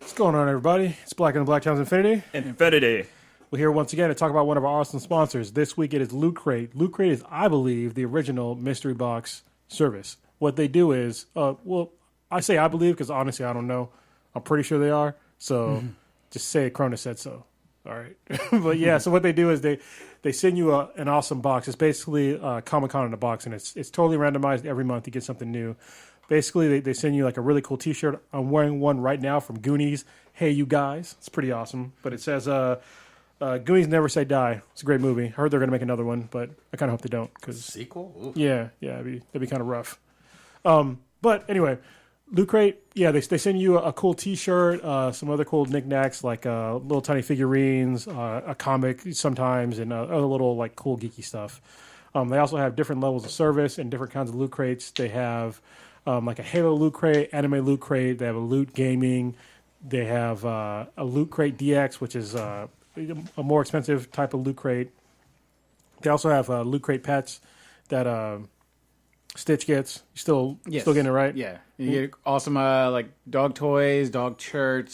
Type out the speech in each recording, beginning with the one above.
What's going on, everybody? It's Black and the Black Times Infinity. Infinity. We're here once again to talk about one of our awesome sponsors. This week it is Loot Crate. Loot Crate is, I believe, the original mystery box service. What they do is, I say I believe because honestly I don't know. I'm pretty sure they are. So just say Cronus said so. All right. But yeah, so what they do is they send you an awesome box. It's basically Comic-Con in a box, and it's totally randomized every month. You get something new. Basically, they send you like a really cool T-shirt. I'm wearing one right now from Goonies. Hey, you guys. It's pretty awesome. But it says, Goonies Never Say Die. It's a great movie. I heard they're going to make another one, but I kind of hope they don't. Sequel? Ooh. Yeah, that'd be kind of rough. But anyway, Loot Crate, yeah, they send you a cool T-shirt, some other cool knickknacks like little tiny figurines, a comic sometimes, and other little like cool geeky stuff. They also have different levels of service and different kinds of Loot Crates. They have like a Halo Loot Crate, Anime Loot Crate. They have a Loot Gaming. They have a Loot Crate DX, which is a more expensive type of Loot Crate. They also have Loot Crate Pets that Stitch gets. You still getting it right? Yeah. You get awesome like dog toys, dog shirts,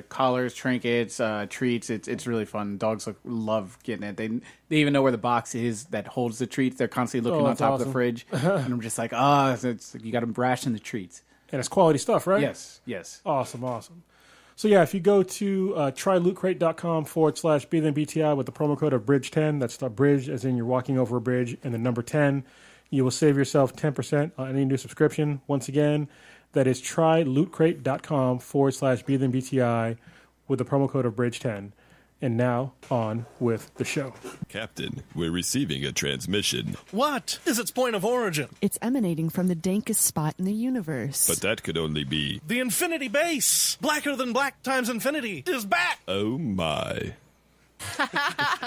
collars, trinkets, treats. It's really fun. Dogs love getting it. They even know where the box is that holds the treats. They're constantly looking on top of the fridge. And I'm just like, you got them ration the treats. And it's quality stuff, right? Yes. Awesome. So yeah, if you go to trylootcrate.com/BTI with the promo code of Bridge10, that's the bridge as in you're walking over a bridge, and the number 10, you will save yourself 10% on any new subscription. Once again, that is trylootcrate.com/BTI with the promo code of Bridge10. And now, on with the show. Captain, we're receiving a transmission. What is its point of origin? It's emanating from the dankest spot in the universe. But that could only be... The Infinity Base! Blacker than black times infinity is back! Oh my.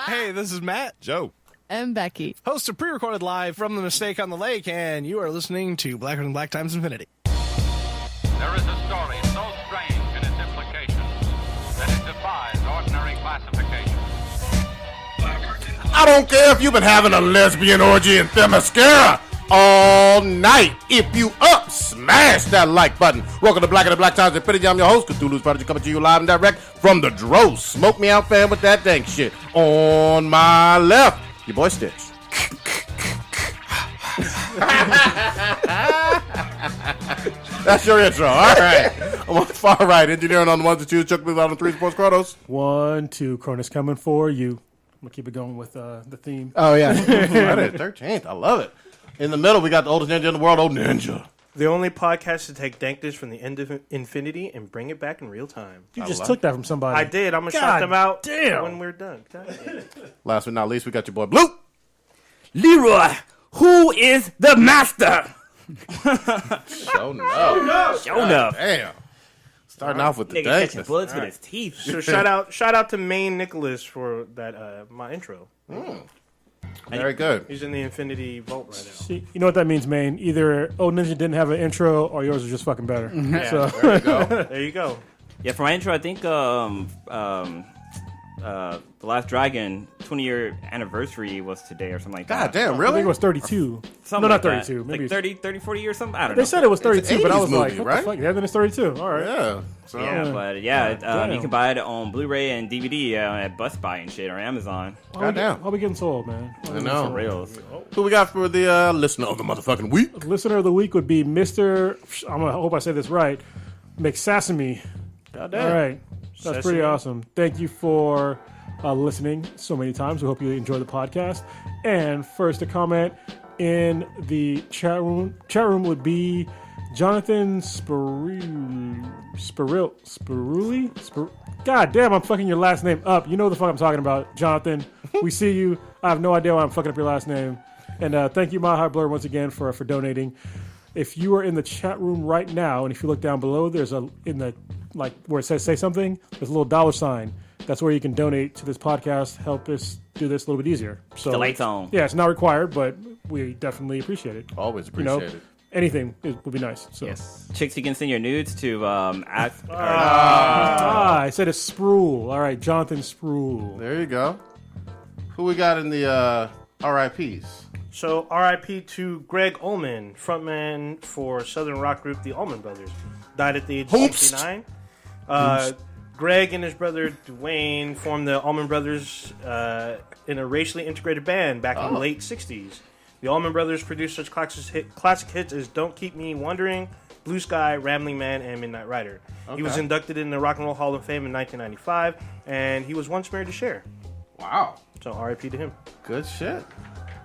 Hey, this is Matt. Joe. And Becky. Host of pre-recorded live from the Mistake on the Lake, and you are listening to Blacker than black times infinity. There is a story so strange in its implications that it defies ordinary classification. I don't care if you've been having a lesbian orgy in Themyscira all night. If you up, smash that like button. Welcome to Black and the Black Times Infinity. I'm your host, Cthulhu's Prodigy, coming to you live and direct from the Dro. Smoke me out, fan, with that dank shit. On my left, your boy Stitch. That's your intro. All right. I'm on the far right. Engineering on the ones and twos. Chuck Blues on the threes. Sports Kronos. 1, 2. Cronus coming for you. I'm going to keep it going with the theme. Oh, yeah. Friday the 13th. I love it. In the middle, we got the oldest ninja in the world, Old Ninja. The only podcast to take dankness from the end of infinity and bring it back in real time. You just took that from somebody. I did. I'm going to shout them out when we're done. Last but not least, we got your boy Blue. Leroy, who is the master? Show enough. Damn. Starting off with the Nigga catching bullets with his teeth. So shout out to Maine Nicholas for that my intro. Very good. He's in the Infinity Vault right now. See, you know what that means, Maine? Either Old Ninja didn't have an intro or yours was just fucking better. Yeah, So there you go. There you go. Yeah, for my intro, I think The Last Dragon 20-year anniversary was today or something like that. God damn, I really? think it was 32. Something No, like not 32. That. Maybe Like 30, 40 years, something? I don't know. They said it was 32, but I was movie, like, what right? the fuck? Yeah, then it's 32. All right. Yeah. So, Yeah, but you can buy it on Blu-ray and DVD at Best Buy and shit or Amazon. Goddamn. How we getting sold, man? I know. For reals. Who we got for the listener of the motherfucking week? Listener of the week would be Mr. I hope I say this right. McSasamy. Goddamn. All right. That's pretty awesome. Thank you for listening so many times. We hope you enjoy the podcast. And first to comment in the chat room would be Jonathan Spirulli. God damn, I'm fucking your last name up. You know the fuck I'm talking about, Jonathan. We see you. I have no idea why I'm fucking up your last name. And thank you, My High Blur, once again for donating. If you are in the chat room right now, and if you look down below, there's where it says say something, there's a little $sign. That's where you can donate to this podcast, help us do this a little bit easier. So The lights on. Yeah, it's not required, but we definitely appreciate it. Always appreciate it. Anything would be nice. So. Yes. Chicks, you can send your nudes to I said a Spruill. All right, Jonathan Spruill. There you go. Who we got in the RIPs? So RIP to Greg Allman, frontman for Southern rock group the Allman Brothers. Died at the age of 69. Greg and his brother Dwayne formed the Allman Brothers in a racially integrated band back in the late 60s. The Allman Brothers produced such classic hits as Don't Keep Me Wondering, Blue Sky, Rambling Man, and Midnight Rider. He was inducted in the Rock and Roll Hall of Fame in 1995, and he was once married to Cher. Wow. So R.I.P. to him. Good shit.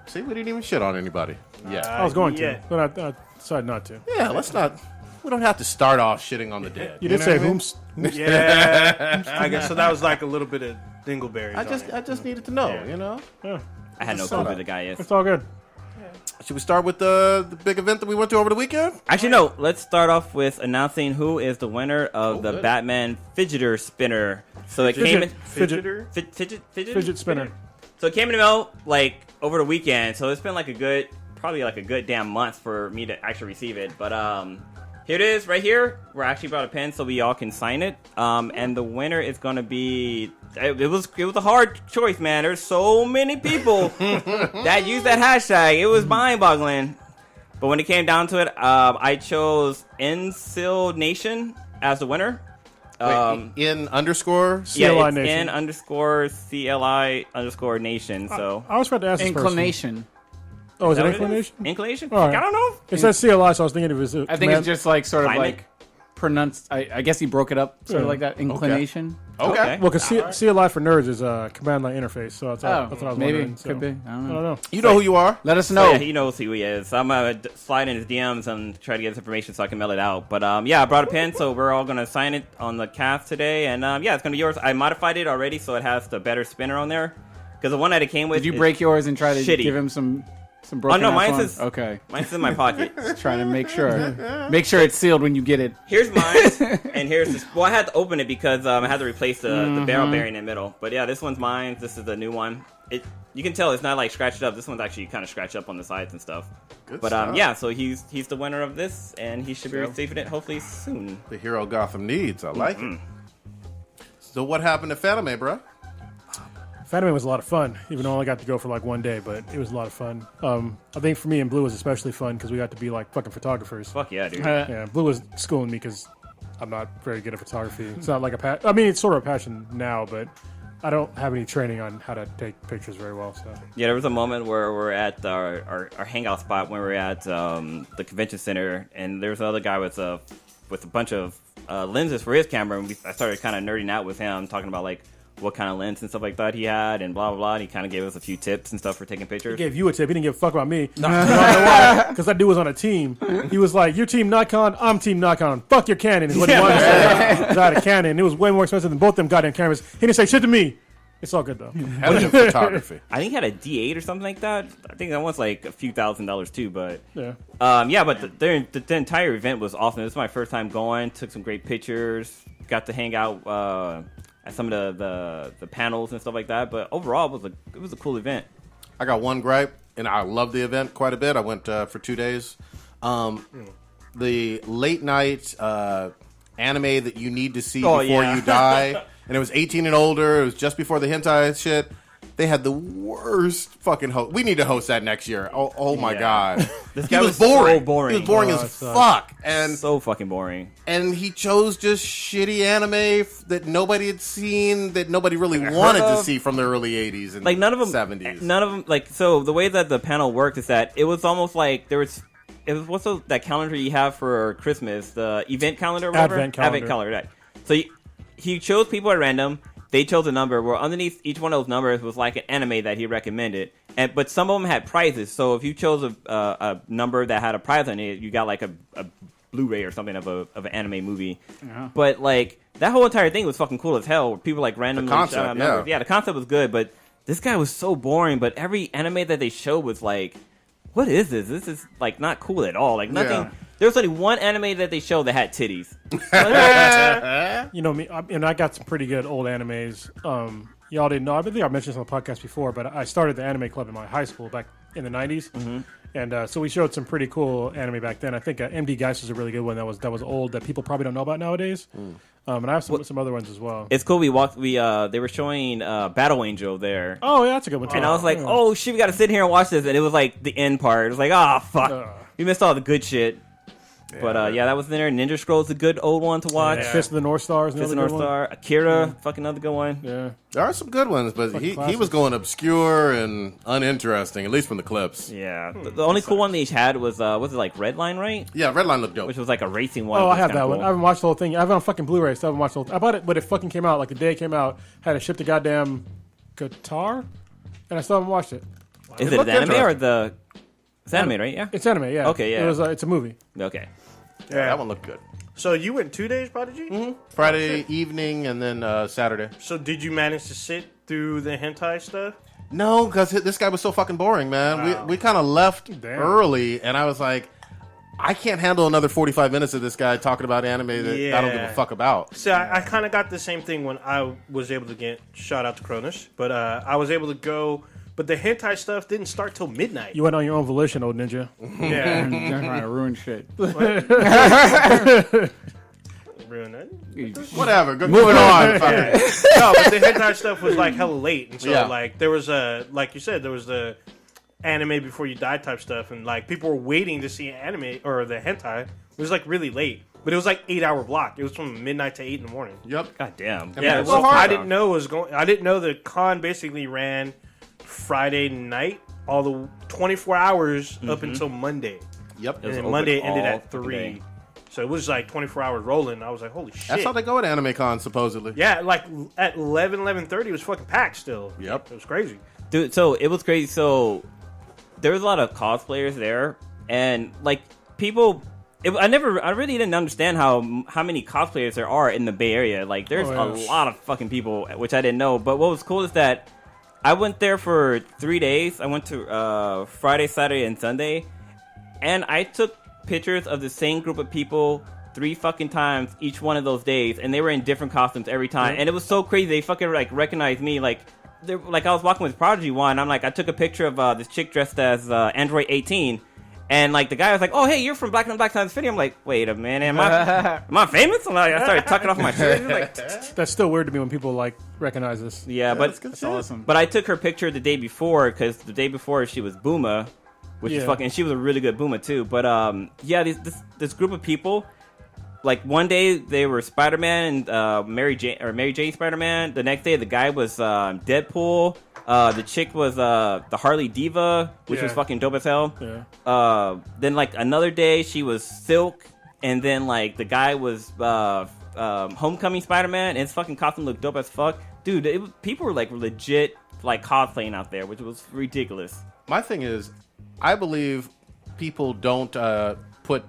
See, we didn't even shit on anybody. Yeah. I was going to, but I decided not to. Yeah, let's not. We don't have to start off shitting on the dead. You did say whomst. Yeah. I guess so. That was like a little bit of dingleberries. I just needed to know, you know? Yeah. I had no clue who the guy is. It's all good. Should we start with the big event that we went to over the weekend? Actually, no. Let's start off with announcing who is the winner of the Batman Fidgeter Spinner. So it came in Fidget spinner. So it came in the mail like over the weekend. So it's been like probably a good damn month for me to actually receive it. But here it is, right here. We're actually brought a pen so we all can sign it. And the winner is going to be. It was a hard choice, man. There's so many people that use that hashtag. It was mind-boggling. But when it came down to it, I chose NCIL Nation as the winner. In underscore? Yeah, CLI it's Nation. N_CLI_Nation. So I was about to ask this Inclination. Oh, is it that what it inclination? is? Inclination? All right. I don't know. It says CLI, so I was thinking it was. I think it's just like sort of Climate? like pronounced. I guess he broke it up sort of like that. Inclination. Okay. Well, because CLI for nerds is a command line interface, so that's what I was maybe wondering. So. could be. I don't know. I don't know. You know who you are? Let us So, know. yeah, he knows who he is. I'm going to slide in his DMs and try to get his information so I can mail it out. But, yeah, I brought a pen, so we're all going to sign it on the cast today. And, yeah, it's going to be yours. I modified it already, so it has the better spinner on there. Because the one that it came with Did you break yours and try to shitty. give him some broken? Oh, no, ass mine's one? is- Okay. Mine's in my pocket. Trying to make sure it's sealed when you get it. Here's mine, and here's this. Well, I had to open it because I had to replace the barrel bearing in the middle. But yeah, this one's mine. This is the new one. You can tell it's not like scratched up. This one's actually kind of scratched up on the sides and stuff. Good But stuff. yeah, so he's the winner of this, and he should be receiving it hopefully soon. The hero Gotham needs. I like it. So what happened to Fanime, bro? Fanime was a lot of fun, even though I only got to go for like one day, but it was a lot of fun. I think for me and Blue was especially fun because we got to be like fucking photographers. Fuck yeah, dude. Yeah, Blue was schooling me because I'm not very good at photography. It's not like I mean, it's sort of a passion now, but I don't have any training on how to take pictures very well. So Yeah, there was a moment where we're at our hangout spot when we're at the convention center, and there was another guy with a bunch of lenses for his camera, and I started kind of nerding out with him, talking about like what kind of lens and stuff like that he had, and blah blah blah. And he kind of gave us a few tips and stuff for taking pictures. he gave you a tip. He didn't give a fuck about me. Because that dude was on a team. He was like, "Your team Nikon, I'm team Nikon. Fuck your Canon." Is what he wanted to say. 'Cause I had a Canon. It was way more expensive than both them goddamn cameras. He didn't say shit to me. It's all good though. Hell yeah, photography. I think he had a D8 or something like that. I think that one's like a few $1,000s too, but Yeah. yeah, but the entire event was awesome. This was my first time going. Took some great pictures. Got to hang out at some of the panels and stuff like that. But overall, it was a cool event. I got one gripe, and I loved the event quite a bit. I went for 2 days. The late night anime that you need to see before you die, and it was 18 and older. It was just before the hentai shit. They had the worst fucking host. We need to host that next year. Oh my god, This he guy was so boring. boring. He was boring Oh, as it sucks. fuck, and So fucking boring. and he chose just shitty anime that nobody had seen, that nobody really wanted to see from the early 80s and Like none of them. 70s. None of them. Like so, the way that the panel worked is that it was almost like there was. It was that calendar you have for Christmas, the event calendar, or whatever? Advent calendar. Advent calendar. Right. So he chose people at random. They chose a number where underneath each one of those numbers was like an anime that he recommended, but some of them had prizes. So if you chose a number that had a prize on it, you got like a Blu-ray or something of an anime movie. Uh-huh. But like that whole entire thing was fucking cool as hell. Where people like randomly The concept, shout out numbers. Yeah, the concept was good, but this guy was so boring. But every anime that they showed was like, what is this? This is like not cool at all. Like nothing. Yeah. There was only one anime that they showed that had titties. You know me, and I got some pretty good old animes. Y'all didn't know. I think I mentioned this on the podcast before, but I started the anime club in my high school back in the 90s. Mm-hmm. And so we showed some pretty cool anime back then. I think MD Geist was a really good one that was old that people probably don't know about nowadays. And I have some other ones as well. It's cool. They were showing Battle Angel there. Oh, yeah, that's a good one too. And I was like, oh shit, we got to sit here and watch this. And it was like the end part. It was like, oh fuck. We missed all the good shit. But yeah, that was in there. Ninja Scroll's a good old one to watch. Fist of the North Stars. Fist of the North Star. Akira, fucking another good one. Yeah. There are some good ones, but he classics. was going obscure and uninteresting, at least from the clips. Yeah. The only cool one they each had was it like Redline, right? Yeah, Redline looked dope. Which was like a racing one. Oh, which I have was kinda that one. cool. I haven't watched the whole thing. I have it on fucking Blu-ray. So I haven't watched the whole thing. I bought it, but it fucking came out like the day it came out. Had to ship the goddamn guitar, and I still haven't watched it. Is It it looked an anime or interesting. the? It's anime, right? Yeah. It's anime, yeah. Okay, yeah. It was. It's a movie. Okay. Yeah, that one looked good. So you went 2 days, Prodigy? Friday evening and then Saturday. So did you manage to sit through the hentai stuff? No, because this guy was so fucking boring, man. Wow. We kind of left Damn. early, and I was like, I can't handle another 45 minutes of this guy talking about anime that I don't give a fuck about. So I kind of got the same thing when I was able to get, shout out to Cronus, but I was able to go, but the hentai stuff didn't start till midnight. You went on your own volition, old ninja. Yeah. You're trying to ruin shit. Ruin that. Whatever. Moving on. Fuck it. No, but the hentai stuff was like hella late, and so Yeah. like there was like you said, there was the anime before you die type stuff, and like people were waiting to see anime or the hentai. It was like really late, but it was like 8-hour block. It was from midnight to 8 in the morning. Yep. God damn. mean, Yeah, it's so so hard, I though. didn't know it was going. I didn't know the con basically ran Friday night, all the 24 hours up until Monday, Yep. It was and then open Monday all ended at fucking 3. day. So it was like 24 hours rolling. I was like, holy shit. That's how they go at Anime Con, supposedly. Yeah, like at 11:30, it was fucking packed still. Yep. It was crazy. Dude, so it was crazy. So there was a lot of cosplayers there, and like people. I really didn't understand how many cosplayers there are in the Bay Area. Like, there's a lot of fucking people, which I didn't know. But what was cool is that I went there for 3 days. I went to Friday, Saturday, and Sunday, and I took pictures of the same group of people 3 fucking times each one of those days, and they were in different costumes every time. And it was so crazy. They fucking like recognized me. Like I was walking with Prodigy one. I'm like, I took a picture of this chick dressed as Android 18. And like the guy was like, "Oh, hey, you're from Black and Black Times Video." I'm like, "Wait a minute, am I famous?" I'm like, I started tucking off my shirt. Like, That's still weird to me when people like recognize this. yeah, but That's awesome. But I took her picture the day before because the day before she was Booma, which is Yeah. fucking. She was a really good Booma too. But yeah, this group of people. Like one day they were Spider-Man and Mary Jane Spider-Man. The next day the guy was Deadpool. The chick was the Harley Diva, which was Yeah. fucking dope as hell. Yeah. Then like another day she was Silk, and then like the guy was Homecoming Spider-Man, and his fucking costume looked dope as fuck. Dude, people were like legit like cosplaying out there, which was ridiculous. My thing is, I believe people don't put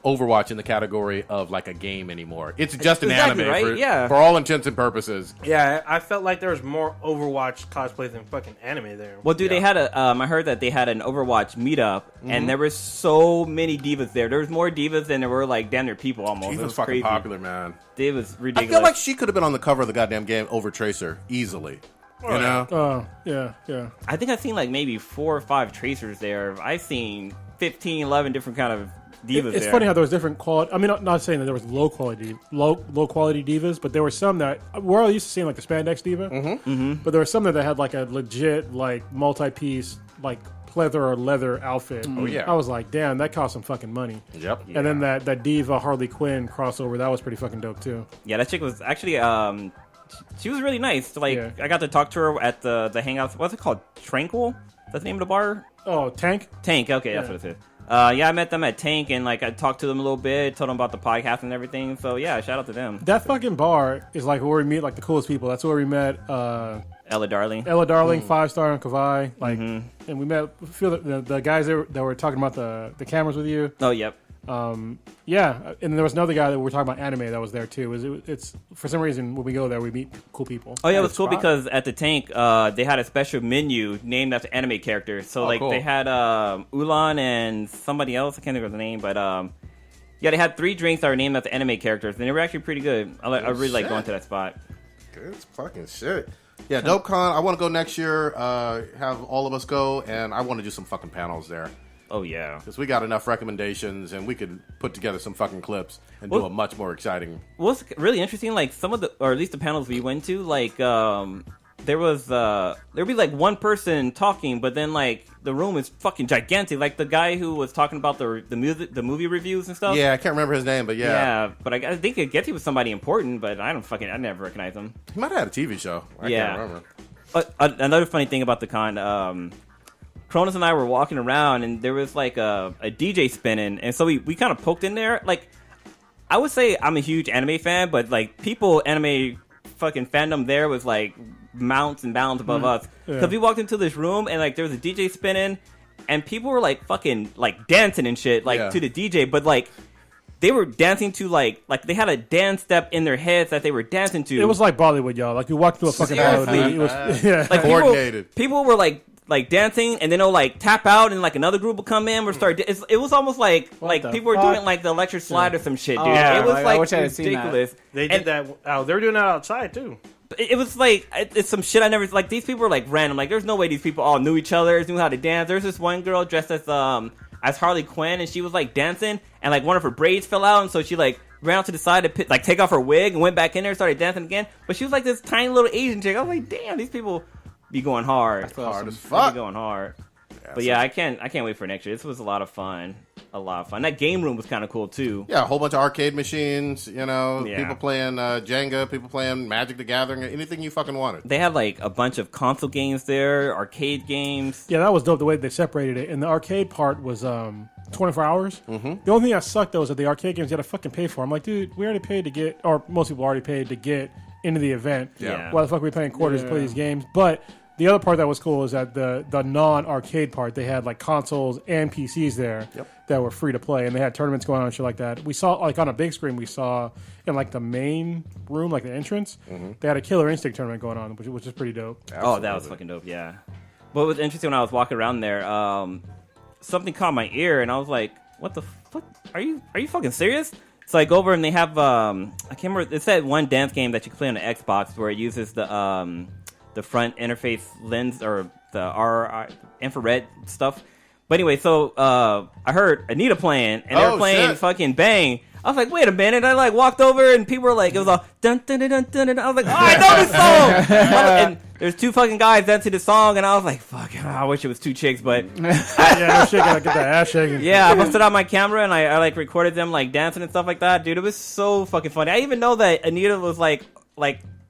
Overwatch in the category of like a game anymore. It's just an Exactly, anime right? Yeah. for all intents and purposes. Yeah, I felt like there was more Overwatch cosplay than fucking anime there. Well, dude, they had I heard that they had an Overwatch meetup, and there were so many divas there. There was more divas than there were like damn near people almost. She It was was fucking crazy. popular, man. It was I ridiculous. feel like she could have been on the cover of the goddamn game over Tracer easily. You know? Oh, yeah, yeah. I think I've seen like maybe 4 or 5 tracers there. I've seen 15, 11 different kind of divas It's there. funny how there was different quality. I mean, not saying that there was low quality divas, but there were some that we're all used to seeing like the spandex diva. But there were some that had like a legit like multi-piece like pleather or leather outfit. Oh, yeah. I was like, damn, that cost some fucking money. Yep. And then that diva Harley Quinn crossover, that was pretty fucking dope too. Yeah, that chick was actually she was really nice. Like Yeah. I got to talk to her at the hangouts. What's it called? Tranquil? That's the name of the bar? Oh, Tank. Tank. Okay, that's Yeah. what it is. Yeah, I met them at Tank, and like I talked to them a little bit, told them about the podcast and everything. So yeah, shout out to them. That fucking bar is like where we meet like the coolest people. That's where we met Ella Darling. Ella Darling, 5-star and Kavai. Like, and we met a few of the guys that were talking about the cameras with you. Oh, yep. Yeah, and there was another guy that we were talking about anime that was there too. It's for some reason when we go there we meet cool people. Oh yeah, it was cool spot. because at the Tank, they had a special menu named after anime characters. So like cool. they had Ulan and somebody else. I can't think of the name, but yeah, they had 3 drinks that were named after anime characters, and they were actually pretty good. I really like going to that spot. Good fucking shit. Yeah, DopeCon. I want to go next year. Have all of us go, and I want to do some fucking panels there. Oh yeah. Because we got enough recommendations, and we could put together some fucking clips and do Well- a much more exciting. What's really interesting, like some of the, or at least the panels we went to, like there'd be like one person talking, but then like the room is fucking gigantic. Like the guy who was talking about the movie reviews and stuff. Yeah, I can't remember his name, but yeah. Yeah, but I think I guess he was somebody important, but I never recognized him. He might have had a TV show. I can't remember. Another funny thing about the con, Cronus and I were walking around, and there was like a DJ spinning, and so we kind of poked in there. Like, I would say I'm a huge anime fan, but like anime fucking fandom there was like mounts and bounds above us, because we walked into this room and like there was a DJ spinning, and people were like fucking like dancing and shit like to the DJ, but like they were dancing to like they had a dance step in their heads that they were dancing to. It was like Bollywood, y'all. Like you walked through a fucking Bollywood. It was like coordinated. People were like dancing, and then they'll like tap out, and like another group will come in or start. It was almost like people were doing like the electric slide or some shit, dude. Yeah, it was I wish I had seen ridiculous. They did that. Oh, they were doing that outside too. It was like it's some shit I never like. These people were like random. Like there's no way these people all knew each other, knew how to dance. There's this one girl dressed as Harley Quinn, and she was like dancing, and like one of her braids fell out, and so she like ran to the side to like take off her wig and went back in there and started dancing again. But she was like this tiny little Asian chick. I was like, damn, these people be going hard. That's hard as They fuck. be going hard. But yeah, I can't wait for next year. This was a lot of fun. That game room was kind of cool too. Yeah, a whole bunch of arcade machines, you know, Yeah. people playing Jenga, people playing Magic the Gathering, anything you fucking wanted. They had like a bunch of console games there, arcade games. Yeah, that was dope the way they separated it. And the arcade part was 24 hours. Mm-hmm. The only thing that sucked though was that the arcade games you had to fucking pay for. I'm like, dude, we already paid to get, or most people already paid to get into the event. Yeah. Why the fuck are we paying quarters to play these games? But the other part that was cool is that the non-arcade part, they had like consoles and PCs there that were free to play, and they had tournaments going on and shit like that. We saw, like on a big screen, we saw in like the main room, like the entrance, they had a Killer Instinct tournament going on, which is pretty dope. Oh, that was fucking dope, yeah. But it was interesting when I was walking around there, something caught my ear, and I was like, what the fuck? Are you fucking serious? So I go over and they have, I can't remember, it's that one dance game that you can play on the Xbox where it uses the front interface lens or the infrared stuff. But anyway, so I heard Anitta playing, and they were playing fucking Bang. I was like, wait a minute. I like walked over, and people were like, it was all dun dun dun dun dun. Dun. I was like, oh, I know this song. And there's two fucking guys dancing the song, and I was like, fuck, I wish it was two chicks, but Yeah, no shit, gotta get that ass shaking. yeah, I busted out my camera and I like recorded them like dancing and stuff like that, dude. It was so fucking funny. I even know that Anitta was like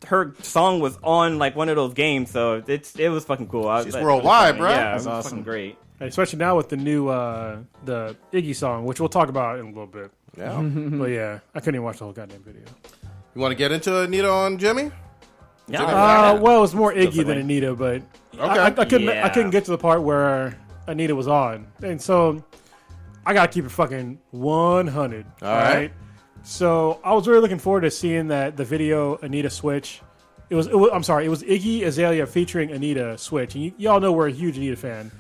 her song was on like one of those games, so it was fucking cool. She's worldwide, bro. Yeah, it was That's fucking awesome. great. Especially now with the new the Iggy song, which we'll talk about in a little bit. Yeah. But yeah, I couldn't even watch the whole goddamn video. You want to get into Anitta on Jimmy? Yeah, Well, it was more Iggy than Anitta, but I couldn't Yeah. get to the part where Anitta was on, and so I gotta keep it fucking 100. All right. So I was really looking forward to seeing the video Anitta switch. It was Iggy Azalea featuring Anitta switch, and y'all know we're a huge Anitta fan,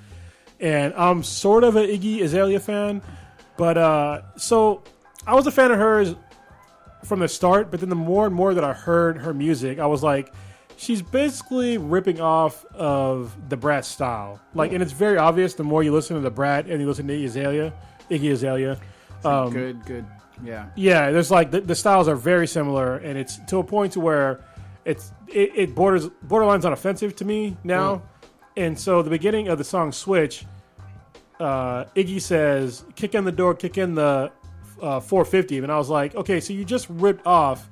and I'm sort of an Iggy Azalea fan, but so I was a fan of hers from the start, but then the more and more that I heard her music, I was like, she's basically ripping off of the Brat style. Like, and it's very obvious the more you listen to the Brat and you listen to Iggy Azalea. Good. Yeah. Yeah, there's like the styles are very similar, and it's to a point to where it borderlines on offensive to me now. And so the beginning of the song Switch, Iggy says, "Kick in the door, kick in the 450," and I was like, okay, so you just ripped off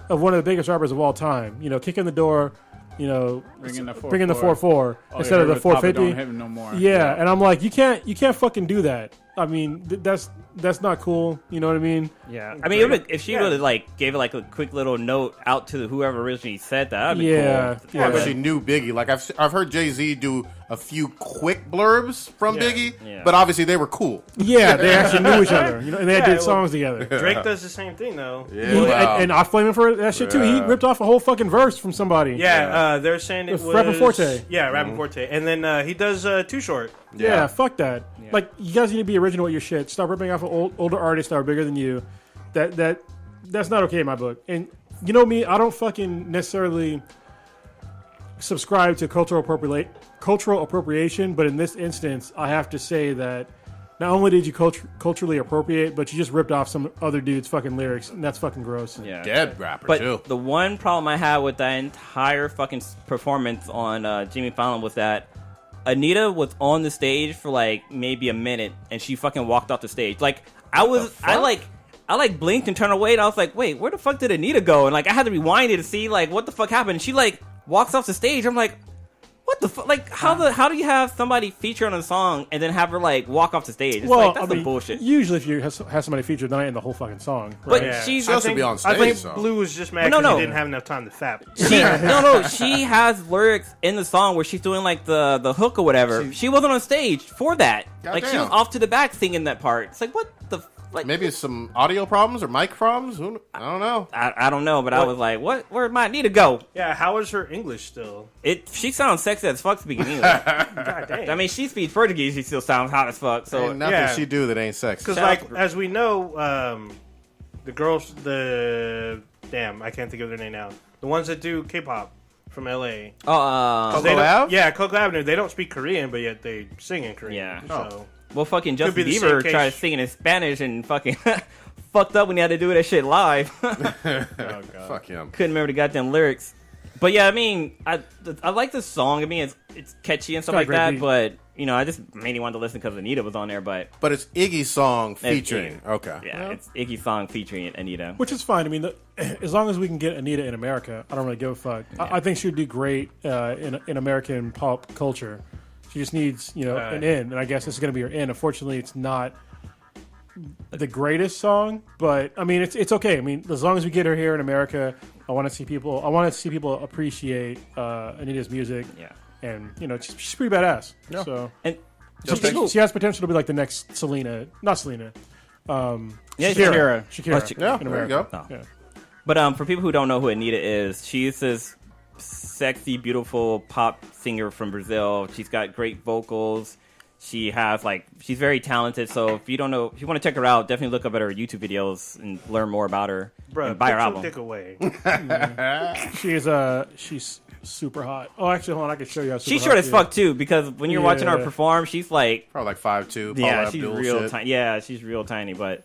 of one of the biggest rappers of all time. You know, kick in the door, you know, Bring in the 4-4 instead of the 450. Don't hit him no more. Yeah, and I'm like, you can't fucking do that. I mean, that's not cool. You know what I mean? Yeah, I mean, if she would have like gave it like a quick little note out to whoever originally said that'd be cool. Yeah, but she knew Biggie. Like I've heard Jay-Z do a few quick blurbs from Biggie, but obviously they were cool. Yeah, they actually knew each other. You know, and they did songs together. Drake does the same thing though. Yeah, and I blame him for that shit too. He ripped off a whole fucking verse from somebody. They're saying it With was Rappin' Forte. Yeah, Rappin' Forte, and then he does Too Short. Yeah, fuck that. Yeah. Like, you guys need to be original with your shit. Stop ripping off of older artists that are bigger than you. That's not okay in my book. And you know me, I don't fucking necessarily subscribe to cultural appropriation, but in this instance, I have to say that not only did you culturally appropriate, but you just ripped off some other dude's fucking lyrics, and that's fucking gross. Yeah. Dead rapper, But too. the one problem I had with that entire fucking performance on Jimmy Fallon was that Anitta was on the stage for like maybe a minute, and she fucking walked off the stage. Like I blinked and turned away, and I was like, wait, where the fuck did Anitta go? And like I had to rewind it to see like what the fuck happened. And she like walks off the stage. I'm like, what the fuck? Like how do you have somebody feature on a song and then have her like walk off the stage? It's like that's some bullshit. Usually, if you have somebody featured, they're not in the whole fucking song. But Right? she's She has to be on stage. I think so. Blue was just mad But because no. he didn't have enough time to fap. she has lyrics in the song where she's doing like the hook or whatever. She wasn't on stage for that. Like she was Goddamn. off to the back singing that part. It's like what the like Maybe it's some audio problems or mic problems. I don't know. I don't know, but I was like, what? Where might need to go? Yeah, how is her English still? She sounds sexy as fuck speaking English. God damn. I mean, she speaks Portuguese. She still sounds hot as fuck. So Ain't nothing yeah. she do that ain't sexy. Because, like, as we know, the girls, damn, I can't think of their name now. The ones that do K-pop from LA. Coco They don't- Ave? Yeah, Coco Avenue. They don't speak Korean, but yet they sing in Korean. Yeah. So. well, fucking Could be Justin the same Bieber case. tried singing in Spanish and fucking fucked up when he had to do that shit live. Fuck him. Couldn't remember the goddamn lyrics. But yeah, I mean, I like this song. I mean, it's catchy and stuff got a like great that. beat. But you know, I just mainly wanted to listen because Anita was on there. But But it's Iggy's song featuring. Iggy. Okay. yeah, it's Iggy's song featuring Anita. Which is fine. I mean, as long as we can get Anitta in America, I don't really give a fuck. I think she would do great in American pop culture. She just needs, an in, and I guess this is going to be her in. Unfortunately, it's not the greatest song, but I mean, it's okay. I mean, as long as we get her here in America, I want to see people appreciate Anita's music. Yeah. And she's pretty badass. Yeah. So And she has potential to be like the next Selena, not Selena. Yeah, Shakira. Yeah, in there you America. go. Yeah. But for people who don't know who Anita is, she's this sexy, beautiful pop singer from Brazil. She's got great vocals. She's very talented. So if you want to check her out, definitely look up at her YouTube videos and learn more about her. Bruh, and buy her put your album. dick away. She's super hot. Oh, actually, hold on. I can show you how super She's hot short as she fuck is. too, because when you're watching her Yeah. perform, she's like, Probably like 5'2". yeah, she's Abdul real shit. tiny. Yeah, she's real tiny, but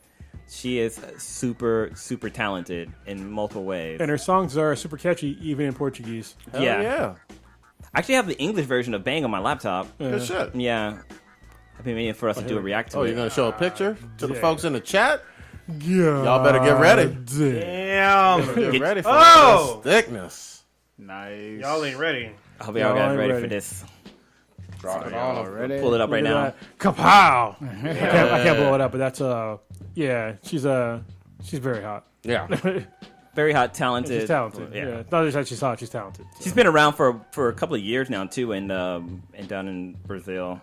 she is super, super talented in multiple ways. And her songs are super catchy, even in Portuguese. Hell Yeah. yeah. I actually have the English version of Bang on my laptop. Good shit. Yeah. I've been waiting for us to do a react to Oh, it. you're going to show a picture to the yeah. folks in the chat? Yeah. Y'all better get ready. Damn. Get ready for Oh! this thickness. Nice. Y'all ain't ready. I hope y'all guys I'm ready ready. for this. Drop it on them. Ready? Pull it up right now. Kapow! I can't blow it up, but that's yeah, she's very hot. Yeah. Very hot, talented. She's talented. Yeah. Yeah. Not just that she's hot, she's talented. She's been around for a couple of years now too, and down in Brazil.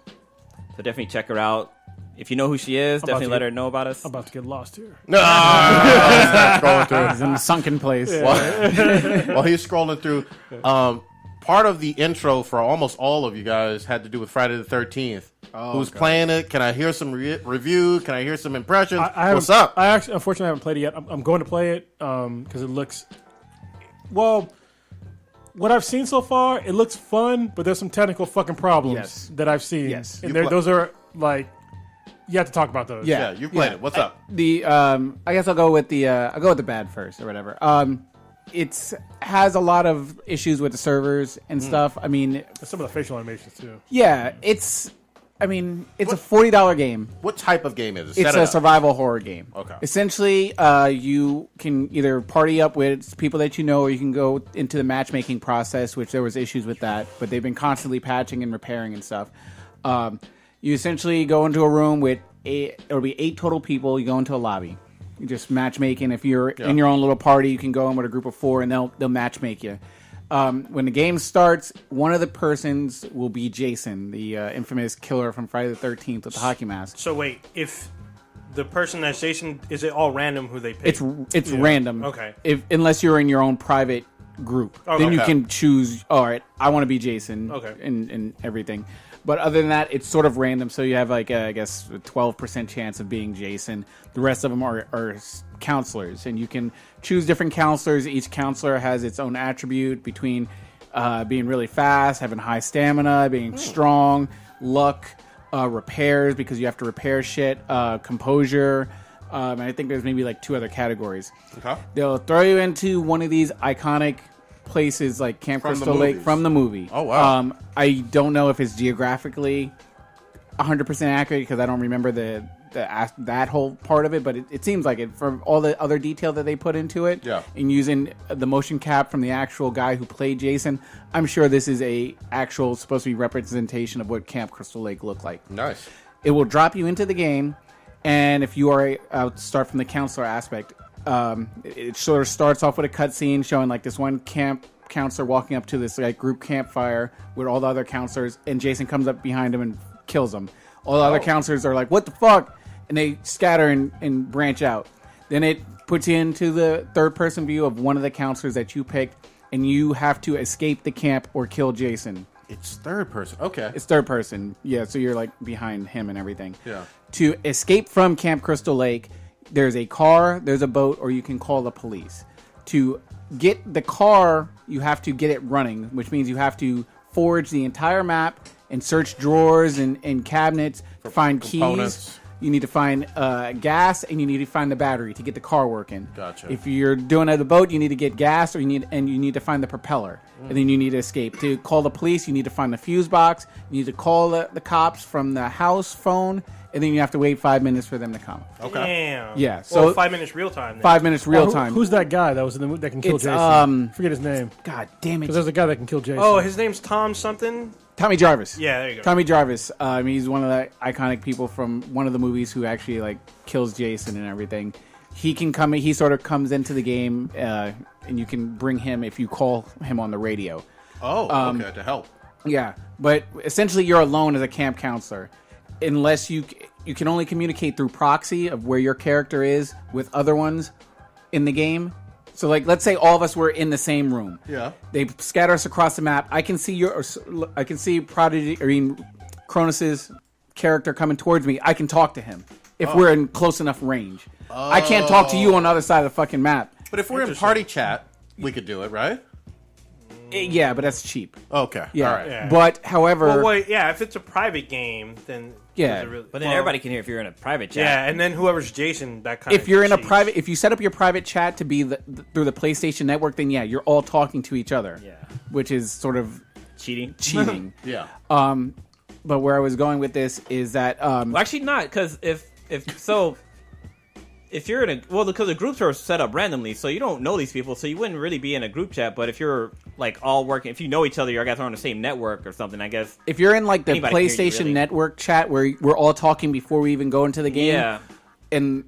So definitely check her out. If you know who she is, definitely let her know about us. I'm about to get lost here. Scrolling through. He's in the sunken place. While he's scrolling through, part of the intro for almost all of you guys had to do with Friday the 13th. Who's playing it? Can I hear some review? Can I hear some impressions? What's up? I actually, unfortunately, haven't played it yet. I'm going to play it because it looks. Well, what I've seen so far, it looks fun, but there's some technical fucking problems Yes. that I've seen. Yes. And You those are like, you have to talk about those. Yeah, you played it. What's up? I guess I'll go with the bad first or whatever. It's has a lot of issues with the servers and stuff. I mean, Some of the facial animations too. yeah, it's a $40 game. What type of game is it? It's Set it a up. survival horror game. Okay. Essentially, you can either party up with people that you know, or you can go into the matchmaking process, which there was issues with that, but they've been constantly patching and repairing and stuff. You essentially go into a room with it'll be 8 total people. You go into a lobby. You just matchmaking. If you're in your own little party, you can go in with a group of 4, and they'll matchmake you. When the game starts, one of the persons will be Jason, the infamous killer from Friday the 13th with the hockey mask. So wait, if the person that's Jason, is it all random who they pick? It's random. Okay. Unless you're in your own private group, then you Okay. can choose. All right, I want to be Jason. Okay. And everything. But other than that, it's sort of random. So you have like I guess a 12% chance of being Jason. The rest of them are counselors, and you can choose different counselors. Each counselor has its own attribute between being really fast, having high stamina, being strong, luck. repairs because you have to repair shit, composure, and I think there's maybe like 2 other categories. Okay. They'll throw you into one of these iconic places like Camp From the Crystal Lake movies. from the movie. Oh, wow. I don't know if it's geographically 100% accurate because I don't remember that whole part of it, but it seems like it from all the other detail that they put into it. Yeah. And using the motion cap from the actual guy who played Jason, I'm sure this is supposed to be representation of what Camp Crystal Lake looked like. Nice. It will drop you into the game, and if you are start from the counselor aspect, it sort of starts off with a cutscene showing like this one camp counselor walking up to this like group campfire with all the other counselors, and Jason comes up behind him and kills him. All the other counselors are like, "What the fuck?" And they scatter and branch out. Then it puts you into the third-person view of one of the counselors that you picked, and you have to escape the camp or kill Jason. It's third person. Okay. It's third person. Yeah, so you're like behind him and everything. Yeah. To escape from Camp Crystal Lake, there's a car, there's a boat, or you can call the police. To get the car, you have to get it running, which means you have to forge the entire map and search drawers and cabinets to find components. keys. You need to find gas, and you need to find the battery to get the car working. Gotcha. If you're doing it at the boat, you need to get gas, you need to find the propeller, and then you need to escape. To call the police, you need to find the fuse box. You need to call the cops from the house phone, and then you have to wait 5 minutes for them to come. Okay. Damn. Yeah, so- 5 minutes real time. Then. 5 minutes real time. Who's that guy that was in the that can kill It's, Jason? Forget his name. God damn it, Because there's a guy that can kill Jason. Oh, his name's Tom something. Tommy Jarvis. Yeah, there you go. Tommy Jarvis. He's one of the iconic people from one of the movies who actually like kills Jason and everything. He can come. He sort of comes into the game, and you can bring him if you call him on the radio. Oh, okay, to help. Yeah, but essentially you're alone as a camp counselor, unless you can only communicate through proxy of where your character is with other ones in the game. So, like, let's say all of us were in the same room. Yeah. They scatter us across the map. I can see Cronus's character coming towards me. I can talk to him if we're in close enough range. I can't talk to you on the other side of the fucking map. But if we're in party chat, we could do it, right? Yeah, but that's cheap. Okay. Yeah. All right. Yeah. But, however... Well, wait, yeah, if it's a private game, then... Yeah. does it really, But then everybody can hear if you're in a private chat. Yeah, and then whoever's Jason, that kind of... If you're in a cheats. private... If you set up your private chat to be through the PlayStation Network, then yeah, you're all talking to each other. Yeah. Which is sort of Cheating. cheating. Yeah. But where I was going with this is that... Well, actually not, because if you're in a because the groups are set up randomly, so you don't know these people, so you wouldn't really be in a group chat. But if you're like all working, if you know each other, you guys are on the same network or something, I guess. if you're in like the Anybody can hear you, PlayStation really. Network chat where we're all talking before we even go into the game, Yeah. and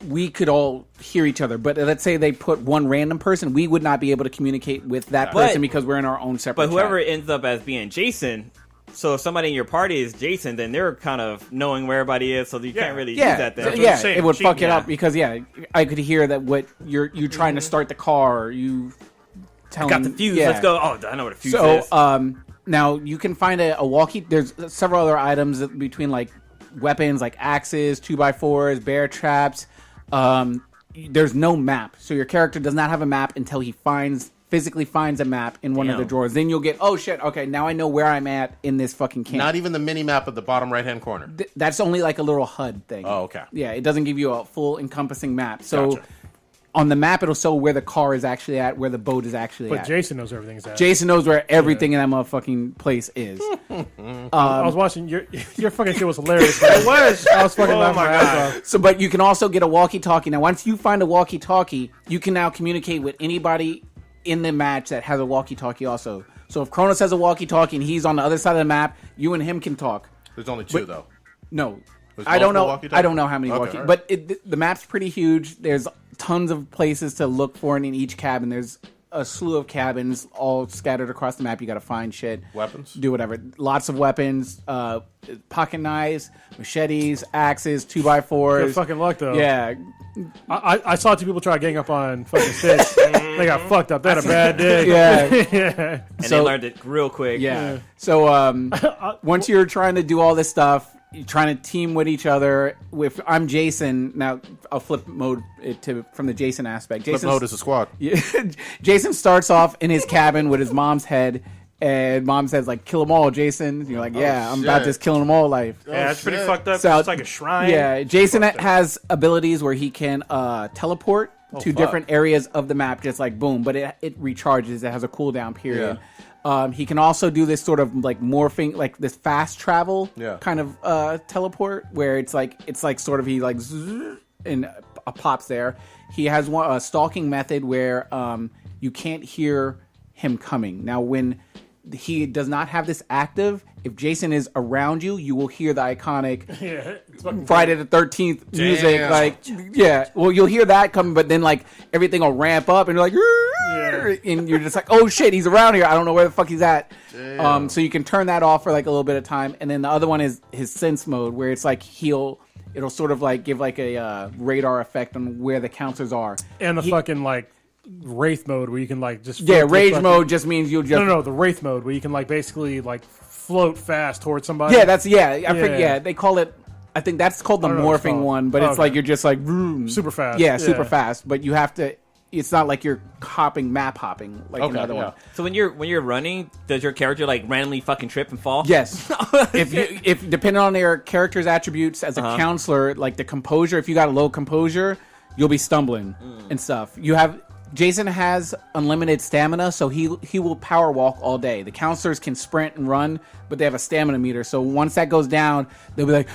we could all hear each other. But let's say they put one random person, we would not be able to communicate with that But- person because we're in our own separate But whoever chat. ends up as being Jason, so if somebody in your party is Jason, then they're kind of knowing where everybody is, so you can't really use that then. what Yeah, I'm saying, it would fuck it cheating. up because I could hear that what you're trying to start the car, you telling Got the fuse. yeah. Let's go. Oh, I know what a fuse So is. now you can find a walkie. There's several other items between like weapons, like axes, 2x4s, bear traps. There's no map, so your character does not have a map until he physically finds a map in one of the Damn. drawers. Then you'll get, oh shit, okay, now I know where I'm at in this fucking camp. Not even the mini map at the bottom right hand corner. That's only like a little HUD thing. Oh, okay. Yeah, it doesn't give you a full encompassing map. So Gotcha. on the map, it'll show where the car is actually at, where the boat is actually But at. Jason knows everything's at. Jason knows where everything in that motherfucking place is. I was watching your fucking shit was hilarious. Man. It was. I was fucking Oh laughing my my ass God. off. So, but you can also get a walkie-talkie. Now, once you find a walkie-talkie, you can now communicate with anybody in the match that has a walkie-talkie also. So if Kronos has a walkie-talkie and he's on the other side of the map, you and him can talk. There's only two, though. No. There's I don't know. multiple walkie-talkies? I don't know how many Okay, walkie. all right. But the map's pretty huge. There's tons of places to look for, and in each cabin, there's a slew of cabins all scattered across the map. You got to find shit, Weapons? do whatever. Lots of weapons, pocket knives, machetes, axes, 2x4s. Good fucking luck though. Yeah, I saw two people try to gang up on fucking sticks. They got fucked up. They had a bad day. yeah, Yeah. And so- they learned it real quick. yeah. So once you're trying to do all this stuff, you're trying to team with each other. If I'm Jason, now I'll flip mode it from the Jason aspect. Flip mode is a squad. Jason starts off in his cabin with his mom's head, And mom says, like, kill them all, Jason. And you're like, yeah, I'm about this killing them all life. Yeah, that's pretty fucked up. So, It's like a shrine. Yeah, Jason has abilities where he can teleport to different areas of the map, just like boom, but it recharges. It has a cooldown period. Yeah. He can also do this sort of like morphing, like this fast travel kind of teleport, where it's like sort of he like zzz, and pops there. He has a stalking method where you can't hear him coming. Now, when he does not have this active, if Jason is around you, you will hear the iconic Friday the 13th music. Like, well, you'll hear that coming, but then like everything will ramp up, and you're like, and you're just like, oh shit, he's around here. I don't know where the fuck he's at. So you can turn that off for like a little bit of time, and then the other one is his sense mode, where it's like it'll sort of like give like a radar effect on where the counselors are, and the fucking like wraith mode where you can like just rage mode just means you'll just no the wraith mode where you can like basically like float fast towards somebody. They call it, I think that's called the morphing one, but it's like you're just like vroom, super fast. Super fast, but you have to, it's not like you're map hopping like another one. So when you're running, does your character like randomly fucking trip and fall? Yes. if depending on their character's attributes as a counselor, like the composure, if you got a low composure, you'll be stumbling and stuff. Jason has unlimited stamina, so he will power walk all day. The counselors can sprint and run, but they have a stamina meter. So once that goes down, they'll be like,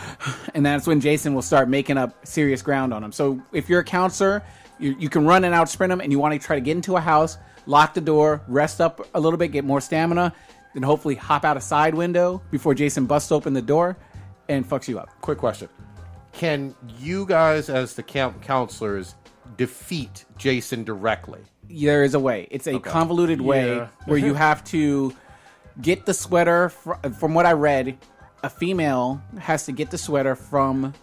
and that's when Jason will start making up serious ground on them. So if you're a counselor, you can run and out sprint them, and you want to try to get into a house, lock the door, rest up a little bit, get more stamina, then hopefully hop out a side window before Jason busts open the door and fucks you up. Quick question. Can you guys, as the counselors, defeat Jason directly? There is a way. It's a convoluted way where you have to get the sweater. From what I read, a female has to get the sweater from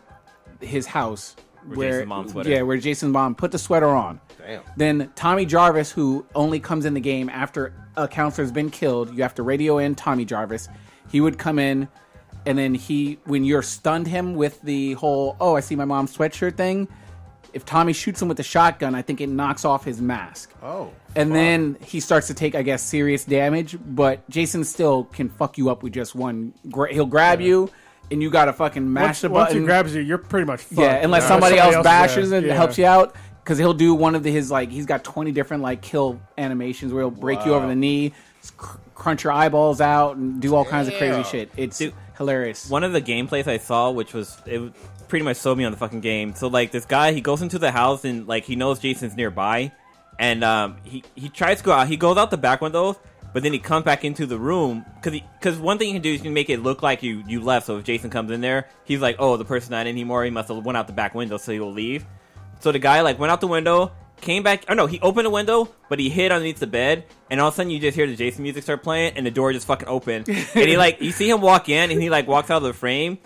his house. Jason's mom's sweater. Yeah, where Jason's mom put the sweater on. Damn. Then Tommy Jarvis, who only comes in the game after a counselor's been killed, you have to radio in Tommy Jarvis. He would come in, and then when you're stunned him with the whole, oh, I see my mom's sweatshirt thing, if Tommy shoots him with a shotgun, I think it knocks off his mask. Oh. And then he starts to take, I guess, serious damage, but Jason still can fuck you up with just one. He'll grab you, and you gotta fucking mash the button. Once he grabs you, you're pretty much fucked. Yeah, unless somebody else bashes and helps you out. Because he'll do one of his, like, he's got 20 different, like, kill animations where he'll break you over the knee, crunch your eyeballs out, and do all kinds of crazy shit. It's hilarious. One of the gameplays I saw, which was... pretty much sold me on the fucking game. So like this guy, he goes into the house and like he knows Jason's nearby, and he tries to go out. He goes out the back window, but then he comes back into the room because one thing you can do is you can make it look like you left. So if Jason comes in there, he's like, oh, the person's not in anymore. He must have went out the back window, so he'll leave. So the guy like went out the window, came back. Oh no, he opened the window, but he hid underneath the bed, and all of a sudden you just hear the Jason music start playing, and the door just fucking opened, and you see him walk in, and he like walks out of the frame.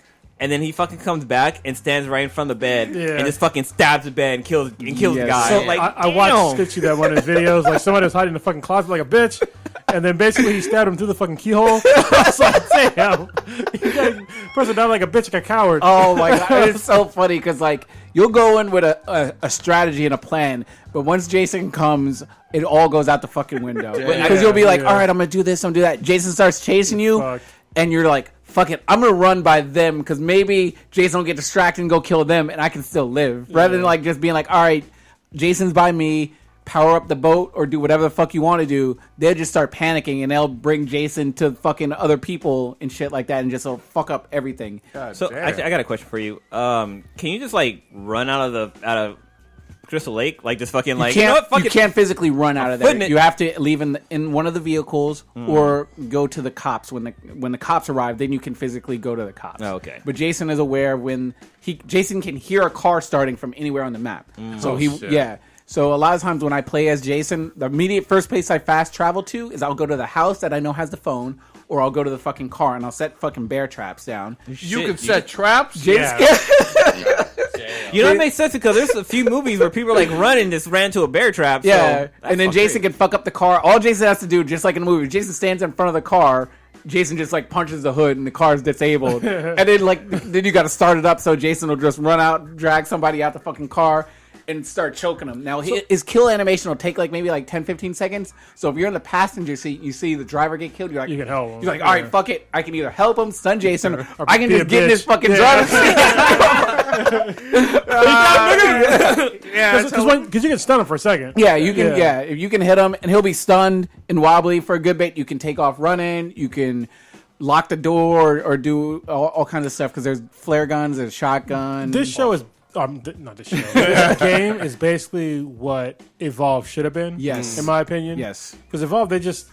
And then he fucking comes back and stands right in front of the bed and just fucking stabs the bed and kills the guy. So like, I watched Stitchy that one of his videos. Like somebody was hiding in the fucking closet like a bitch, and then basically he stabbed him through the fucking keyhole. I was like, damn, person died like a bitch, like a coward. Oh my god, it's so funny because like you'll go in with a strategy and a plan, but once Jason comes, it all goes out the fucking window. Because you'll be like, all right, I'm gonna do this, I'm gonna do that. Jason starts chasing you, and you're like, fuck it, I'm gonna run by them because maybe Jason will get distracted and go kill them, and I can still live. Rather than like just being like, all right, Jason's by me, power up the boat or do whatever the fuck you want to do. They'll just start panicking and they'll bring Jason to fucking other people and shit like that, and just fuck up everything. So actually, I got a question for you. Can you just like run out of Crystal Lake, like just fucking like you know what? Fuck you it. can't physically run out of there. You have to leave in one of the vehicles or go to the cops when the cops arrive. Then you can physically go to the cops. Oh, okay. But Jason is aware when Jason can hear a car starting from anywhere on the map. So So a lot of times when I play as Jason, the immediate first place I fast travel to is I'll go to the house that I know has the phone, or I'll go to the fucking car and I'll set fucking bear traps down. You can set traps? You know, it makes sense because there's a few movies where people are like running, just ran to a bear trap. Yeah, and then Jason can fuck up the car. All Jason has to do, just like in the movie, Jason stands in front of the car. Jason just like punches the hood and the car's disabled. And then then you got to start it up so Jason will just run out, drag somebody out the fucking car. and start choking him. Now, his kill animation will take maybe 10, 15 seconds. So if you're in the passenger seat, you see the driver get killed, you're like, you can help him. You're like, all right, fuck it. I can either help him, stun Jason, or I can be just a get in bitch. his fucking driver's seat. Because you can stun him for a second. Yeah, you can. Yeah, if you can hit him and he'll be stunned and wobbly for a good bit, you can take off running. You can lock the door or do all kinds of stuff because there's flare guns, there's shotgun. This show is not this show. This game is basically what Evolve should have been. Yes, in my opinion. Yes, because Evolve it just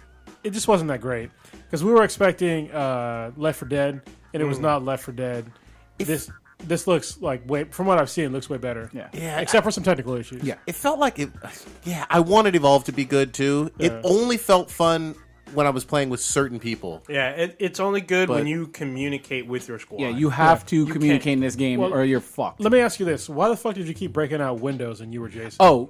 wasn't that great. Because we were expecting Left 4 Dead, and it was not Left 4 Dead. This looks like from what I've seen, it looks way better. Yeah. Except for some technical issues. Yeah. It felt like it. Yeah, I wanted Evolve to be good too. Yeah. It only felt fun when I was playing with certain people. Yeah, it's only good But- when you communicate with your squad. yeah, you have to You communicate can't. in this game or you're fucked. Let me ask you this: why the fuck did you keep breaking out windows and you were Jason? Oh,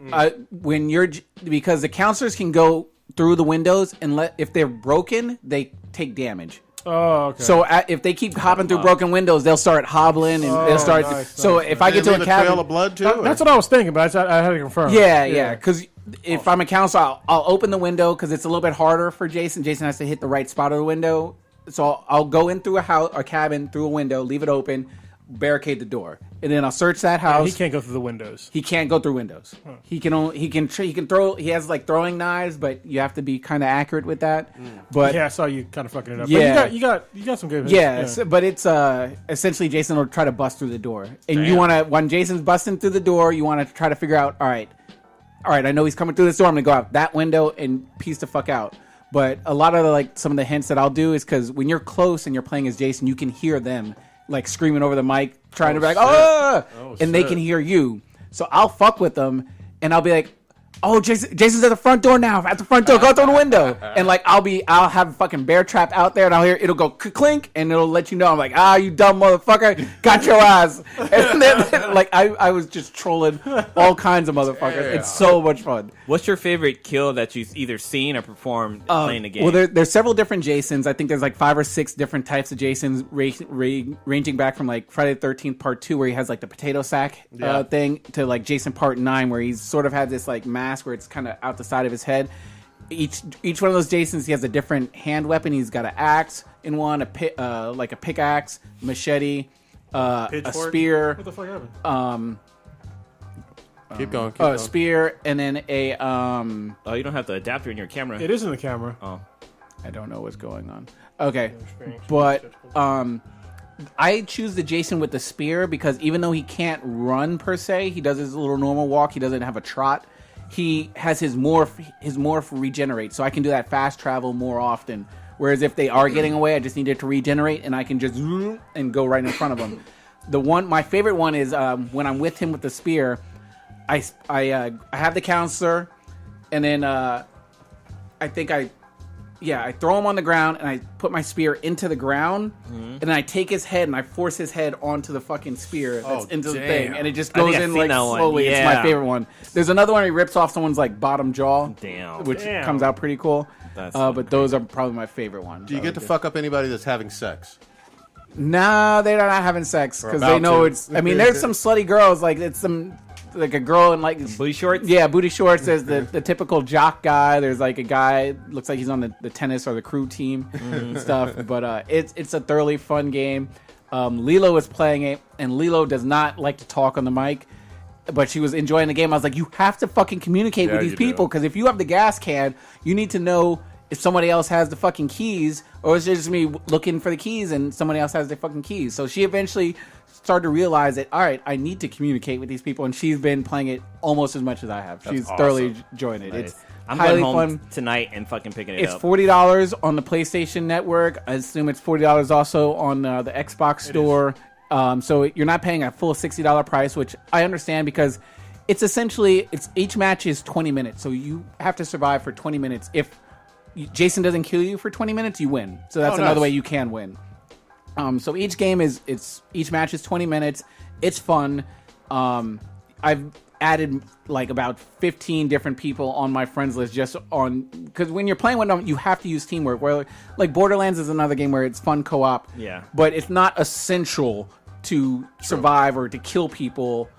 because the counselors can go through the windows and if they're broken, they take damage. Oh, okay. So if they keep hopping through broken windows, they'll start hobbling and they'll start. nice, So nice, if I get to a trail cabin, of blood too. That's what I was thinking, but I had to confirm. yeah. Because if I'm a counselor, I'll open the window because it's a little bit harder for Jason. Jason has to hit the right spot of the window. So I'll go in through a cabin through a window, leave it open, barricade the door, and then I'll search that house. He can't go through the windows. He can't go through windows. He can throw. He has throwing knives, but you have to be kind of accurate with that. But Yeah, I saw you kind of fucking it up. Yeah. But you got some good hits. yeah, but it's essentially Jason will try to bust through the door, and you want to when Jason's busting through the door, you want to try to figure out. All right, I know he's coming through this door. I'm gonna go out that window and piece the fuck out. But a lot of some of the hints that I'll do is because when you're close and you're playing as Jason, you can hear them screaming over the mic, trying to be like, "Oh!" and they can hear you. So I'll fuck with them, and I'll be like, "Oh, Jason's at the front door now. At the front door, go through the window." And I'll have a fucking bear trap out there, and I'll hear it'll go clink, and it'll let you know. I'm like, you dumb motherfucker, got your ass. And then I was just trolling all kinds of motherfuckers. It's so much fun. What's your favorite kill that you've either seen or performed playing the game? Well, there's several different Jasons. I think there's 5 or 6 different types of Jasons, ranging back from Friday the 13th Part 2, where he has the potato sack thing, to Jason Part 9, where he's sort of had this mask where it's kind of out the side of his head. Each one of those Jasons, he has a different hand weapon. He's got an axe in one, a pickaxe, machete, a spear. What the fuck happened? Keep going. Keep going. A spear, and then a Oh, you don't have the adapter in your camera. It is in the camera. Oh, I don't know what's going on. Okay, but I choose the Jason with the spear because even though he can't run per se, he does his little normal walk. He doesn't have a trot. He has his morph regenerate, so I can do that fast travel more often. Whereas if they are getting away, I just need it to regenerate, and I can just zoom and go right in front of them. My favorite one is when I'm with him with the spear. I have the counselor, and then I throw him on the ground, and I put my spear into the ground, and then I take his head, and I force his head onto the fucking spear that's into the thing, and it just goes in slowly. Yeah. It's my favorite one. There's another one where he rips off someone's bottom jaw, which Damn. comes out pretty cool. That's but those are probably my favorite ones. Do you get to fuck up anybody that's having sex? Nah, they're not having sex because they about know to. it's. I mean, there's some slutty girls it's some. A girl in booty shorts. Yeah, booty shorts. There's the typical jock guy. There's a guy looks like he's on the tennis or the crew team and stuff. But it's a thoroughly fun game. Lilo is playing it, and Lilo does not like to talk on the mic, but she was enjoying the game. I was like, you have to fucking communicate with these people because if you have the gas can, you need to know if somebody else has the fucking keys, or is it just me looking for the keys and somebody else has the fucking keys. So she eventually started to realize that, all right, I need to communicate with these people, and she's been playing it almost as much as I have. She's thoroughly enjoying it. Nice. It's I'm highly going home fun tonight and fucking picking it It's up. $40 on the PlayStation Network. I assume it's $40 also on the Xbox Store. So you're not paying a full $60 price, which I understand because it's essentially each match is 20 minutes, so you have to survive for 20 minutes. If Jason doesn't kill you for 20 minutes, you win. So that's another way you can win. So each game each match is 20 minutes. It's fun. I've added about 15 different people on my friends list just on because when you're playing with them, you have to use teamwork. Where Borderlands is another game where it's fun co-op. Yeah. But it's not essential to survive or to kill people.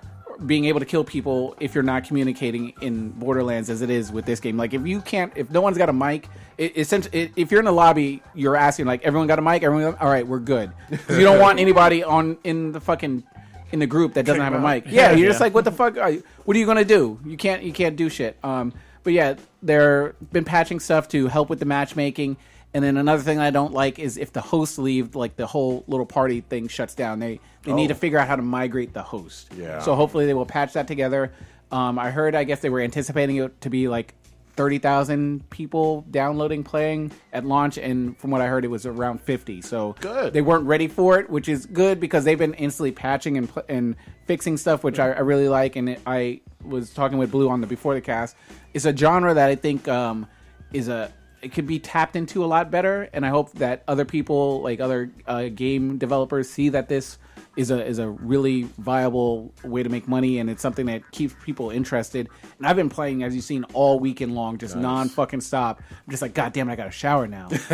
being able to kill people if you're not communicating in Borderlands as it is with this game. Like if no one's got a mic, essentially, if you're in a lobby, you're asking like, everyone got a mic, all right, we're good. 'Cause you don't want anybody in the group that doesn't have a mic. Yeah, you're just like, what the fuck? What are you gonna do? You can't do shit. But yeah, they're been patching stuff to help with the matchmaking. And then another thing I don't like is if the hosts leave, like the whole little party thing shuts down. They need to figure out how to migrate the host. Yeah. So hopefully they will patch that together. I guess they were anticipating it to be like 30,000 people downloading, playing at launch, and from what I heard, it was around 50. So good. They weren't ready for it, which is good because they've been instantly patching and fixing stuff, which I really like. And I was talking with Blue on the before the cast. It's a genre that I think it could be tapped into a lot better, and I hope that other people, like other game developers, see that this is a really viable way to make money, and it's something that keeps people interested. And I've been playing, as you've seen, all weekend long, just non-fucking stop. I'm just like, God damn it, I got to shower now. It's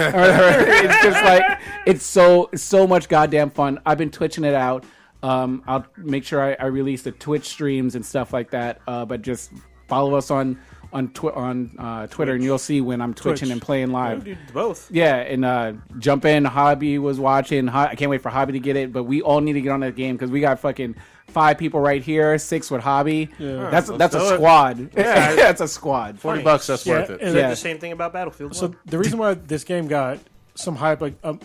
just like it's so much goddamn fun. I've been twitching it out. I'll make sure I release the Twitch streams and stuff like that. But just follow us on Twitter, and you'll see when I'm twitching and playing live. Yeah, we do both. Yeah, and jump in. Hobby was watching. I can't wait for Hobby to get it, but we all need to get on that game because we got fucking 5 people right here, 6 with Hobby. Yeah. That's a squad. Yeah, that's a squad. $40, that's worth it. And the same thing about Battlefield 1. So the reason why this game got some hype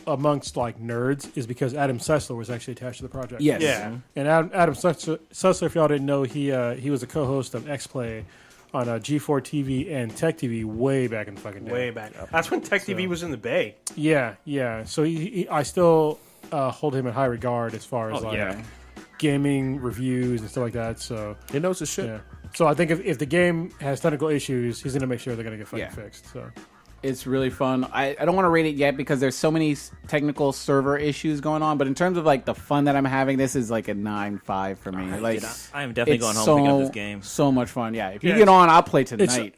amongst like nerds is because Adam Sessler was actually attached to the project. Yes. Yeah. And Adam Sessler, if y'all didn't know, he was a co-host of X-Play on G4 TV and Tech TV way back in the fucking day. Way back. That's when Tech TV was in the Bay. Yeah. So I still hold him in high regard as far as gaming reviews and stuff like that. So He knows his shit. yeah. So I think if the game has technical issues, he's gonna make sure they're gonna get fucking fixed. So It's really fun. I don't want to rate it yet because there's so many technical server issues going on. But in terms of like the fun that I'm having, this is like a 9.5 for me. Like I am definitely going home to pick up this game. So much fun. Yeah, if you get on, I'll play tonight.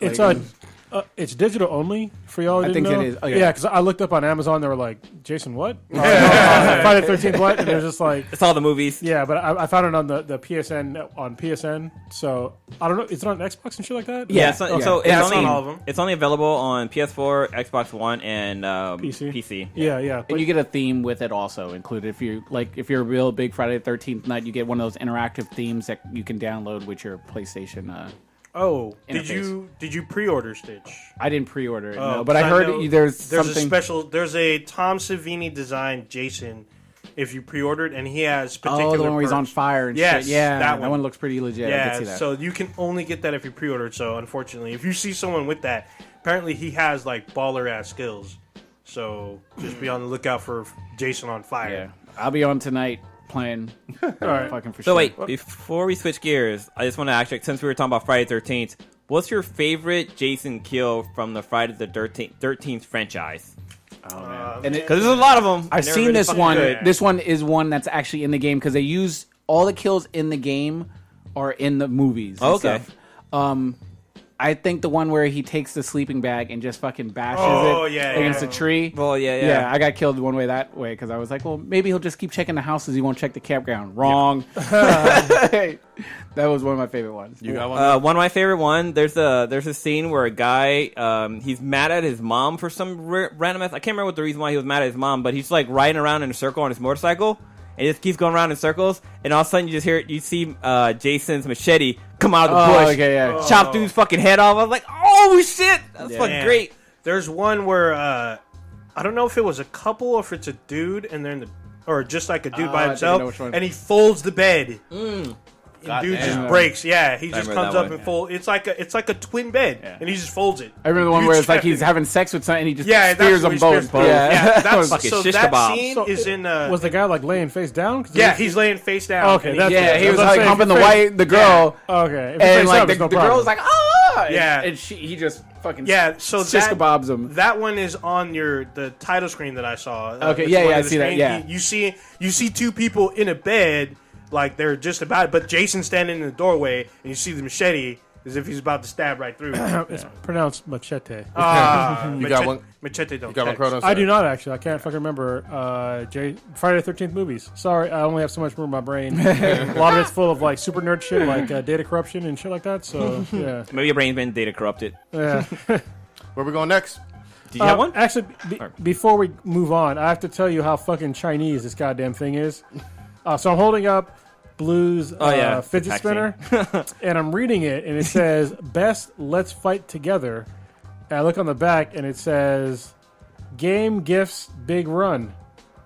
It's digital only for y'all. I think it is. Oh, yeah, because I looked up on Amazon. They were like, "Jason, what? Friday the 13th, what?" And it was just like, it's all the movies. Yeah, but I found it on the PSN on PSN. So I don't know. It's on Xbox and shit like that. Yeah, so it's only on all of them. It's only available on PS4, Xbox One, and PC. Yeah. And you get a theme with it also included. If you're a real big Friday the 13th night, you get one of those interactive themes that you can download with your PlayStation. Did you pre-order Stitch? I didn't pre-order it, no, but I heard there's something. There's a Tom Savini designed Jason. If you pre-ordered, and he has particular. The one where he's on fire and shit. Yeah, that one looks pretty legit. I can see that. So you can only get that if you pre-ordered. So unfortunately, if you see someone with that, apparently he has like baller ass skills. So just be on the lookout for Jason on fire. Yeah, I'll be on tonight playing. All right, fucking for sure. So wait, before we switch gears, I just want to actually, since we were talking about Friday the 13th, what's your favorite Jason kill from the Friday the 13th franchise? Oh man, Because there's a lot of them. I've seen this one. This one is one that's actually in the game because they use all the kills in the game are in the movies. And stuff. I think the one where he takes the sleeping bag and just fucking bashes it against a tree. Well, yeah. Yeah, I got killed that way because I was like, well, maybe he'll just keep checking the houses. He won't check the campground. Wrong. That was one of my favorite ones. You got one? One of my favorite one. There's a scene where a guy he's mad at his mom for some random. I can't remember what the reason why he was mad at his mom, but he's like riding around in a circle on his motorcycle. And it just keeps going around in circles, and all of a sudden you see Jason's machete come out of the bush, chop dude's fucking head off. I was like, oh shit, that's fucking great. There's one where I don't know if it was a couple or if it's a dude, and they're or just like a dude by himself, and he folds the bed. And dude just breaks. Yeah, he just comes up and folds. It's like a twin bed, and he just folds it. I remember the one where it's like he's having sex with someone and he just spears them both. That's fucking so shish that kebab. scene is in. Was the guy like laying face down? Yeah, he's laying face down. Okay, that's he was like humping the girl. Okay, And like the girl was like, ah, Yeah. and he just fucking so shish kebabs him. That one is on the title screen that I saw. Okay, it's one I of the see that. screen. Yeah, you see two people in a bed, like they're just about it, but Jason's standing in the doorway, and you see the machete, as if he's about to stab right through. It's pronounced machete. You got one? Machete don't You got one, catch. Kronos? I do not actually. I can't fucking remember Friday the 13th movies. Sorry, I only have so much room in my brain. A lot of it's full of like super nerd shit, like data corruption and shit like that. So yeah, Maybe your brain's been data corrupted. yeah. Where we going next? Do you have one? Actually, before we move on, I have to tell you how fucking Chinese this goddamn thing is. So I'm holding up Blue's fidget Taxi. spinner, and I'm reading it, and it says, "Best Let's Fight Together." And I look on the back, and it says, "Game Gifts Big Run."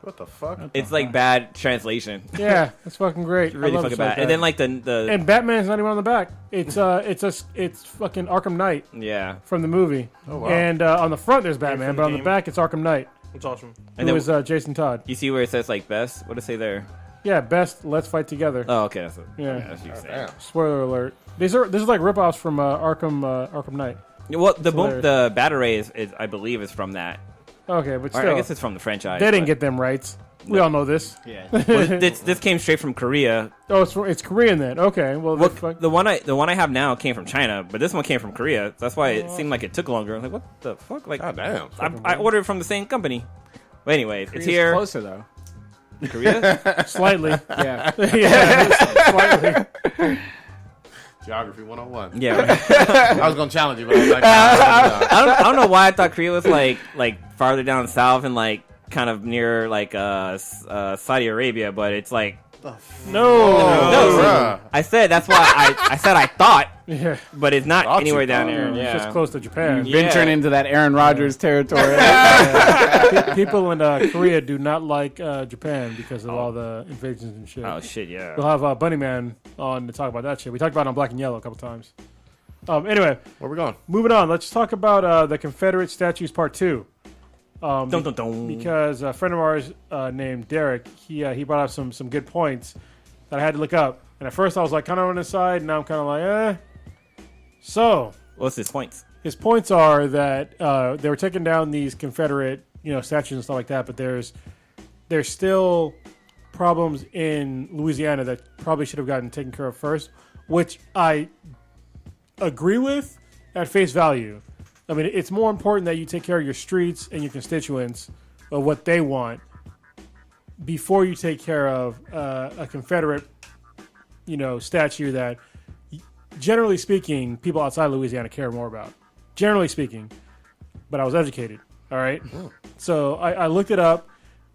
What the fuck? It's like bad translation. Yeah, that's fucking great. I Really love fucking shit like bad. And that. then like the And Batman's not even on the back. It's fucking Arkham Knight yeah. from the movie. Oh, wow. And on the front there's Batman, from but the on the game. back it's Arkham Knight. It's awesome. And Who then is Jason Todd? you see where it says like best? What does it say there? Yeah, Best Let's Fight Together. Oh, okay. That's Yeah. that's what you say. Damn. Spoiler alert. These are like ripoffs from Arkham Knight. Well, the hilarious. the battery is I believe is from that. Okay, but Or still, I guess it's from the franchise. they didn't but- get them rights. We all know this. Yeah. Well, this came straight from Korea. Oh, it's Korean then. Okay, well, Well, the one I have now came from China, but this one came from Korea. That's why it seemed like it took longer. I'm like, what the fuck? Like, God damn. I ordered it from the same company. But anyways, it's Korea's here. closer though. Korea. slightly. Yeah. Yeah, slightly. Geography 101. Yeah. I was going to challenge you, but I was like, nah. I don't know why I thought Korea was like farther down south and like kind of near like Saudi Arabia, but it's like No. bruh. I said that's why I said I thought, Yeah, but it's not Thought you anywhere down thought. there. it's Yeah. just close to Japan. Yeah. Venturing into that Aaron Rodgers territory. People in Korea do not like Japan because of all the invasions and shit. Oh shit, yeah. We'll have Bunny Man on to talk about that shit. We talked about it on Black and Yellow a couple times. Anyway, Where we going? moving on. Let's talk about the Confederate statues Part 2. Dun, dun, dun. Because a friend of ours named Derek, he brought up some good points that I had to look up. And at first I was like kind of on his side, and now I'm kind of like, eh. So What's his points? his points are that they were taking down these Confederate, statues and stuff like that, but there's still problems in Louisiana that probably should have gotten taken care of first, which I agree with at face value. I mean, it's more important that you take care of your streets and your constituents of what they want before you take care of a Confederate, statue that, generally speaking, people outside Louisiana care more about. Generally speaking. But I was educated, all right? So I looked it up,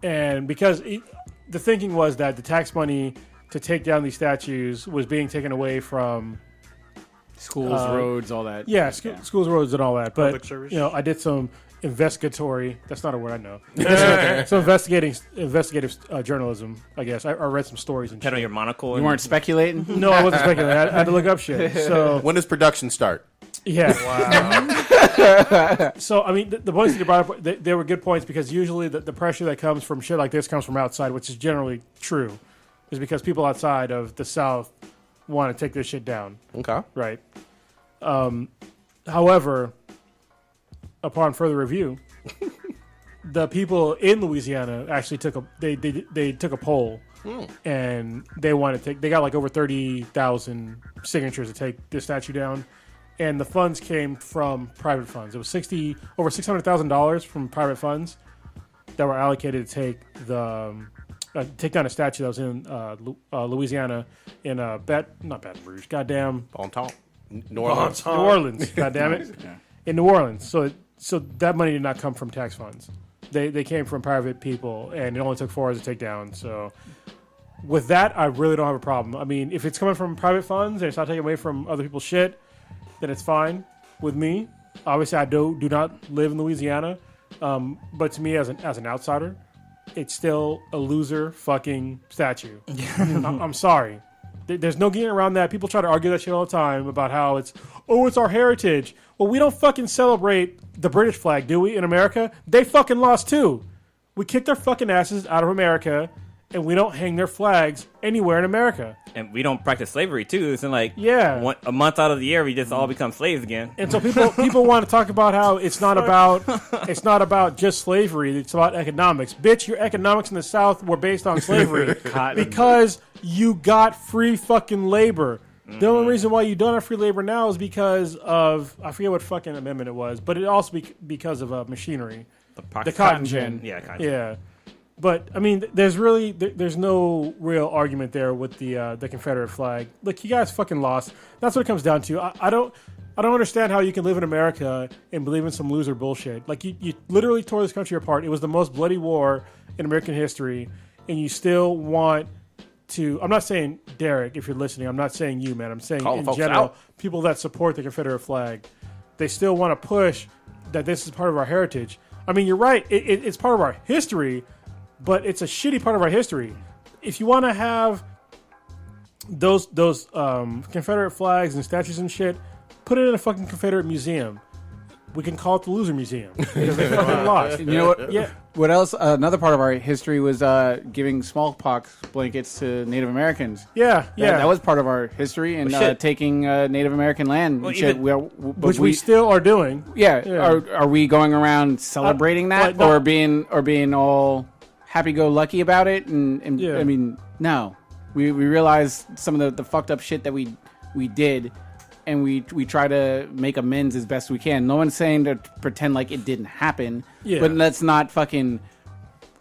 and because the thinking was that the tax money to take down these statues was being taken away from Schools, roads, all that. yeah, schools, roads, and all that. But Public service. I did some investigatory. That's not a word I know. Some investigative journalism. I guess I read some stories and Had on shit. your monocle. You and- weren't speculating? No, I wasn't speculating. I had to look up shit. So When does production start? yeah. So I mean, the points that you brought up, they were good points because usually the pressure that comes from shit like this comes from outside, which is generally true, is because people outside of the South want to take this shit down. Okay. Right. However, upon further review, the people in Louisiana actually took a poll, and they want to they got like over 30,000 signatures to take this statue down, and the funds came from private funds. It was over $600,000 from private funds that were allocated to take down a statue that was in Louisiana in not Baton Rouge, goddamn Bon temps. New Orleans. New Orleans, goddamn it, in New Orleans. So that money did not come from tax funds. They came from private people, and it only took 4 hours to take down. So with that, I really don't have a problem. I mean, if it's coming from private funds and it's not taking away from other people's shit, then it's fine with me. Obviously, I do not live in Louisiana, but to me, as an outsider, it's still a loser fucking statue. I'm sorry. There's no getting around that. People try to argue that shit all the time about how it's our heritage. Well, we don't fucking celebrate the British flag, do we, in America? They fucking lost too. We kicked their fucking asses out of America, and we don't hang their flags anywhere in America. And we don't practice slavery too. It's like Yeah. a month out of the year we just all become slaves again. And so people want to talk about how it's not about just slavery. It's about economics. Bitch, your economics in the South were based on slavery because you got free fucking labor. The only reason why you don't have free labor now is because of, I forget what fucking amendment it was, but it also because of machinery. The cotton gin. Yeah, cotton gin. Yeah. But, I mean, there's no real argument there with the Confederate flag. Look, you guys fucking lost. That's what it comes down to. I don't understand how you can live in America and believe in some loser bullshit. Like, you literally tore this country apart. It was the most bloody war in American history, and you still want to... I'm not saying Derek, if you're listening. I'm not saying you, man. I'm saying Call in folks general, out. people that support the Confederate flag, they still want to push that this is part of our heritage. I mean, you're right. It's part of our history, but it's a shitty part of our history. If you want to have those Confederate flags and statues and shit, put it in a fucking Confederate museum. We can call it the Loser Museum because they fucking lost. You know what? Yeah. What else? Another part of our history was giving smallpox blankets to Native Americans. Yeah, yeah. That was part of our history, and shit. taking Native American land, Well, and shit. even- Which we still are doing. Yeah. Are we going around celebrating that, like, no. or being all happy-go-lucky about it? And Yeah. I mean, no. We realize some of the fucked up shit that we did, and we try to make amends as best we can. No one's saying to pretend like it didn't happen, Yeah. but let's not fucking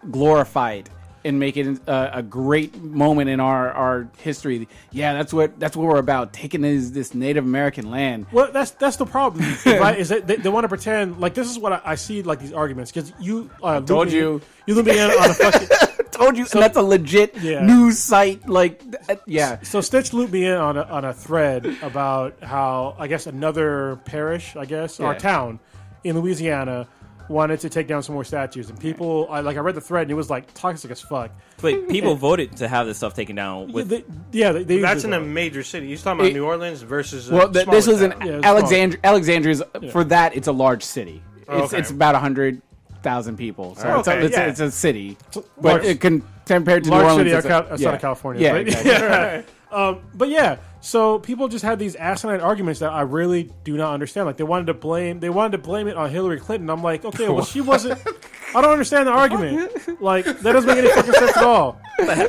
glorify it and make it a great moment in our history. Yeah, that's what we're about, taking this Native American land. Well, that's the problem, right? Is that they want to pretend like this is what I see, like these arguments, because you told you loop me in on a fucking. Told you, and that's a legit Yeah. news site. Like, yeah. So Stitch looped me in on a thread about how I guess another parish, or Yeah. town in Louisiana wanted to take down some more statues, and people I read the thread and it was like toxic as fuck. Wait, people voted to have this stuff taken down. With They That's usually in a vote. major city. He's talking about New Orleans versus. Well, this was in Yeah, it's Alexandria. For that, it's a large city. Okay. It's about 100,000 people. So Okay, yeah. it's a city, but large- it can compared to New large Orleans. city it's outside of California. Yeah, But- exactly. But yeah, so people just had these asinine arguments that I really do not understand. Like they wanted to blame it on Hillary Clinton. I'm like, okay, well she wasn't. I don't understand the argument. Like that doesn't make any fucking sense at all.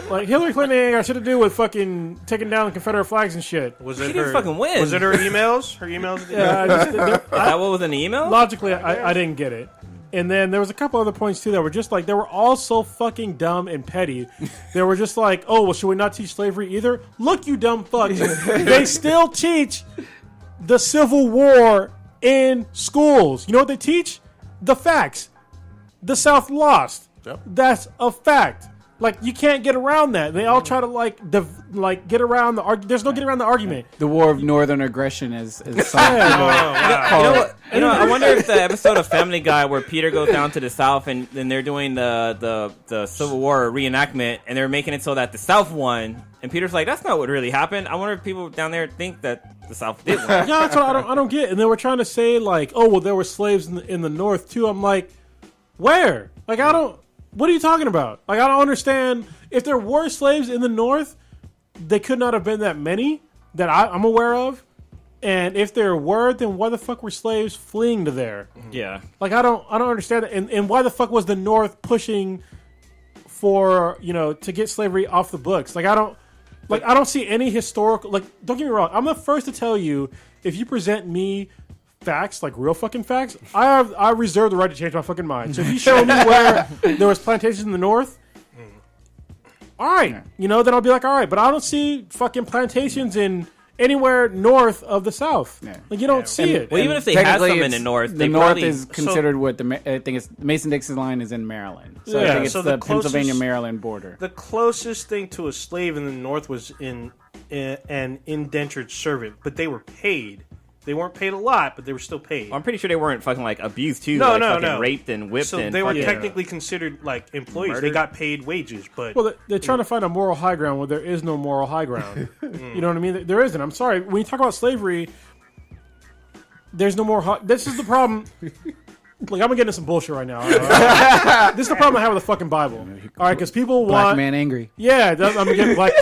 Like Hillary Clinton ain't got shit to do with fucking taking down Confederate flags and shit. Was She it didn't her? fucking win. Was it her emails? Her emails? Yeah, is that what was in the email? logically, I didn't get it. And then there was a couple other points too that were just like they were all so fucking dumb and petty. They were just like, oh well, should we not teach slavery either? Look, you dumb fucks. They still teach the Civil War in schools. You know what they teach? The facts. The South lost. Yep. That's a fact. Like you can't get around that. They all try to get around the argument. There's no getting around the argument. The War of Northern Aggression, as some people You know what? You know, I wonder if the episode of Family Guy where Peter goes down to the South and they're doing the Civil War reenactment and they're making it so that the South won, and Peter's like, "That's not what really happened." I wonder if people down there think that the South did win. Yeah, that's what I don't get. And they were trying to say like, oh well, there were slaves in the North too. I'm like, where? Like I don't. What are you talking about? Like I don't understand. If there were slaves in the North, they could not have been that many that I'm aware of. And if there were, then why the fuck were slaves fleeing to there? Yeah. Like I don't understand that. And why the fuck was the North pushing for to get slavery off the books? Like I don't see any historical. Like don't get me wrong. I'm the first to tell you if you present me facts, like real fucking facts, I reserve the right to change my fucking mind. So if you show me where there was plantations in the North, all right, then I'll be like, all right. But I don't see fucking plantations in anywhere north of the South. Yeah. Like you don't see it. Well, even if they had Technically, some in it's- the North, the they North probably, is considered I think it's Mason-Dixon line is in Maryland, so I Yeah. think it's So the the closest- Pennsylvania-Maryland border. The closest thing to a slave in the North was in an indentured servant, but they were paid. They weren't paid a lot, but they were still paid. I'm pretty sure they weren't fucking like abused too. No, like, no, fucking no. raped and whipped. So and they were fucking- technically considered like employees. They Murdered? got paid wages, but Well, they're trying to find a moral high ground where there is no moral high ground. You know what I mean? There isn't. I'm sorry. When you talk about slavery, there's no more. This is the problem. Look, I'm gonna get into some bullshit right now. This is the problem I have with the fucking Bible. All right, because people Black want. man angry. Yeah, I'm getting black.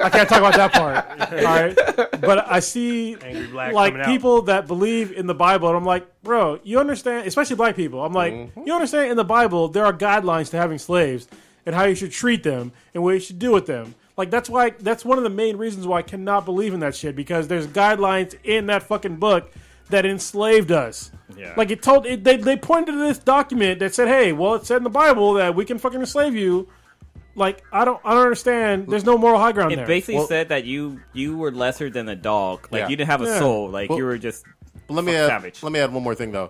I can't talk about that part. All right, but I see Angry black like coming out. people that believe in the Bible, and I'm like, bro, you understand? Especially black people. I'm like, you understand? In the Bible, there are guidelines to having slaves and how you should treat them and what you should do with them. Like that's one of the main reasons why I cannot believe in that shit, because there's guidelines in that fucking book that enslaved us. Yeah. Like they pointed to this document that said, "Hey, well, it said in the Bible that we can fucking enslave you." Like I don't understand. There's no moral high ground there. It basically said that you were lesser than a dog. Like you didn't have a soul. Like you were just savage. Let me add one more thing though.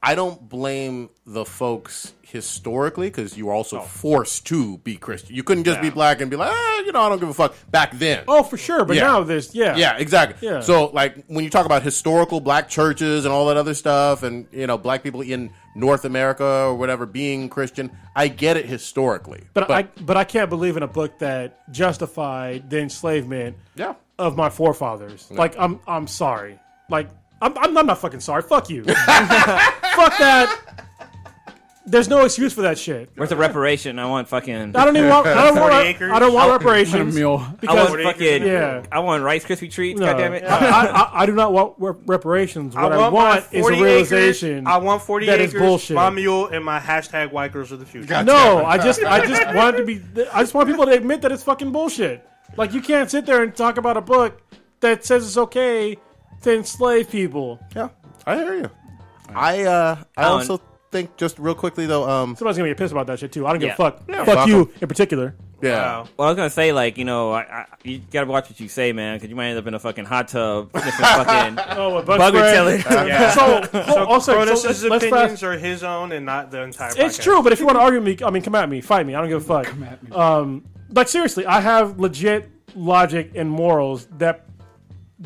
I don't blame the folks historically, because you were also forced to be Christian. You couldn't just be black and be like, I don't give a fuck back then. Oh, for sure. But now there's Yeah, exactly. Yeah. So like when you talk about historical black churches and all that other stuff, and black people in North America or whatever being Christian, I get it historically. But I can't believe in a book that justified the enslavement of my forefathers. Yeah. Like I'm sorry. Like I'm not fucking sorry. Fuck you. Fuck that. There's no excuse for that shit. Where's the reparation? I want fucking. I don't want reparations. I want fucking. I want Rice Krispie treats. No. Goddamn it! I do not want reparations. What I want is a realization. I want 40 that acres, is bullshit. my mule, and my hashtag white girls of the future. No, I just want it to be. I just want people to admit that it's fucking bullshit. Like you can't sit there and talk about a book that says it's okay to enslave people. Yeah, I hear you. I also think, just real quickly though, somebody's gonna get pissed about that shit too. I don't give a fuck. Yeah, fuck you in particular. Yeah. Well, I was gonna say, like, you gotta watch what you say, man, because you might end up in a fucking hot tub, fucking bug repellent. Cronus's opinions are his own and not the entire podcast. It's true, but if you want to argue with me, I mean, come at me, fight me. I don't give a fuck. Come at me. Like seriously, I have legit logic and morals that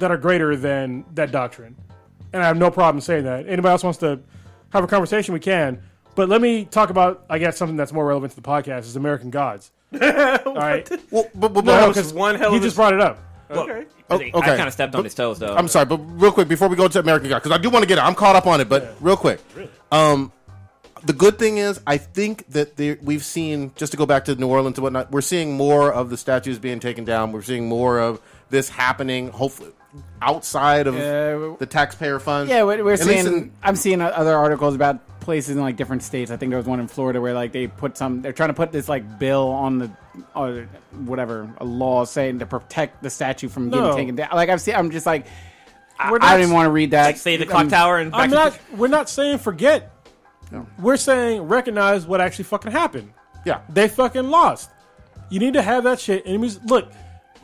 are greater than that doctrine, and I have no problem saying that. Anybody else wants to have a conversation, we can. But let me talk about, I guess, something that's more relevant to the podcast is American Gods. All right. Well, but because you just brought it up. Okay. I kind of stepped on his toes, though. I'm sorry, but real quick before we go to American Gods, because I do want to get it. I'm caught up on it, but real quick. The good thing is, I think that we've seen, just to go back to New Orleans and whatnot, we're seeing more of the statues being taken down. We're seeing more of this happening, hopefully, outside of the taxpayer funds. Yeah, we're seeing. I'm seeing other articles about places in like different states. I think there was one in Florida where like they're trying to put this like bill on the a law saying to protect the statue from getting taken down. Like I'm just like I don't even want to read that. Like say the clock tower and we're not saying forget. No. We're saying recognize what actually fucking happened. Yeah, they fucking lost. You need to have that shit. Enemies, look,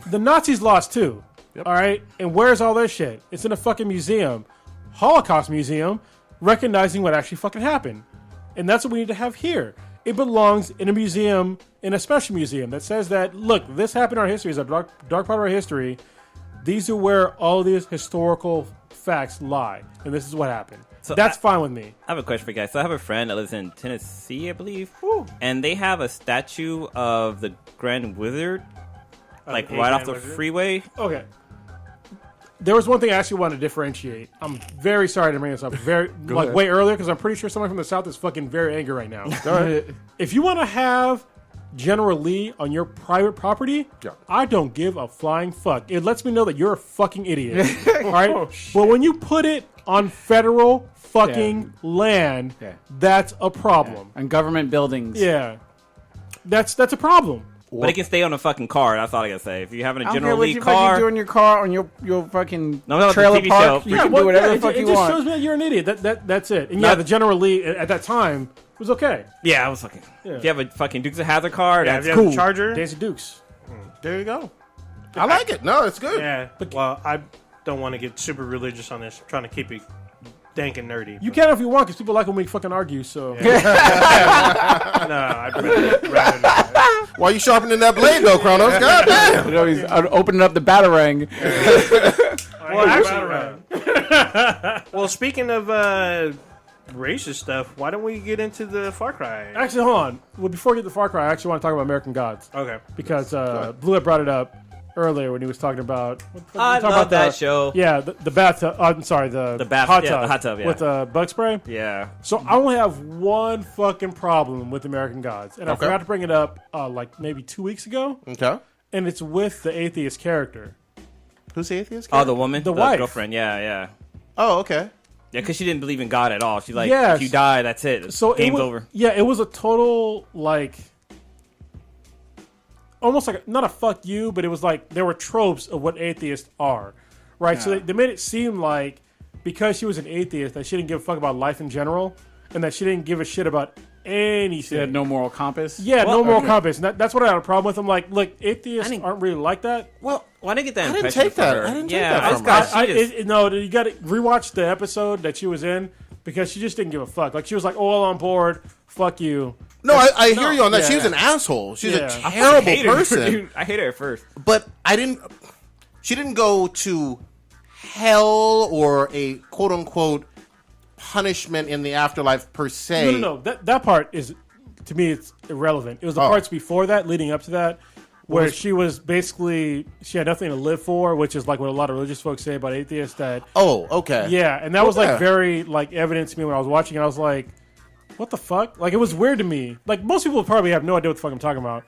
the Nazis lost too. Yep. All right, and where's all their shit? It's in a fucking museum, Holocaust museum, recognizing what actually fucking happened, and that's what we need to have here. It belongs in a museum, in a special museum that says that look, this happened in our history. It's a dark part of our history. These are where all these historical facts lie, and this is what happened. So that's fine with me. I have a question for you guys. So I have a friend that lives in Tennessee, I believe, and they have a statue of the Grand Wizard, like right off the freeway. Okay. There was one thing I actually wanted to differentiate. I'm very sorry to bring this up way earlier because I'm pretty sure someone from the South is fucking very angry right now. If you want to have General Lee on your private property, I don't give a flying fuck. It lets me know that you're a fucking idiot. All right? But when you put it on federal fucking land, that's a problem. And government buildings. Yeah. That's a problem. But it can stay on a fucking car. That's all I gotta say. If you're having a I don't General care Lee what car, you do in your car on your fucking no, trailer TV park, show. you can do whatever the fuck you want. It just shows me that you're an idiot. That's it. And the General Lee at that time was okay. Yeah, I was fucking. If you have a fucking Dukes of Hazzard car, that's if you cool. have a Charger, Daisy Dukes. There you go. I like it. No, it's good. Yeah. Well, I don't want to get super religious on this. I'm trying to keep it dank and nerdy. You can if you want, because people like when we fucking argue. So no, I'd rather not. Why are you sharpening that blade though, Kronos? God damn. You know, he's opening up the batarang. Well, speaking of racist stuff, why don't we get into the Far Cry? Actually, hold on. Well, before we get to Far Cry, I actually want to talk about American Gods. Okay. Because Blue had brought it up earlier when he was talking about. I love that show. Yeah, the bathtub. I'm sorry, the hot tub. Yeah, the hot tub, yeah. With the bug spray. Yeah. So I only have one fucking problem with American Gods, and I forgot to bring it up like maybe 2 weeks ago. Okay. And it's with the atheist character. Who's the atheist character? Oh, the woman, the wife, girlfriend. Yeah. Oh, okay. Yeah, because she didn't believe in God at all. She's like, if you die, that's it. So game's over. Yeah, it was a total like. almost like not a fuck you, but it was like there were tropes of what atheists are, right? So they made it seem like because she was an atheist that she didn't give a fuck about life in general, and that she didn't give a shit about anything. She had no moral compass. Yeah, no moral compass. And that's what I had a problem with. I'm like, look, atheists aren't really like that. Well, I didn't get that I didn't impression take from that. her. I didn't take Yeah, that from her. No, you got to rewatch the episode that she was in because she just didn't give a fuck. Like she was like, "Oh, all on board, fuck you." No, I hear you on that. Yeah. She was an asshole. She's Yeah. a terrible person. I hate her at first. But she didn't go to hell or a quote unquote punishment in the afterlife per se. No. That part is, to me, it's irrelevant. It was the parts before that, leading up to that, where she was basically, she had nothing to live for, which is like what a lot of religious folks say about atheists. That Okay. yeah, and that was like very like evident to me when I was watching it. I was like, what the fuck? Like it was weird to me. Like most people probably have no idea what the fuck I'm talking about.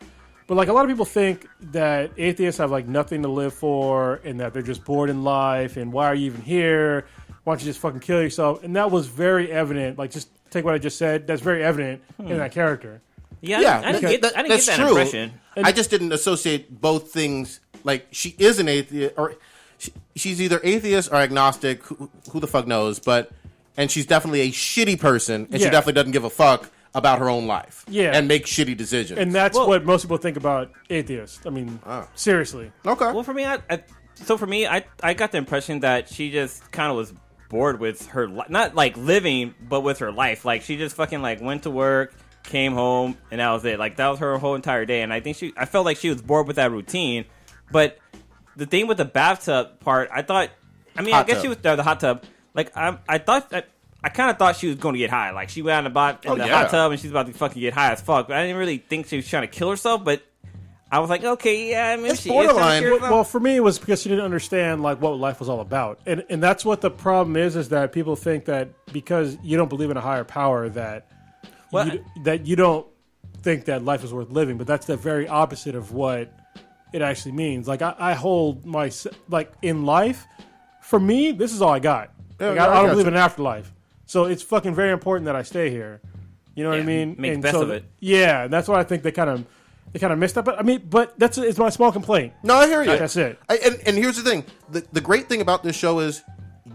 But like a lot of people think that atheists have like nothing to live for and that they're just bored in life and why are you even here? Why don't you just fucking kill yourself? And that was very evident. Like just take what I just said. That's very evident in that character. Yeah, I didn't get that's that true. impression. I just didn't associate both things. Like she is an atheist, or she's either atheist or agnostic. Who the fuck knows? And she's definitely a shitty person, and she definitely doesn't give a fuck about her own life. Yeah, and make shitty decisions. And that's what most people think about atheists. I mean, seriously. Okay. Well, for me, I got the impression that she just kind of was bored with her, not like living, but with her life. Like she just fucking like went to work, came home, and that was it. Like that was her whole entire day. And I felt like she was bored with that routine. But the thing with the bathtub part, I guess she was the hot tub. Like I kind of thought she was going to get high. Like she went out in the hot tub and she's about to fucking get high as fuck. But I didn't really think she was trying to kill herself. But I was like, okay, yeah, maybe it's she borderline. is. Well, for me, it was because she didn't understand like what life was all about, and that's what the problem is that people think that because you don't believe in a higher power that you don't think that life is worth living. But that's the very opposite of what it actually means. Like I hold my like in life. For me, this is all I got. Yeah, like, I don't believe in an afterlife. So it's fucking very important that I stay here. You know what I mean? Make the best of it. Yeah, that's why I think they kind of missed that. But I mean, it's my small complaint. No, I hear you. That's it. And here's the thing: the great thing about this show is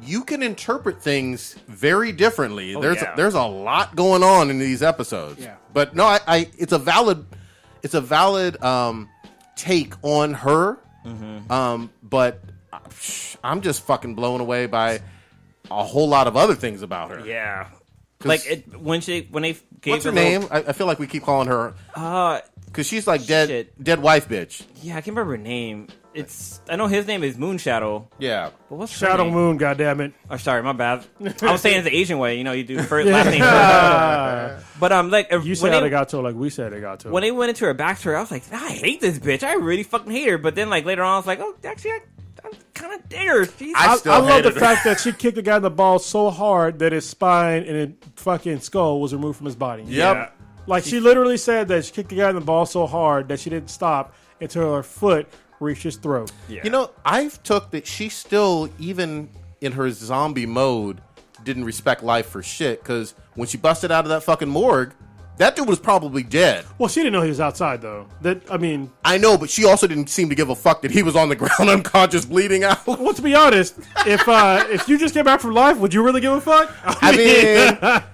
you can interpret things very differently. There's a lot going on in these episodes. Yeah. But no, it's a valid take on her. Mm-hmm. But I'm just fucking blown away by a whole lot of other things about her. Yeah. Like when they gave what's her name? I feel like we keep calling her because she's like dead wife bitch. Yeah, I can't remember her name. I know his name is Moonshadow. Yeah, but what's her Shadow name? Moon? Goddammit! Oh, sorry, my bad. I was saying it the Asian way. You know, you do first last name first. But like you said how they got to her, like we said they got to her. When they went into her backstory, I was like, I hate this bitch. I really fucking hate her. But then like later on, I was like, oh, actually, I kind of dig her. I love the fact that she kicked the guy in the balls so hard that his spine and his fucking skull was removed from his body. Yep. Yeah. Like she literally said that she kicked the guy in the balls so hard that she didn't stop until her foot reached his throat. Yeah. You know, I've took that she still, even in her zombie mode, didn't respect life for shit, because when she busted out of that fucking morgue, that dude was probably dead. Well, she didn't know he was outside, though. I know, but she also didn't seem to give a fuck that he was on the ground unconscious bleeding out. Well, to be honest, if you just came back from life, would you really give a fuck? I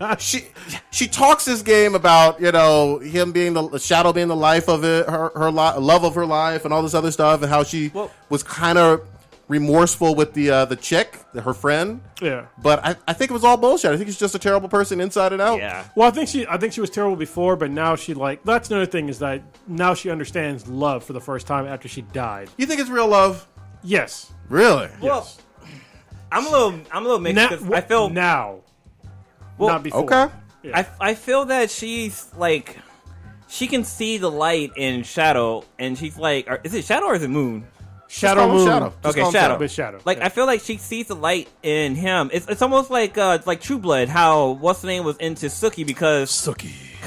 mean, she talks this game about, you know, him being the shadow, being the life of it, her love of her life, and all this other stuff, and how she was kind of remorseful with the chick, her friend. Yeah. But I think it was all bullshit. I think she's just a terrible person inside and out. Yeah. Well, I think she was terrible before, but now she that's another thing is that now she understands love for the first time after she died. You think it's real love? Yes. Really? Well, Yes. I'm a little mixed. Now, 'Cause I feel now. Well, not before. Okay. Yeah. I feel that she's like, she can see the light in Shadow, and she's like, is it Shadow or is it Moon? Shadow call him Moon. Shadow. Just Okay, call him Shadow. But Shadow. Like, Yeah. I feel like she sees the light in him. It's almost like True Blood. How what's the name was into Suki because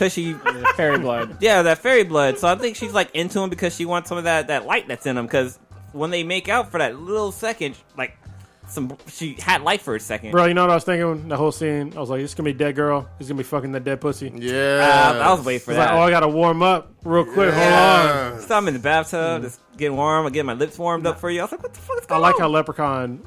she Fairy blood. yeah, that fairy blood. So I think she's like into him because she wants some of that light that's in him. Because when they make out for that little second, like she had life for a second. Bro, you know what I was thinking? The whole scene, I was like, "This is gonna be dead girl. He's gonna be fucking that dead pussy." Yeah. I was waiting for It's that. like, oh, I gotta warm up real quick. Yeah. Hold on. So I'm in the bathtub, just getting warm. I'm getting my lips warmed up for you. I was like, what the fuck is I going like on? how Leprechaun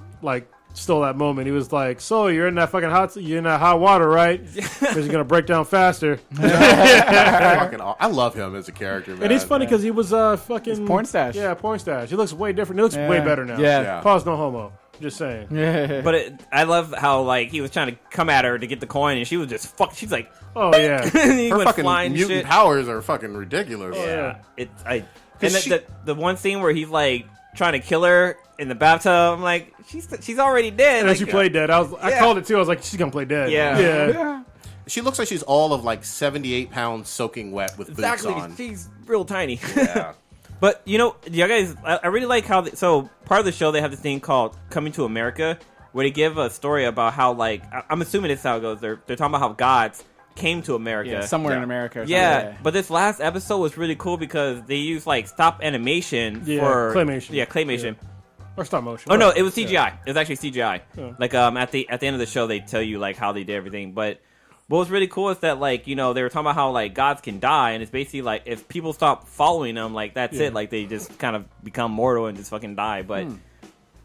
stole that moment. He was like, "So you're in that fucking hot water, right? Because you're gonna break down faster." I love him as a character, man. And it's funny because he was fucking It's porn stash. Yeah, porn stash. He looks way different. He looks way better now. Yeah. Pause, no homo. Just saying. But I love how he was trying to come at her to get the coin, and she was just she's like, oh yeah, he Her went fucking flying and mutant shit. powers are fucking ridiculous. Yeah, and she- the one scene where he's like trying to kill her in the bathtub, I'm like, she's already dead. And then she played dead. I called it too. I was like, she's gonna play dead. Yeah. She looks like she's all of 78 pounds soaking wet with Exactly, boots on. she's real tiny. Yeah. But you guys, I really like how. So part of the show, they have this thing called "Coming to America," where they give a story about how, I'm assuming this is how it goes. They're talking about how gods came to America, somewhere in America. Or something. Yeah, but this last episode was really cool because they used stop animation for claymation. Yeah, claymation. Or stop motion. Oh no, it was CGI. It was actually CGI. Yeah. At the end of the show, they tell you how they did everything. But what was really cool is that they were talking about how gods can die, and it's basically if people stop following them, that's it. They just kind of become mortal and just fucking die. But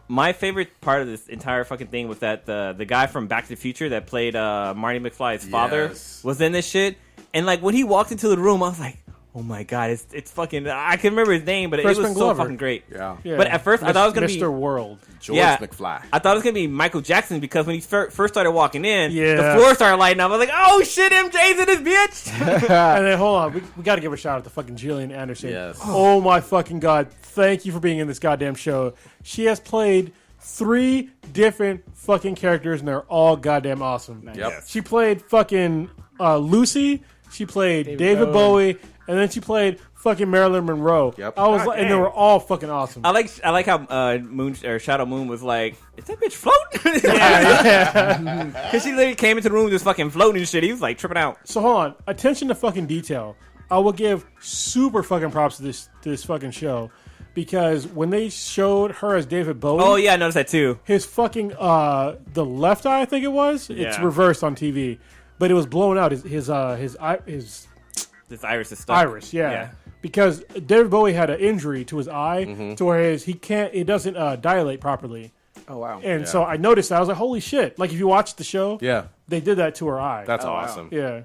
my favorite part of this entire fucking thing was that the guy from Back to the Future that played Marty McFly's father was in this shit, and when he walked into the room, I was like, oh my god, it's fucking. I can remember his name, but it was so fucking great. Yeah. But at first, I thought it was gonna be Mr. World. George McFly. I thought it was gonna be Michael Jackson because when he first started walking in, Yeah. the floor started lighting up. I was like, "Oh shit, MJ's in this bitch!" And then hold on, we got to give a shout out to fucking Gillian Anderson. Yes. Oh my fucking god! Thank you for being in this goddamn show. She has played 3 different fucking characters, and they're all goddamn awesome. Yep. She played fucking Lucy. She played David Bowie, and then she played fucking Marilyn Monroe. Yep. I was and they were all fucking awesome. I like how Shadow Moon was like, "Is that bitch floating?" yeah. Because she literally came into the room just fucking floating and shit. He was tripping out. So hold on, attention to fucking detail. I will give super fucking props to this fucking show because when they showed her as David Bowie, Oh yeah, I noticed that too. his fucking the left eye, I think it was. It's Yeah. reversed on TV, but it was blown out. His This iris is stuck. iris, yeah. Because David Bowie had an injury to his eye to where it doesn't dilate properly. Oh wow. And so I noticed that. I was like, holy shit. If you watch the show, Yeah. they did that to her eye. That's awesome. yeah.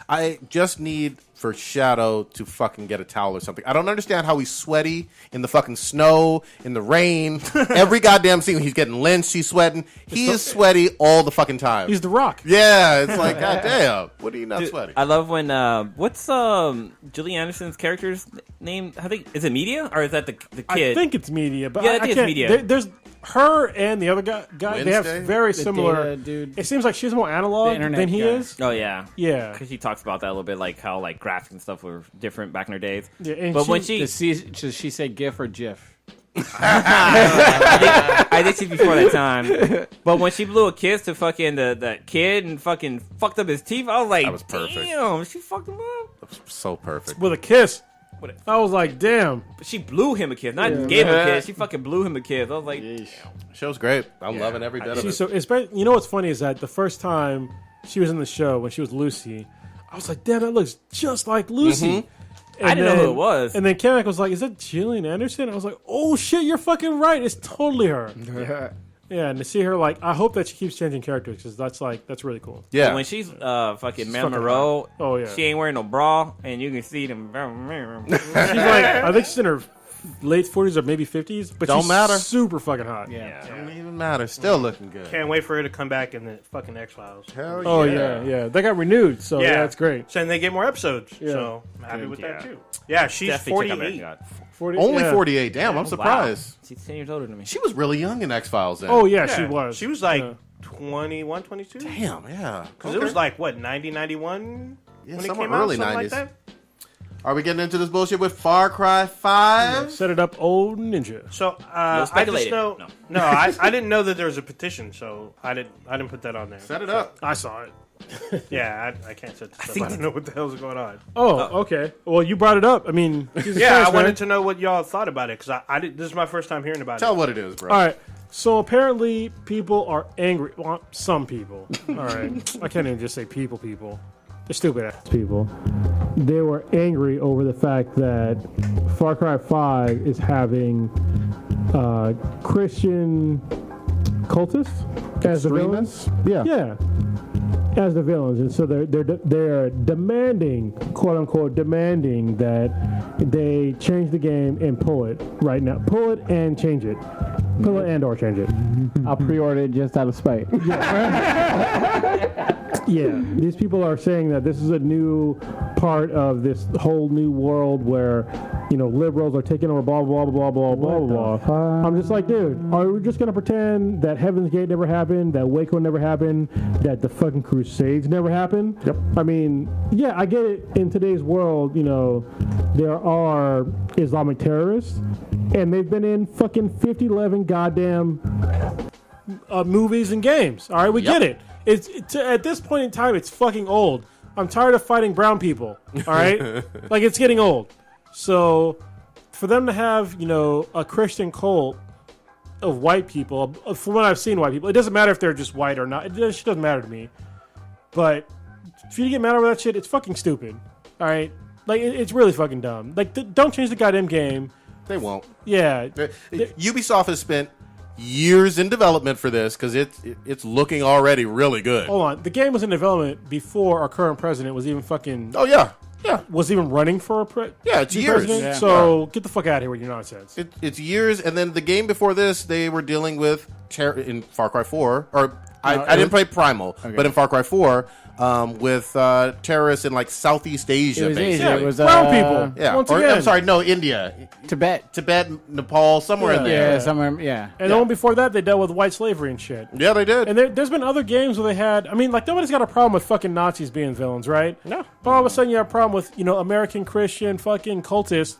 I just need for Shadow to fucking get a towel or something. I don't understand how he's sweaty in the fucking snow, in the rain. Every goddamn scene, he's getting lynched, he's sweating. He is sweaty all the fucking time. He's The Rock. Yeah, it's like, goddamn. What are you not Dude, sweating? I love when what's Gillian Anderson's character's name? I think is it Media or is that the kid? I think it's Media, but Yeah, I I think it's can't. Media. There's her and the other guy. They have Wednesday? very The similar. data dude. It seems like she's more analog The internet than he guy. is. Oh yeah, Yeah. because she talks about that a little bit, how graphics and stuff were different back in her days. Yeah, and But when she, Does she say GIF or GIF? I think she's before that time. But when she blew a kiss to fucking the kid and fucking fucked up his teeth, I was like, That was perfect. damn, she fucked him up. So perfect. With a kiss. What a- I was like, damn. But she blew him a kiss, not gave him a kiss. She fucking blew him a kiss. I was like, Show's great. I'm loving every bit of it. So, you know what's funny is that the first time she was in the show, when she was Lucy, I was like, damn, that looks just like Lucy. And I didn't know who it was. And then Kamek was like, is that Gillian Anderson? I was like, oh shit, you're fucking right. It's totally her. Yeah, and to see her, I hope that she keeps changing characters because that's really cool. Yeah. when she's fucking fucking Marilyn Monroe, hot. Oh, yeah. she ain't wearing no bra, and you can see them. She's I think she's in her late 40s or maybe 50s, but Don't she's matter. super fucking hot. Don't even matter. Still looking good. Can't wait for her to come back in the fucking X-Files. Hell Oh yeah. They got renewed, so yeah, it's great. So, and they get more episodes. Yeah. So I'm happy with that Yeah. too. Yeah, she's Definitely check out 48. American God. 40, Only yeah. 48. Damn, I'm surprised. She's 10 years older than me. She was really young in X-Files then. Oh yeah, she was. She was like Yeah. 21, 22? Damn, yeah. Because it was like, what, 90, 91 Yeah, when it somewhere came out? early Something 90s. like that? Are we getting into this bullshit with Far Cry 5? Set it up, old ninja. So I just speculating. know. No, I didn't know that there was a petition, so I didn't put that on there. Set it up. I saw it. Yeah, I can't set this up. I don't know what the hell's going on. Oh, okay. Well, you brought it up. I mean, Jesus Yeah, Christ, I wanted man. to know what y'all thought about it because I did. This is my first time hearing about Tell it. what it is, bro. All right. So apparently people are angry. Well, some people. All right. I can't even just say people. They're stupid ass people. They were angry over the fact that Far Cry 5 is having Christian cultists as the villains. Yeah. As the villains, and so they're demanding, quote unquote, demanding that they change the game and pull it right now. Pull it and change it. Pull it and or change it. I'll pre-order it just out of spite. Yeah, these people are saying that this is a new part of this whole new world where, you know, liberals are taking over, blah, blah, blah, blah, blah, blah, blah. I'm just like, dude, are we just going to pretend that Heaven's Gate never happened, that Waco never happened, that the fucking Crusades never happened? Yep. I mean, yeah, I get it. In today's world, you know, there are Islamic terrorists, and they've been in fucking 11 goddamn movies and games. All right, we get it. It's at this point in time, it's fucking old. I'm tired of fighting brown people. All right, like it's getting old. So for them to have, you know, a Christian cult of white people, from what I've seen, white people, it doesn't matter if they're just white or not. It just doesn't matter to me. But for you to get mad over that shit, it's fucking stupid. All right, like it's really fucking dumb. Like don't change the goddamn game. They won't. Yeah, Ubisoft has spent years in development for this because it's looking already really good. Hold on, the game was in development before our current president was even fucking. Oh yeah. Was even running for it's years. Yeah. So get the fuck out of here with your nonsense. It's years, and then the game before this, they were dealing with in Far Cry 4, or I didn't play Primal, but in Far Cry 4, with terrorists in like Southeast Asia, basically. It was brown people. Yeah, Once again. I'm sorry, no, India, Tibet, Nepal, somewhere in there. Yeah, somewhere. Yeah. And then before that, they dealt with white slavery and shit. Yeah, they did. And there's been other games where they had. I mean, like nobody's got a problem with fucking Nazis being villains, right? No. But all of a sudden, you have a problem with American Christian fucking cultists,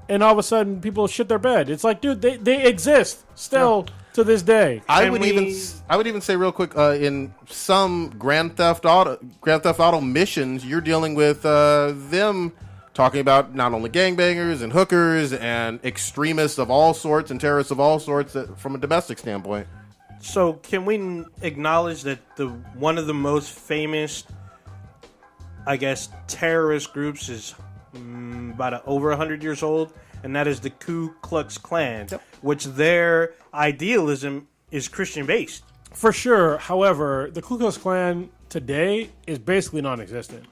and all of a sudden, people shit their bed. It's like, dude, they exist still to this day. I would even say real quick, in some Grand Theft Auto missions, you're dealing with them talking about not only gangbangers and hookers and extremists of all sorts and terrorists of all sorts from a domestic standpoint. So can we acknowledge that one of the most famous, I guess, terrorist groups is about over 100 years old, and that is the Ku Klux Klan, which their idealism is Christian-based. For sure. However, the Ku Klux Klan today is basically non-existent.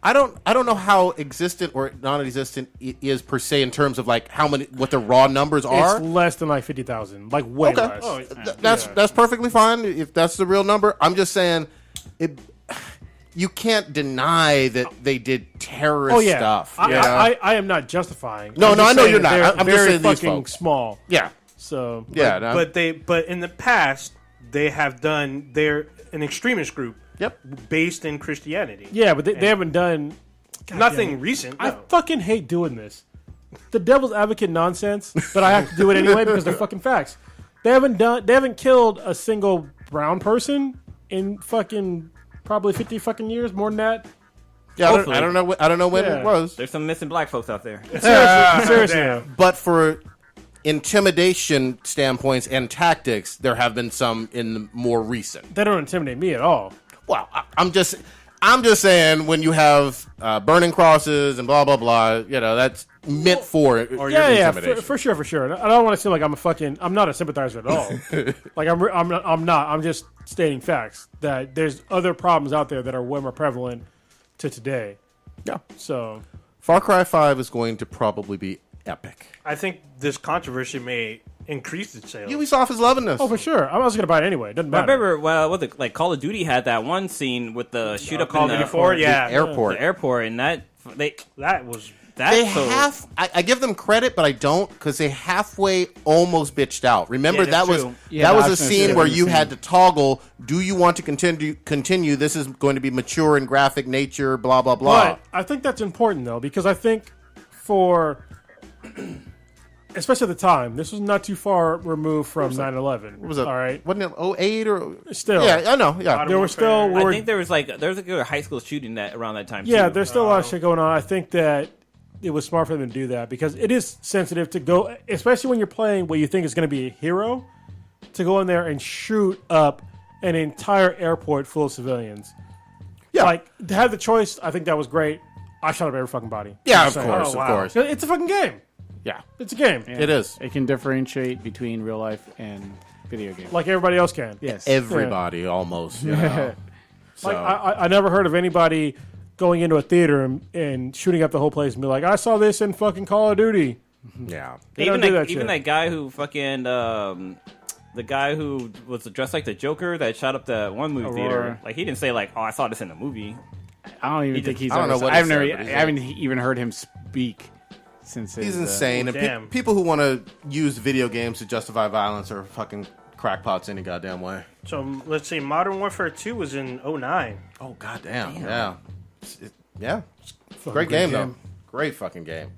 I don't know how existent or non-existent it is per se in terms of like what the raw numbers are. It's less than like 50,000, like way less. Oh, that's perfectly fine if that's the real number. I'm just saying you can't deny that they did terrorist stuff. I am not justifying. No, I know you're not. I'm just very saying these fucking folks. small. Yeah. So but in the past they have done they're an extremist group. Yep. Based in Christianity. Yeah, but they haven't done nothing recent. No. I fucking hate doing this. The devil's advocate nonsense, but I have to do it anyway because they're fucking facts. They haven't killed a single brown person in fucking probably 50 fucking years, more than that. Yeah, I don't know when it was. There's some missing black folks out there. Seriously. But for intimidation standpoints and tactics, there have been some in the more recent. They don't intimidate me at all. Well, I'm just saying when you have burning crosses and blah blah blah, that's meant for intimidation. For sure. I don't want to seem like I'm not a sympathizer at all. Like I'm not. I'm just stating facts that there's other problems out there that are way more prevalent to today. Yeah. So Far Cry 5 is going to probably be epic. I think this controversy may increase its sales. Ubisoft is loving this. Oh, for sure. I was going to buy it anyway. It doesn't matter. I remember, like Call of Duty had that one scene with the shoot up Call in of Duty the 4, the airport, and I give them credit, but I don't because they halfway almost bitched out. Remember that was a scene where you had to toggle. Do you want to continue? This is going to be mature in graphic nature. Blah blah blah. But I think that's important though because I think especially at the time, this was not too far removed from 9/11. What was it? All right, wasn't it 08 or still? Yeah, I know. Yeah, there were still. I think there was a high school shooting that around that time. Yeah, too. there's still a lot of shit going on. I think that it was smart for them to do that because it is sensitive to go, especially when you're playing what you think is going to be a hero, to go in there and shoot up an entire airport full of civilians. Yeah. Like, to have the choice, I think that was great. I shot up every fucking body. Yeah, Just of saying. course, Oh, of wow. course. It's a fucking game. Yeah, It's a game. it is. It can differentiate between real life and video games. Like everybody else can. Yes. Everybody almost. You know? So, Like, I never heard of anybody going into a theater and shooting up the whole place and be like, I saw this in fucking Call of Duty. yeah. They Even don't do that, that even shit. that guy who fucking the guy who was dressed like the Joker that shot up the one movie theater. Aurora. Like he didn't say like, "Oh, I saw this in the movie." I don't even He think just- he's. I don't ever- know what I he haven't, said, never- but he I haven't even heard him speak since. He's his, insane. And damn. people who want to use video games to justify violence are fucking crackpots any goddamn way. So let's see, Modern Warfare 2 was in 2009. Oh, goddamn. Yeah. Yeah. Great game, though. Great fucking game.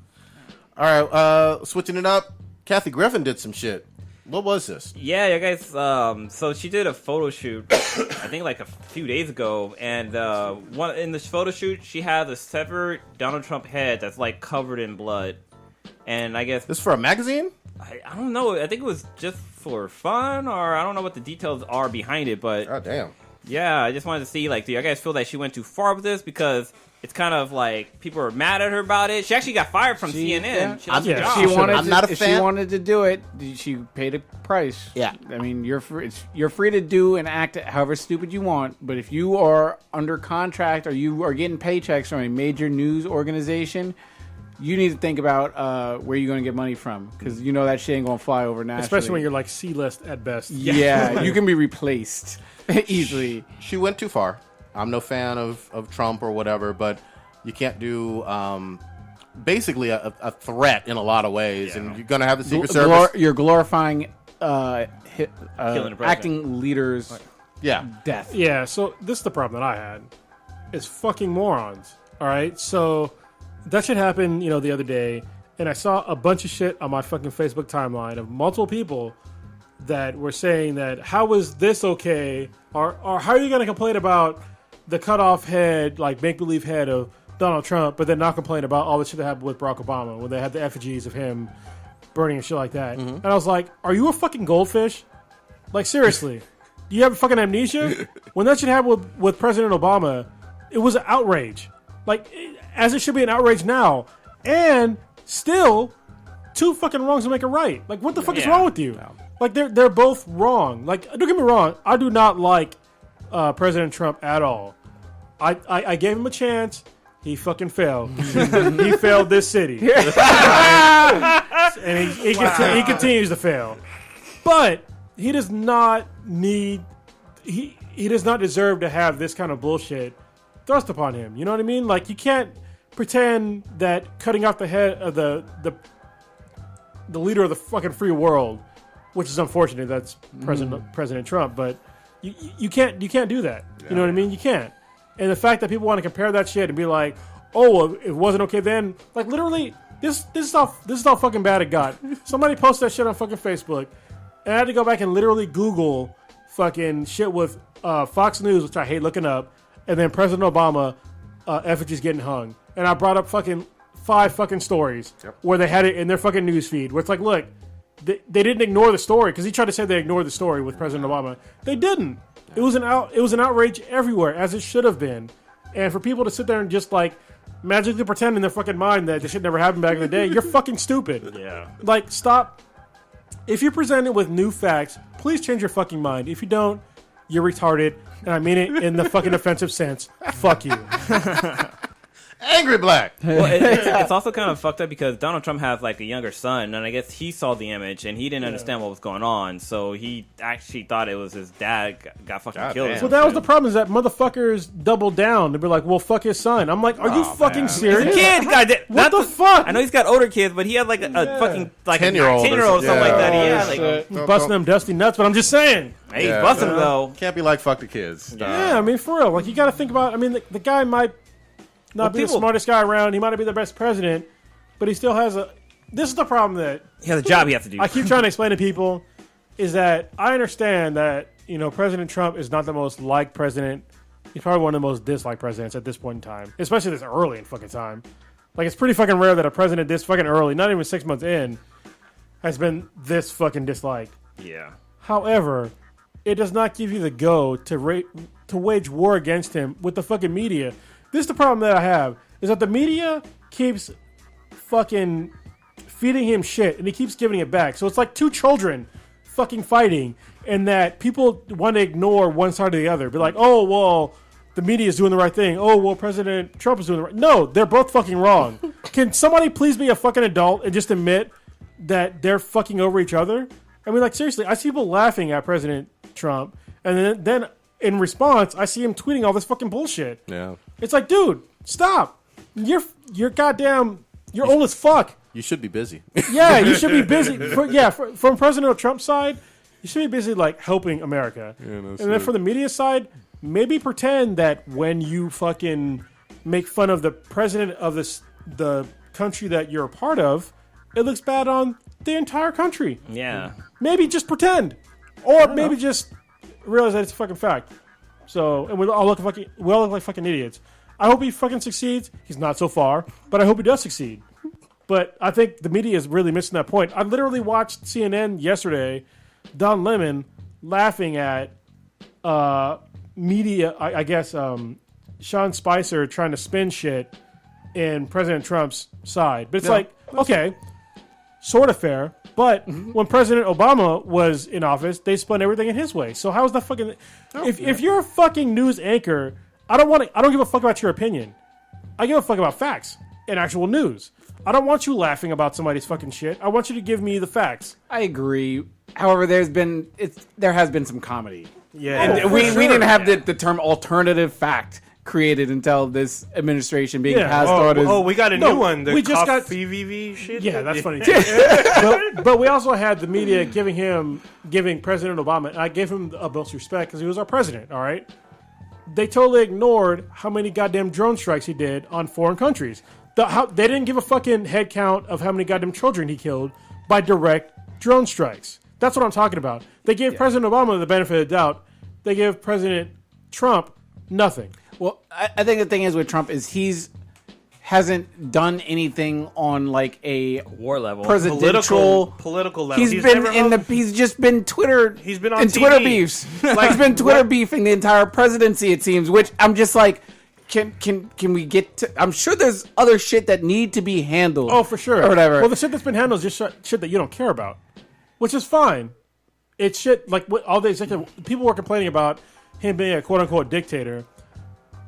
All right, switching it up. Kathy Griffin did some shit. What was this? Yeah, you guys. So she did a photo shoot, I think like a few days ago, and one in this photo shoot, she had a severed Donald Trump head that's like covered in blood, and I guess This for a magazine? I don't know. I think it was just for fun, or I don't know what the details are behind it, but God damn. yeah, I just wanted to see like, do you guys feel that she went too far with this because it's kind of like people are mad at her about it. She actually got fired from CNN. yeah. She lost her Yeah, job. She wanted. I'm not a if fan. she wanted to do it, she paid a price. Yeah. I mean, you're free to do and act however stupid you want. But if you are under contract or you are getting paychecks from a major news organization, you need to think about where you're going to get money from because you know that shit ain't going to fly over nationally. Especially when you're like C-list at best. Yeah, you can be replaced easily. She went too far. I'm no fan of Trump or whatever, but you can't do basically a threat in a lot of ways. And you're going to have the Secret Service. You're glorifying Killing the president. acting leaders' Yeah. death. Yeah, so this is the problem that I had. Is fucking morons. All right? So that shit happened, the other day, and I saw a bunch of shit on my fucking Facebook timeline of multiple people that were saying that how is this okay? Or how are you going to complain about the cut off head, like make-believe head of Donald Trump, but then not complain about all the shit that happened with Barack Obama when they had the effigies of him burning and shit like that. And I was like, are you a fucking goldfish? Like, seriously. Do you have fucking amnesia? When that shit happened with President Obama, it was an outrage. Like, as it should be an outrage now. And still, two fucking wrongs to make a right. Like, what the fuck is wrong with you? Like, they're both wrong. Like, don't get me wrong. I do not like President Trump at all. I gave him a chance. He fucking failed. He failed this city. And he continues to fail. But he does not need... He does not deserve to have this kind of bullshit thrust upon him. You know what I mean? Like, you can't pretend that cutting off the head of the leader of the fucking free world, which is unfortunate, that's President Trump, but you can't do that. You know what I mean? You can't. And the fact that people want to compare that shit and be like, oh, well, it wasn't okay then, like, literally, this is how fucking bad it got. Somebody posted that shit on fucking Facebook, and I had to go back and literally Google fucking shit with Fox News, which I hate looking up, and then President Obama effigies getting hung. And I brought up fucking 5 fucking stories where they had it in their fucking news feed, where it's like, look, they didn't ignore the story, because he tried to say they ignored the story with President Obama. They didn't. It was an outrage everywhere, as it should have been. And for people to sit there and just like magically pretend in their fucking mind that this shit never happened back in the day, you're fucking stupid. Yeah. Like, stop. If you're presented with new facts, please change your fucking mind. If you don't, you're retarded. And I mean it in the fucking offensive sense. Fuck you. Angry Black. Well, it's also kind of fucked up because Donald Trump has like a younger son, and I guess he saw the image and he didn't understand what was going on, so he actually thought it was his dad got fucking God killed. damn. or Well, that was the something. problem, is that motherfuckers doubled down. They'd be like, well, fuck his son. I'm like, are you fucking serious? He's a kid. What the fuck? I know he's got older kids, but he had like a fucking like 10-year-old or 10-year-old or something like that. yeah. Yeah, like Busting them dusty nuts, but I'm just saying. hey, he's busting though. Can't be like, fuck the kids. Yeah, I mean, for real. Like, you got to think about, I mean, the guy might not be the smartest guy around. He might not be the best president, but he still has a... This is the problem that He has a job he has to do. I keep trying to explain to people, is that I understand that, President Trump is not the most liked president. He's probably one of the most disliked presidents at this point in time, especially this early in fucking time. Like, it's pretty fucking rare that a president this fucking early, not even 6 months in, has been this fucking disliked. Yeah. However, it does not give you the go to wage war against him with the fucking media. This is the problem that I have, is that the media keeps fucking feeding him shit, and he keeps giving it back. So it's like two children fucking fighting, and that people want to ignore one side or the other. Be like, oh, well, the media is doing the right thing. Oh, well, President Trump is doing the right. No, they're both fucking wrong. Can somebody please be a fucking adult and just admit that they're fucking over each other? I mean, like, seriously, I see people laughing at President Trump, and then in response, I see him tweeting all this fucking bullshit. Yeah. It's like, dude, stop. You're goddamn, you're old as fuck. You should be busy. Yeah, you should be busy. From President Trump's side, you should be busy, like, helping America. Yeah, and then from the media side, maybe pretend that when you fucking make fun of the president of the country that you're a part of, it looks bad on the entire country. Yeah. Maybe just pretend. Or maybe just realize that it's a fucking fact. So, and we all look like fucking idiots. I hope he fucking succeeds. He's not so far, but I hope he does succeed. But I think the media is really missing that point. I literally watched CNN yesterday, Don Lemon laughing at media, I guess, Sean Spicer trying to spin shit in President Trump's side. But it's like, okay, sort of fair. But when President Obama was in office, they spun everything in his way. So how is that fucking... If you're a fucking news anchor, I don't give a fuck about your opinion. I give a fuck about facts and actual news. I don't want you laughing about somebody's fucking shit. I want you to give me the facts. I agree. However, there has been some comedy. Yeah. And we didn't have the term alternative fact created until this administration being passed on. We got a new one. The we just got VVV shit. Yeah, that's funny. but we also had the media giving President Obama, and I gave him a most respect because he was our president, all right? They totally ignored how many goddamn drone strikes he did on foreign countries. They didn't give a fucking head count of how many goddamn children he killed by direct drone strikes. That's what I'm talking about. They gave President Obama the benefit of the doubt. They give President Trump nothing. Well, I think the thing is with Trump is hasn't done anything on like a war level, presidential political level. He's just been Twitter. He's been on in TV. Twitter beefs. Like, he's been Twitter beefing the entire presidency. It seems, which I'm just like, can we get to? I'm sure there's other shit that need to be handled. Oh, for sure, or whatever. Well, the shit that's been handled is just shit that you don't care about, which is fine. It's shit like what all the executive people were complaining about him being a quote unquote dictator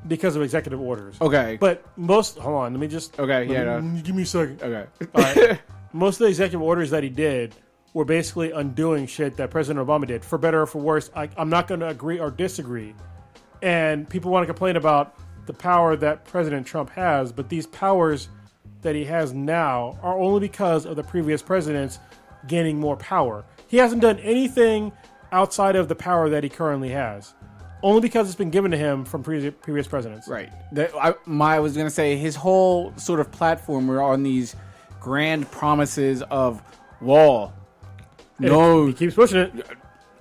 because of executive orders. Okay. But hold on, let me just... Okay, give me a second. Okay. All right. Most of the executive orders that he did were basically undoing shit that President Obama did, for better or for worse. I'm not going to agree or disagree. And people want to complain about the power that President Trump has, but these powers that he has now are only because of the previous presidents gaining more power. He hasn't done anything outside of the power that he currently has. Only because it's been given to him from previous presidents. Right. I was going to say his whole sort of platform were on these grand promises of wall. No. He keeps pushing it.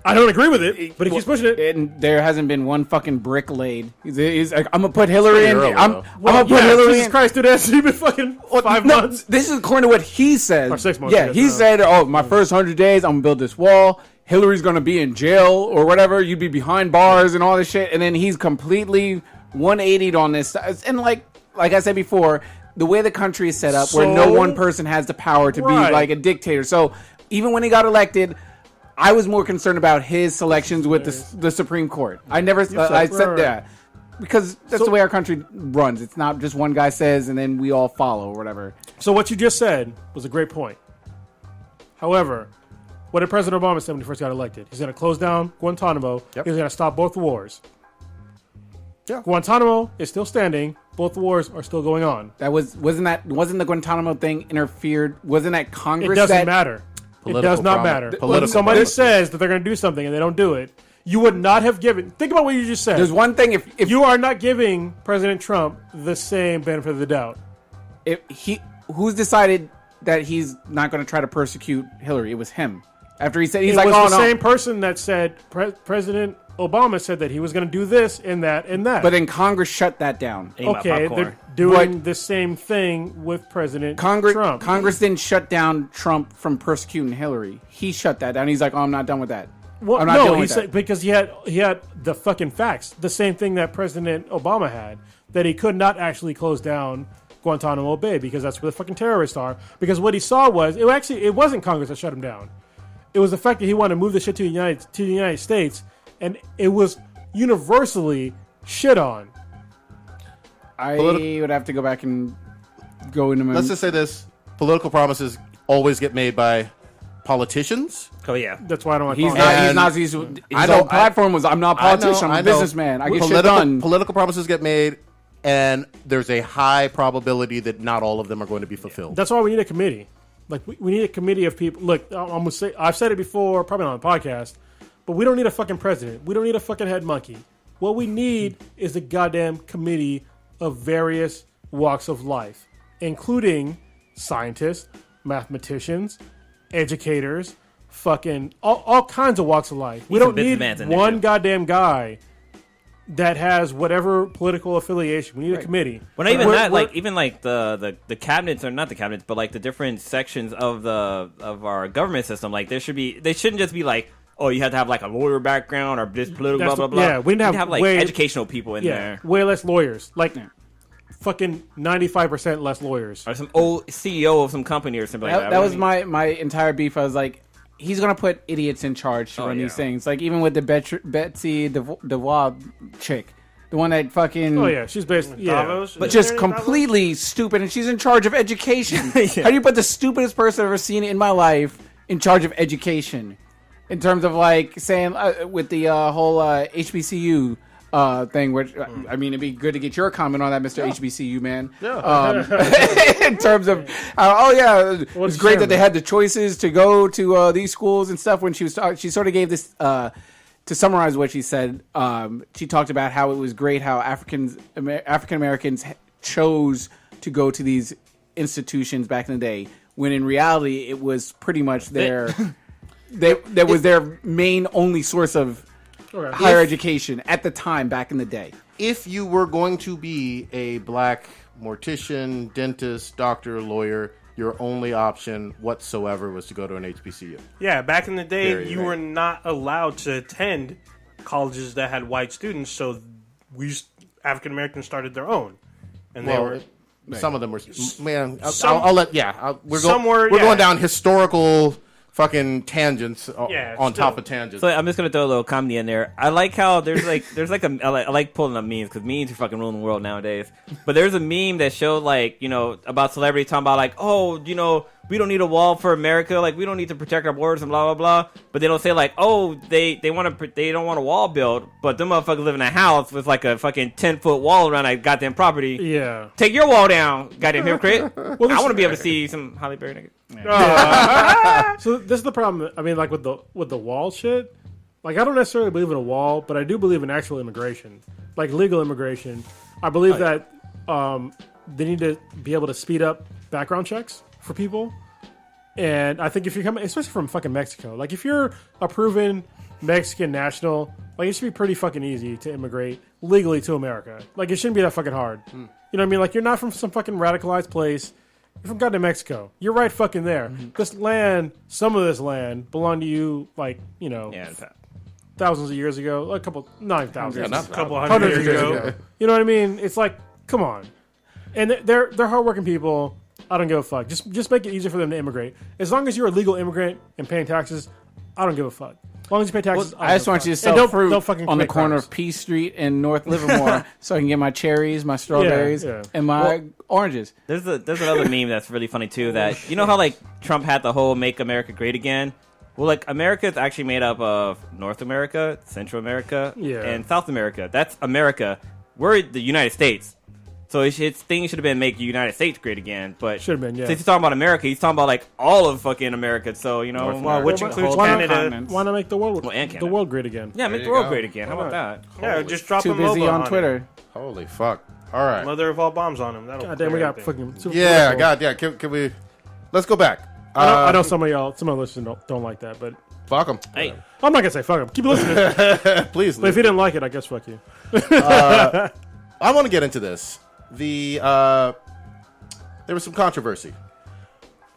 I don't agree with it, but he keeps pushing it. And there hasn't been one fucking brick laid. He's like, I'm going to put Hillary in. I'm going to put Hillary in. Jesus Christ, dude, that's been fucking 5 months. This is according to what he said. Or 6 months. Yeah, he said, my first 100 days, I'm going to build this wall. Hillary's going to be in jail or whatever. You'd be behind bars and all this shit. And then he's completely 180'd on this. And like I said before, the way the country is set up, where no one person has the power to be like a dictator. So even when he got elected, I was more concerned about his selections with the Supreme Court. I said that. Because that's the way our country runs. It's not just one guy says and then we all follow or whatever. So what you just said was a great point. However, what did President Obama say when he first got elected? He's going to close down Guantanamo. Yep. He's going to stop both wars. Yeah. Guantanamo is still standing. Both wars are still going on. Wasn't the Guantanamo thing interfered? Wasn't that Congress? It doesn't matter. It does not matter. When somebody says that they're going to do something and they don't do it, you would not have given... Think about what you just said. There's one thing if you are not giving President Trump the same benefit of the doubt. Who's decided that he's not going to try to persecute Hillary? It was him. After he said, it was the same person that said President Obama said that he was going to do this and that and that. But then Congress shut that down. Okay, they're doing the same thing with President Trump. Congress didn't shut down Trump from persecuting Hillary. He shut that down. He's like, "Oh, I'm not done with that." Well, I'm not no, dealing he with said that. because he had the fucking facts. The same thing that President Obama had, that he could not actually close down Guantanamo Bay because that's where the fucking terrorists are. Because what he saw was it wasn't Congress that shut him down. It was the fact that he wanted to move the shit to the United States, and it was universally shit on. I would have to go back and go into my... Let's just say this: political promises always get made by politicians. Oh yeah, that's why I don't like. His whole platform was, "I'm not a politician. I'm a businessman. I get shit done." Political promises get made, and there's a high probability that not all of them are going to be fulfilled. That's why we need a committee. Like we need a committee of people. Look, I'm gonna say I've said it before, probably not on the podcast, but we don't need a fucking president. We don't need a fucking head monkey. What we need is a goddamn committee of various walks of life, including scientists, mathematicians, educators, fucking all kinds of walks of life. We don't need one goddamn guy that has whatever political affiliation. We need a committee. Well, not even that. Like even like the cabinets, or not the cabinets, but like the different sections of our government system. Like they shouldn't just be like, oh, you have to have like a lawyer background or this political blah blah blah. Yeah, we need to have like educational people in there. Way less lawyers. Like fucking 95% less lawyers. Or some old CEO of some company or something like that. That was my entire beef. I was like, he's gonna put idiots in charge to run these things. Like even with the Betsy DeVos chick, the one that fucking she's basically but just completely stupid, and she's in charge of education. How do you put the stupidest person I've ever seen in my life in charge of education? In terms of like saying with the whole HBCU thing, which I mean, it'd be good to get your comment on that, Mr. HBCU man. Yeah. In terms of, it's great that they had the choices to go to these schools and stuff. When she sort of gave this to summarize what she said. She talked about how it was great how African Americans chose to go to these institutions back in the day, when in reality it was pretty much their that was their main only source of higher education at the time back in the day. If you were going to be a black mortician, dentist, doctor, lawyer, your only option whatsoever was to go to an HBCU. Yeah, back in the day, you were not allowed to attend colleges that had white students, so African Americans started their own, and they were. Some of them were. Man, I'll let. Yeah, we're going down historical fucking tangents on top of tangents. So I'm just gonna throw a little comedy in there. I like how there's like I like pulling up memes because memes are fucking ruling the world nowadays. But there's a meme that showed like about celebrities talking about like, oh, we don't need a wall for America, like we don't need to protect our borders and blah blah blah. But they don't say like, oh, they don't want a wall built, but them motherfuckers live in a house with like a fucking 10-foot wall around that goddamn property. Yeah, take your wall down, goddamn hypocrite. I want to be able to see some Halle Berry nigga. So this is the problem. I mean, like with the wall shit. Like I don't necessarily believe in a wall, but I do believe in actual immigration, like legal immigration. I believe that they need to be able to speed up background checks for people. And I think if you're coming, especially from fucking Mexico, like if you're a proven Mexican national, like it should be pretty fucking easy to immigrate legally to America. Like it shouldn't be that fucking hard. You know what I mean? Like you're not from some fucking radicalized place. You're from goddamn Mexico. You're right fucking there. This land, some of this land belonged to you, like, thousands of years ago. A couple, not thousands. A couple hundred years ago. You know what I mean? It's like, come on. And they're hardworking people. I don't give a fuck. Just make it easier for them to immigrate. As long as you're a legal immigrant and paying taxes, I don't give a fuck. As long as you pay taxes, I just want you to sell fruit on the corner of P Street and North Livermore so I can get my cherries, my strawberries, and my oranges. There's another meme that's really funny too. That how like Trump had the whole "Make America Great Again." Well, like America is actually made up of North America, Central America, and South America. That's America. We're the United States. So his thing should have been "Make the United States Great Again," but should have been. Yeah. Since he's talking about America, he's talking about like all of fucking America. So which includes Canada. Why not make the world great again? Yeah, make the world great again. How about that? Yeah, just drop too him busy on Twitter. Holy fuck! All right, mother of all bombs on him. God damn, we got fucking. God, yeah. Can we? Let's go back. I know some of the listeners don't like that, but Fuck them. Hey, I'm not gonna say fuck him. Keep listening. Please. But if you didn't like it, I guess fuck you. I want to get into this. There was some controversy.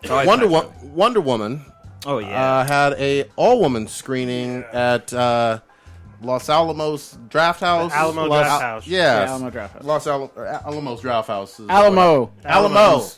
Wonder Woman. oh yeah. Had a all-woman screening at Los Alamos Draft House. Alamo Draft House. Yeah, Alamo Draft House. Alamos Draft House. Alamo.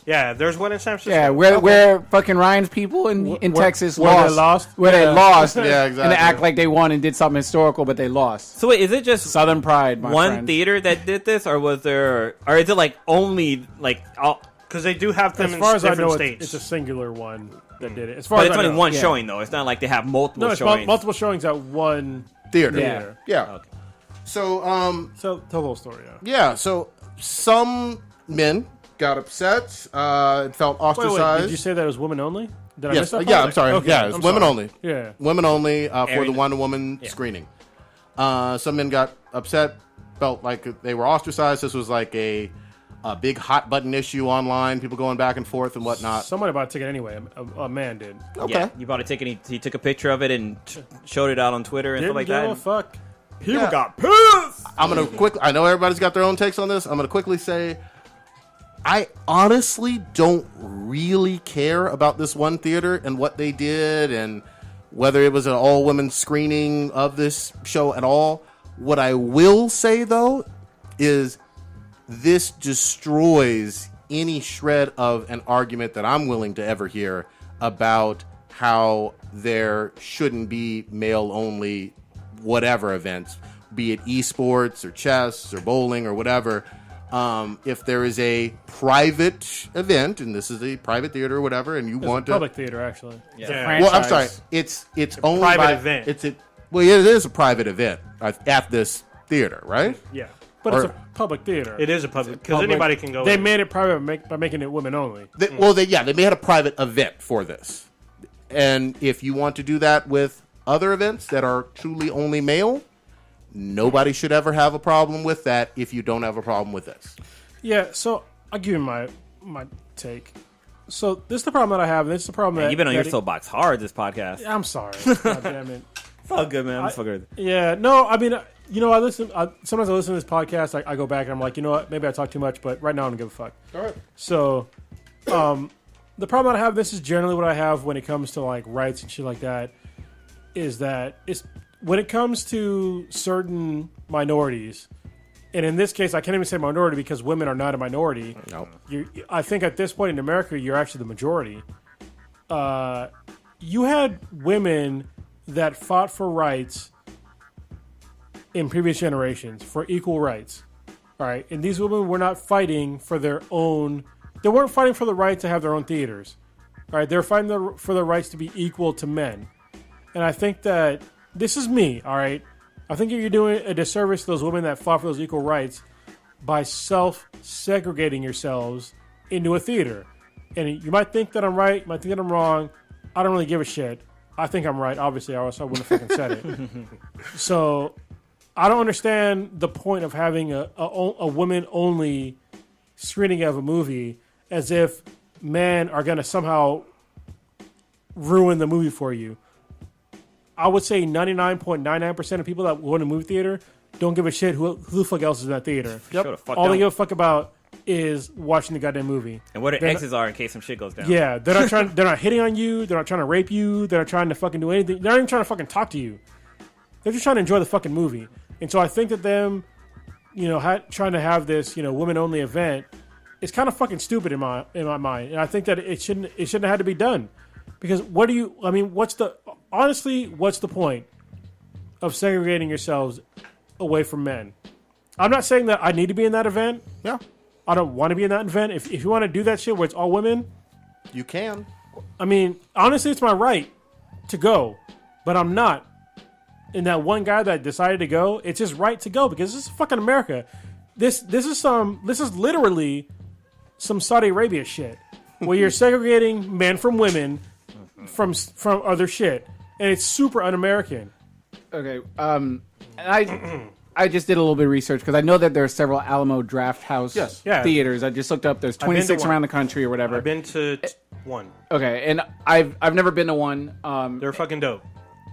Yeah, there's one in San Francisco. Yeah, where fucking Ryan's people in Texas where lost. they lost? Where they lost. Yeah, exactly. And they act like they won and did something historical, but they lost. So wait, is it just Southern pride, my one friend. theater that did this, or was there, or is it like only like all? Because they do have them As in far as I different know, states. it's a singular one that did it. As far But as it's I only know. one Yeah. showing though. It's not like they have multiple No, it's showings. multiple showings at one Theater. theater. Yeah. Okay. So, So tell the whole story. Yeah. yeah. So some men got upset. And felt ostracized. Did you say that it was women only? Did I Yes. miss that Yeah. part? I'm sorry. Okay, Yeah. It's I'm women sorry. only. Yeah. Women only for Aaron- the Wonder Woman screening. Some men got upset. Felt like they were ostracized. This was like a big hot button issue online. People going back and forth and whatnot. Somebody bought a ticket anyway. A man did. Okay. Yeah, you bought a ticket. He took a picture of it and showed it out on Twitter and Didn't stuff like give that. a fuck. People Yeah. got pissed. I'm gonna I know everybody's got their own takes on this. I'm gonna quickly say, I honestly don't really care about this one theater and what they did and whether it was an all women screening of this show at all. What I will say though is this destroys any shred of an argument that I'm willing to ever hear about how there shouldn't be male only whatever events, be it esports or chess or bowling or whatever. If there is a private event, and this is a private theater or whatever, and you It's want a public theater, actually. Yeah. well, I'm sorry, it's only private by, event. Well, it is a private event at this theater, right? Yeah. But it's a public theater. It is a public because Public. anybody can go. They in. made it private by making it women only. They made a private event for this, and if you want to do that with other events that are truly only male, nobody should ever have a problem with that. If you don't have a problem with this, Yeah, so I'll give you my take. So this is the problem that I have, and this is the problem that You've been on your that soapbox hard this podcast. I'm sorry. God damn it. It's all good, man. It's all good. Yeah, no, I mean, sometimes I listen to this podcast, I go back and I'm like, you know what, maybe I talk too much, but right now I don't give a fuck. all right. So, the problem that I have, this is generally what I have when it comes to like rights and shit like that, is that it's when it comes to certain minorities, and in this case, I can't even say minority because women are not a minority. No. I think at this point in America, you're actually the majority. You had women that fought for rights in previous generations, for equal rights. All right, and these women were not fighting for their own. They weren't fighting for the right to have their own theaters. All right, they're fighting for the rights to be equal to men. And I think that this is me. All right, I think you're doing a disservice to those women that fought for those equal rights by self-segregating yourselves into a theater. And you might think that I'm right, you might think that I'm wrong. I don't really give a shit. I think I'm right, obviously, or else I wouldn't have fucking said it. So I don't understand the point of having a women-only screening of a movie as if men are going to somehow ruin the movie for you. I would say 99.99% of people that go to a movie theater don't give a shit who the fuck else is in that theater. Sure the fuck All they don't. give a fuck about is watching the goddamn movie. And what their They're exes are in case some shit goes down. Yeah, they're not trying. They're not hitting on you. They're not trying to rape you. They're not trying to fucking do anything. They're not even trying to fucking talk to you. They're just trying to enjoy the fucking movie. And so I think that them, trying to have this, women only event is kind of fucking stupid in my mind. And I think that it shouldn't have had to be done because what's the point of segregating yourselves away from men? I'm not saying that I need to be in that event. Yeah, I don't want to be in that event. If you want to do that shit where it's all women, you can. I mean, honestly, it's my right to go, but I'm not. And that one guy that decided to go, it's his right to go because this is fucking America. This is literally some Saudi Arabia shit where you're segregating men from women from other shit, and it's super un-American. Okay. And I just did a little bit of research because I know that there are several Alamo Draft House Yeah. theaters. I just looked up. There's been to 26 one. around the country or whatever. I've been to one. Okay, and I've never been to one. They're fucking dope.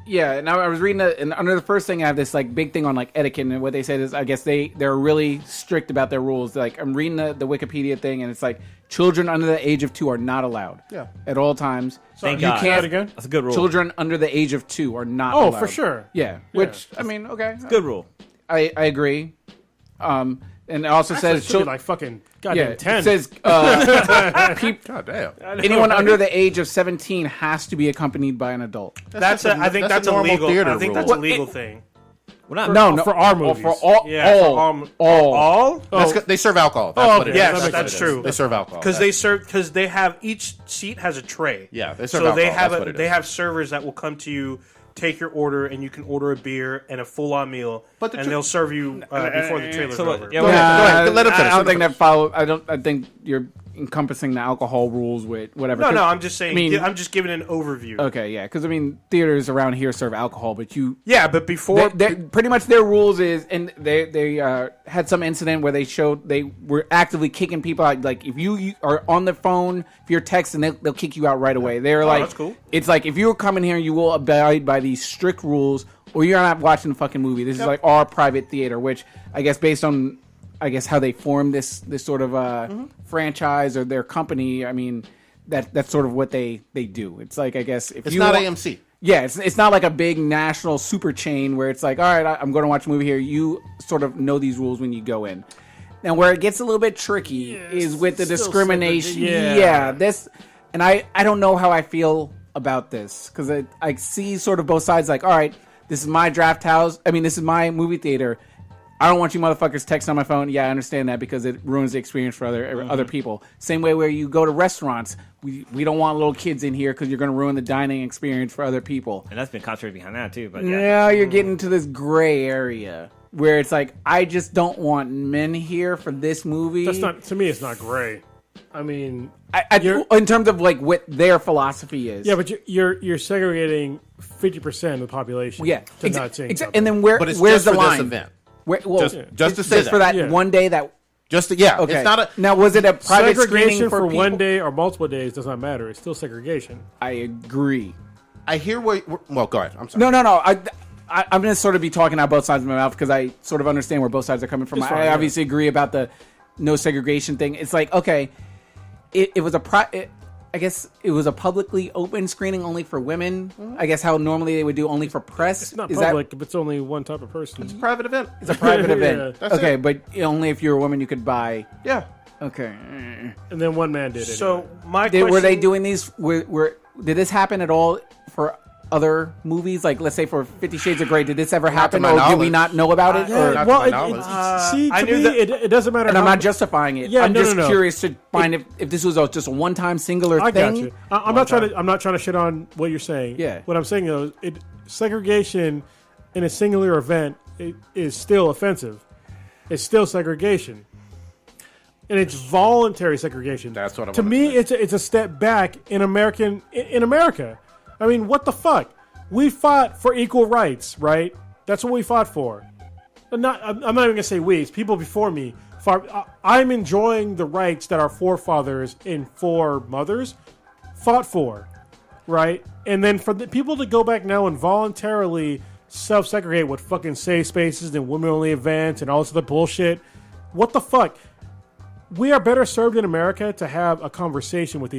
Yeah, and I was reading and under the first thing I have this like big thing on like etiquette, and what they said is I guess they're really strict about their rules. Like I'm reading the Wikipedia thing, and it's like children under the age of 2 are not allowed. Yeah. At all times. Thank you God. can't again? That's a good rule. Children under the age of 2 are not Oh, allowed. for sure. Yeah. Which I mean, okay. Good rule. I agree. And it also Actually, says it should be like fucking goddamn 10. It says God damn. anyone under the age of 17 has to be accompanied by an adult. I think that's a normal illegal. theater I think rule. that's a legal thing. Well, not No, for our oh, movies. for all, Yeah, all, for all. They serve alcohol. That's what it is. yes, That makes that's sense. true. They serve alcohol. Because they have each seat has a tray. Yeah, they serve so they alcohol. have That's what it they is. have servers that will come to you, take your order, and you can order a beer and a full-on meal, But and they'll serve you before the trailer's so over. yeah, Go ahead. Let him finish. I don't think that follow. I think you're encompassing the alcohol rules with whatever. No, 'Cause, I'm just saying. I mean, I'm just giving an overview. okay, yeah, because I mean, theaters around here serve alcohol, but Yeah, but before pretty much their rules is, and they had some incident where they showed they were actively kicking people out. Like if you are on the phone, if you're texting, they'll kick you out right away. They're like, that's cool. It's like if you're coming here, you will abide by these strict rules, or you're not watching the fucking movie. This is like our private theater, which I guess based on how they formed this sort of franchise or their company. I mean, that's sort of what they do. It's like I guess if It's you not want- AMC. Yeah, it's not like a big national super chain where it's like, all right, I'm going to watch a movie here. You sort of know these rules when you go in. Now, where it gets a little bit tricky is with the still discrimination. segregated. Yeah, this, and I don't know how I feel about this because I see sort of both sides. Like, all right, this is my draft house. I mean, this is my movie theater. I don't want you motherfuckers texting on my phone. Yeah, I understand that because it ruins the experience for other people. Same way where you go to restaurants. We don't want little kids in here because you're going to ruin the dining experience for other people. And that's been controversy behind that too. But yeah. Now you're getting into this gray area where it's like, I just don't want men here for this movie. That's not, to me, it's not gray. I mean, in terms of like what their philosophy is. yeah, but you're segregating 50% of the population. Yeah, to not seeing something. and then where's But it's the just for line? this event. Where, well, Just to say just for that Yeah. one day that. Just to, yeah. Okay. It's not a. Now, was it a private segregation screening for people? one day or multiple days does not matter. It's still segregation. I agree. I hear what. Well, go ahead. I'm sorry. No. I'm going to sort of be talking out both sides of my mouth because I sort of understand where both sides are coming from. It's fine, I yeah. obviously agree about the no segregation thing. It's like, okay, it was I guess it was a publicly open screening only for women. I guess how normally they would do only for press. It's not Is public if it's only one type of person. It's a private event. It's a private Yeah, event. that's Okay, it. but only if you're a woman you could buy. Yeah. Okay. And then one man did it. So my question, Were they doing these? Did this happen at all for other movies? Like, let's say for 50 Shades of Grey, did this ever happen, my or do we knowledge. not know about it? Yeah, Or, not well, to my knowledge. see, I to knew me, that- it doesn't matter. and I'm how not justifying it. Yeah, I'm no, just no. curious to find if this was just a one-time singular I thing. got you. I'm not trying to shit on what you're saying. Yeah. What I'm saying though, segregation in a singular event is still offensive. It's still segregation, and it's voluntary segregation. That's what I To wanna me, say. it's a step back in America. I mean, what the fuck? We fought for equal rights, right? That's what we fought for. I'm not even gonna say we. It's people before me. I'm enjoying the rights that our forefathers and foremothers fought for, right? And then for the people to go back now and voluntarily self-segregate with fucking safe spaces and women-only events and all this other bullshit, what the fuck? We are better served in America to have a conversation with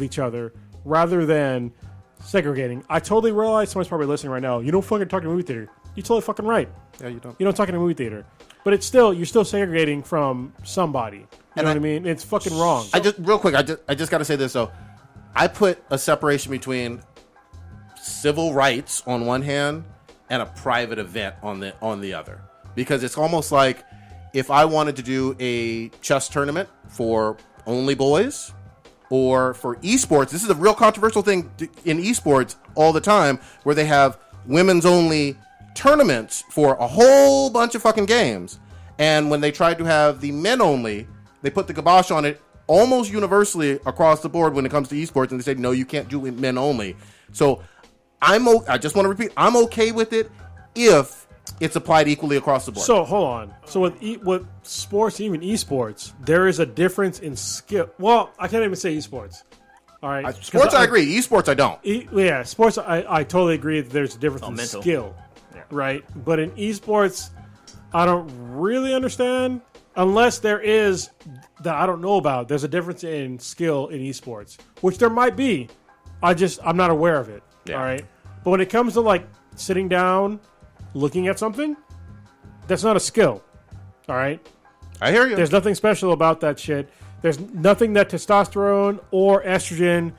each other rather than segregating. I totally realize someone's probably listening right now. You don't fucking talk in a movie theater. You're totally fucking right. Yeah, you don't. You don't talk in a movie theater. But you're still segregating from somebody. You know what I mean? It's fucking wrong. Real quick, I just got to say this though. I put a separation between civil rights on one hand and a private event on the other, because it's almost like if I wanted to do a chess tournament for only boys or for esports. This is a real controversial thing in esports all the time, where they have women's only tournaments for a whole bunch of fucking games. And when they tried to have the men only, they put the kibosh on it almost universally across the board when it comes to esports, and they said, no, you can't do it men only. So I just want to repeat, I'm okay with it if it's applied equally across the board. So hold on. So with sports, even esports, there is a difference in skill. Well, I can't even say esports. All right, Sports, I agree. Esports, I don't. Yeah, sports, I totally agree that there's a difference in mental. skill, right? But in esports, I don't really understand unless there is that I don't know about. There's a difference in skill in esports, which there might be. I'm not aware of it. Yeah. All right, but when it comes to like sitting down, looking at something, that's not a skill. All right, I hear you. there's nothing special about that shit. There's nothing that testosterone or estrogen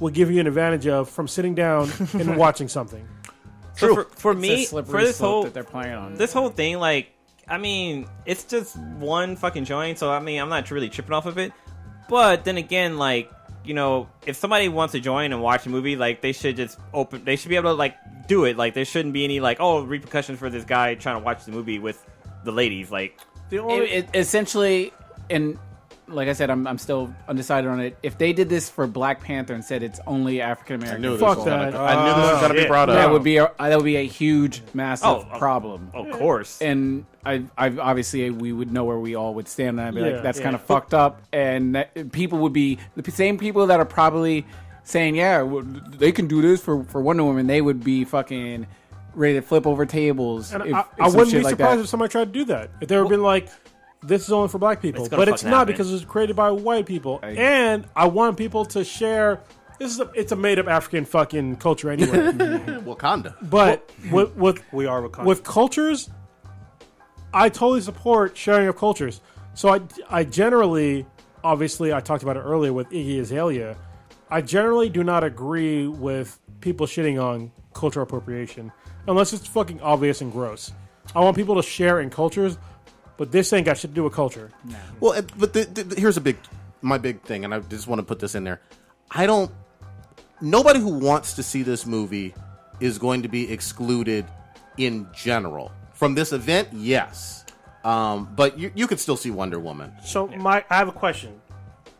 will give you an advantage of from sitting down and watching something. So for It's me, a for slippery this slope whole that they're playing on. this whole thing, like, I mean, it's just one fucking joint. So I mean, I'm not really tripping off of it. But then again, like, you know, if somebody wants to join and watch a movie, like, they should just They should be able to like do it. Like, there shouldn't be any like repercussions for this guy trying to watch the movie with the ladies. Like, The only Essentially, and like I said, I'm still undecided on it. If they did this for Black Panther and said it's only African I American, knew this Fuck was that. going to be shit. brought up. that would be a huge, massive problem. of course. And I obviously we would know where we all would stand. And I'd be Yeah. like, that's kind of fucked up. And people would be the same people that are probably saying, yeah, they can do this for Wonder Woman. They would be fucking ready to flip over tables. And if I some wouldn't shit be like surprised that. if somebody tried to do that. If they were been like, this is only for black people. It's gonna But it's fucking not happen. because it was created by white people. And I want people to share. It's a made up African fucking culture anyway. Wakanda. But with we are Wakanda. with cultures, I totally support sharing of cultures. So I generally, obviously, I talked about it earlier with Iggy Azalea. I generally do not agree with people shitting on cultural appropriation unless it's fucking obvious and gross. I want people to share in cultures, but this ain't got shit to do with culture. Well, but here's my big thing, and I just want to put this in there. Nobody who wants to see this movie is going to be excluded in general. From this event, yes. But you could still see Wonder Woman. So I have a question.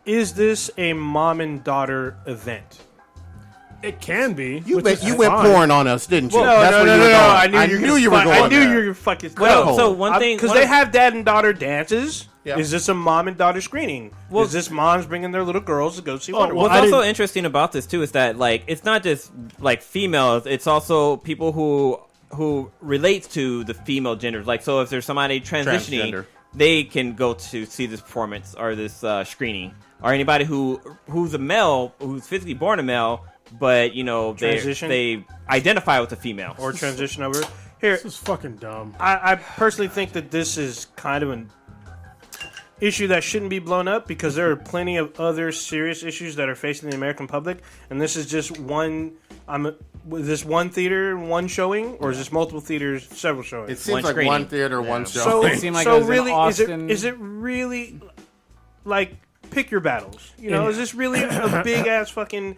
Is this a mom and daughter event? It can be. You which went is porn fine. on us, didn't you? No, That's where you were going. I knew you were going I knew there. you were fucking. Well, so one thing, because they have dad and daughter dances. Yeah. Is this a mom and daughter screening? Is this moms bringing their little girls to go see Wonder What's Woman? also interesting about this too is that like it's not just like females; it's also people who relates to the female genders. Like, so if there's somebody transitioning, Transgender. they can go to see this performance or this screening, or anybody who's a male who's physically born a male, but you know they identify with a female or transition over. Here, This is fucking dumb. I personally think that this is kind of an issue that shouldn't be blown up because there are plenty of other serious issues that are facing the American public, and this is just one. Was this one theater, one showing, or is this multiple theaters, several showings? It seems One like screening. one theater, one show. So, It seemed like so it was in really, Austin. is it really like pick your battles? You know, is this really a big ass fucking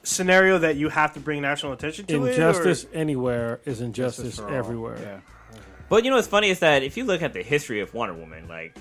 scenario that you have to bring national attention to? Injustice anywhere is injustice everywhere. Yeah. But you know what's funny is that if you look at the history of Wonder Woman, like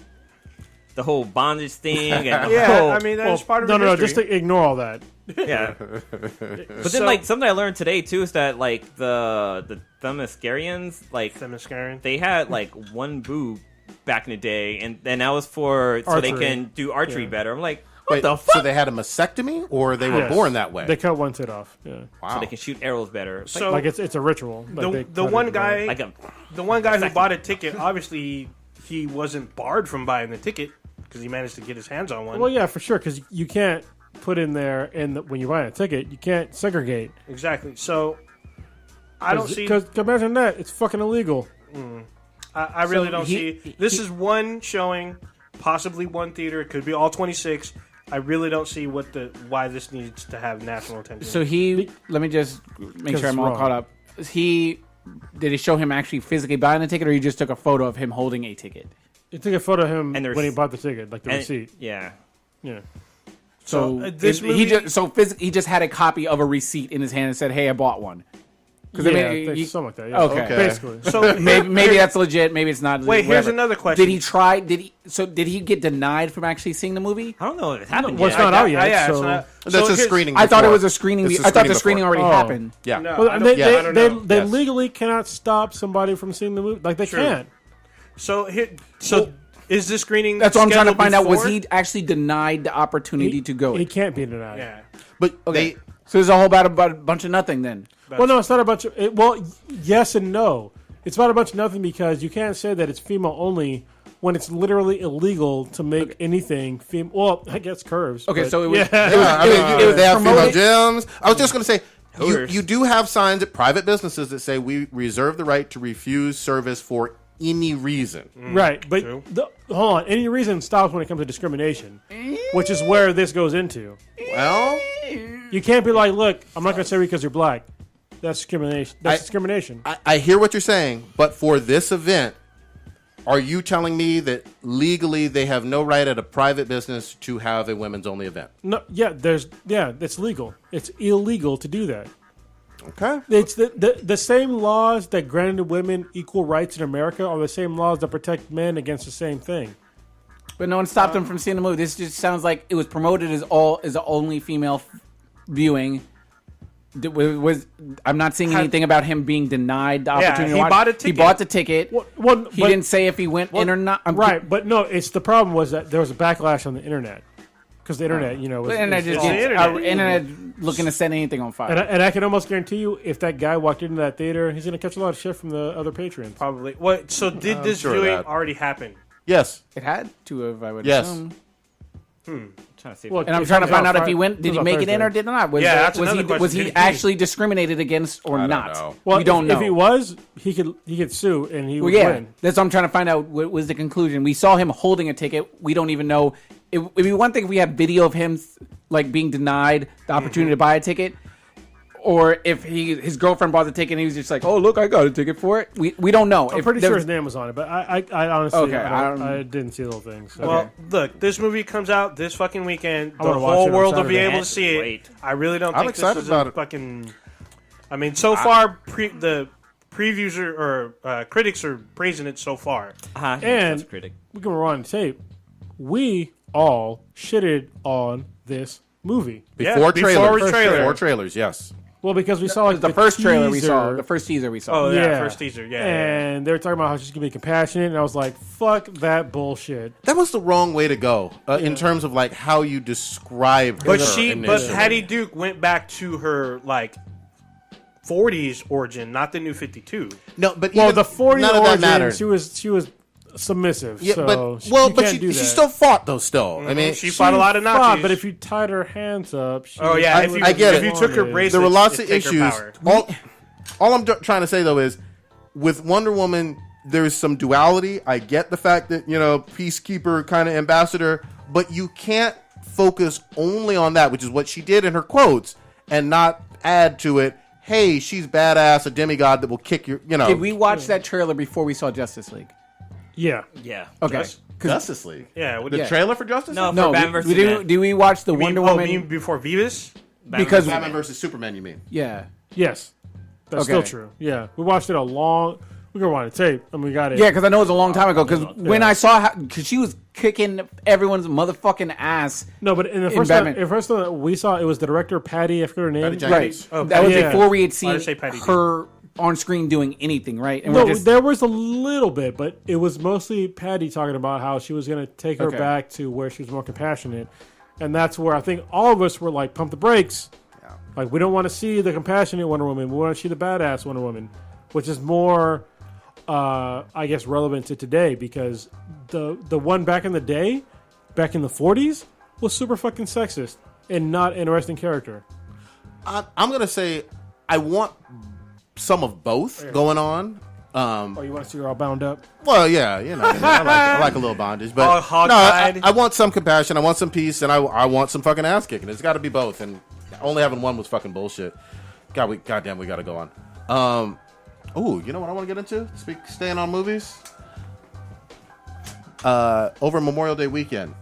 the whole bondage thing, and the Yeah, whole, I mean that's part of No, the no, history. just to ignore all that. yeah. But then, So- like something I learned today too is that like the Themyscirians, like Themyscirian. they had like one boob back in the day, and that was for so they Archery. can do archery Yeah. better. I'm like, what Wait, the fuck? so they had a mastectomy, or they were Yes. born that way? They cut one tit off. Yeah, Wow. So they can shoot arrows better. It's So like it's a ritual. Like they the cut one it, guy, like a the one guy who bought a ticket, obviously he wasn't barred from buying the ticket because he managed to get his hands on one. Well, yeah, for sure, because you can't put in there when you're buying a ticket, you can't segregate. Exactly. So I don't see. Because imagine that it's fucking illegal. I really So don't he- see. This is one showing, possibly one theater. It could be all 26. I really don't see why this needs to have national attention. So let me just make Because sure I'm it's all wrong. caught up. Did he show him actually physically buying the ticket, or he just took a photo of him holding a ticket? You took a photo of him And the when he rec- bought the ticket, like the and- receipt. Yeah. Yeah. So this movie- he just had a copy of a receipt in his hand and said, "Hey, I bought one." Yeah, I something like that. Yeah. Okay. Basically. So maybe that's legit. Maybe it's not. Wait, here's whatever. another question. Did he try? Did he get denied from actually seeing the movie? I don't know if it happened Well, it's yet. not out yet. yeah, so. it's not- That's so a here's- screening. I thought it before. was a screening. It's a I thought the screening screening already Oh. happened. Yeah. No, Well, I don't- they yeah, I don't know. they Yes. legally cannot stop somebody from seeing the movie. Like they True. can't. So is this screening? That's what I'm trying to scheduled find out. Was before? he actually denied the opportunity to go? Oh, He can't be denied. Yeah. But Okay. So there's a whole about a bunch of nothing then. Well, no, it's not a bunch of. Well, yes and no. It's about a bunch of nothing because you can't say that it's female only when it's literally illegal to make anything female. Well, I guess curves. Okay, but- so it was. They have female promoted- gyms. I was just going to say, Hooters. you do have signs at private businesses that say we reserve the right to refuse service for any reason. Right, but hold on. Any reason stops when it comes to discrimination, which is where this goes into. Well, You can't be like, look, I'm not going to say because you're black. That's discrimination. That's discrimination. I hear what you're saying, but for this event, are you telling me that legally they have no right at a private business to have a women's only event? No, it's legal. It's illegal to do that. Okay. It's the same laws that granted women equal rights in America are the same laws that protect men against the same thing. But no one stopped him from seeing the movie. This just sounds like it was promoted as an only female viewing. I'm not seeing anything about him being denied the opportunity to watch. bought a ticket. He bought the ticket. He but- didn't say if he went in or not. Right, but no, it's the problem was that there was a backlash on the internet because the internet, was The internet just is- gets, internet. internet looking to set anything on fire. and I can almost guarantee you, if that guy walked into that theater, he's going to catch a lot of shit from the other patrons. Probably. What? So did this sure of viewing that. already happen? Yes. It had to have, I would Yes. assume. Trying to see. Well, And I'm it trying to comes find out out if he Fri- went. Did comes he out make it in or Thursday. did not? Was Yeah, there- that's was another he question. was he Did he- actually discriminated against or don't not? know. Well, we don't know. If he was, he could sue and he Well, would yeah, win. that's what I'm trying to find out. What was the conclusion? We saw him holding a ticket. We don't even know. It'd be one thing if we had video of him like being denied the opportunity to buy a ticket, or if his girlfriend bought the ticket and he was just like, "Oh, look, I got a ticket for it." We don't know. I'm pretty sure his name was on it, but I honestly Okay, I didn't see the whole thing. So. Well, look, this movie comes out this fucking weekend. I The wanna watch whole it on world will be Saturday. able to see it. Wait. I really don't I'm think excited this is about a it. fucking. I mean, so far, the previews or critics are praising it so far. And critic. we can rewind the tape. We all shitted on this movie. Before trailers. trailer. Before trailers, yes. Well, because we saw like the first trailer we saw. teaser. The first teaser we saw. Oh yeah, Yeah. first teaser. Yeah, And they were talking about how she's gonna be compassionate, and I was like, "Fuck that bullshit." That was the wrong way to go in terms of like how you describe her. But initially. Patty Duke went back to her like 40s origin, not the new 52. No, but Well, even the 40 none of that origin, mattered. she was submissive. Yeah, so but you but can't do she that. still fought though. Still, I mean, She fought a lot of fought, Nazis. but if you tied her hands up, she Oh yeah, if you, I get if it. you took her There bracelets, there were lots of it'd take her issues. power. All I'm trying to say though is, with Wonder Woman, there's some duality. I get the fact that peacekeeper kind of ambassador, but you can't focus only on that, which is what she did in her quotes, and not add to it. Hey, she's badass, a demigod that will kick your. Did we watch that trailer before we saw Justice League? Yeah. Yeah. Okay. Justice League. Yeah, The trailer for Justice No, League? for No, Batman versus do Superman. we watch the You mean, Wonder oh, Woman? you mean before Beavis? Because Batman versus Superman. You mean? yeah, Yes. That's Okay. still true. Yeah. We watched it a long. We can rewind the tape, and we got it. yeah, because I know it was a long time ago. Because when I saw because she was kicking everyone's motherfucking ass. No, but in the In first Batman. time, the first time that we saw, it was the director Patty. I forget her name. Patty Jenkins. Right. That was yeah. before we had Why seen did I say Patty her on screen doing anything, right? And No, we're just, there was a little bit, but it was mostly Patty talking about how she was going to take her Okay. back to where she was more compassionate, and that's where I think all of us were like, "Pump the brakes!" Like we don't want to see the compassionate Wonder Woman. We want to see the badass Wonder Woman, which is more, I guess, relevant to today because the one back in the day, back in the 40s, was super fucking sexist and not an interesting character. I'm gonna say I want some of both going on. Oh, you want to see her all bound up? Well, yeah, I like a little bondage, but All hog no, tied. I want some compassion, I want some peace, and I want some fucking ass kicking. It's got to be both, and only having one was fucking bullshit. Goddamn, we got to go on. Ooh, you know what I want to get into? Staying on movies. Over Memorial Day weekend,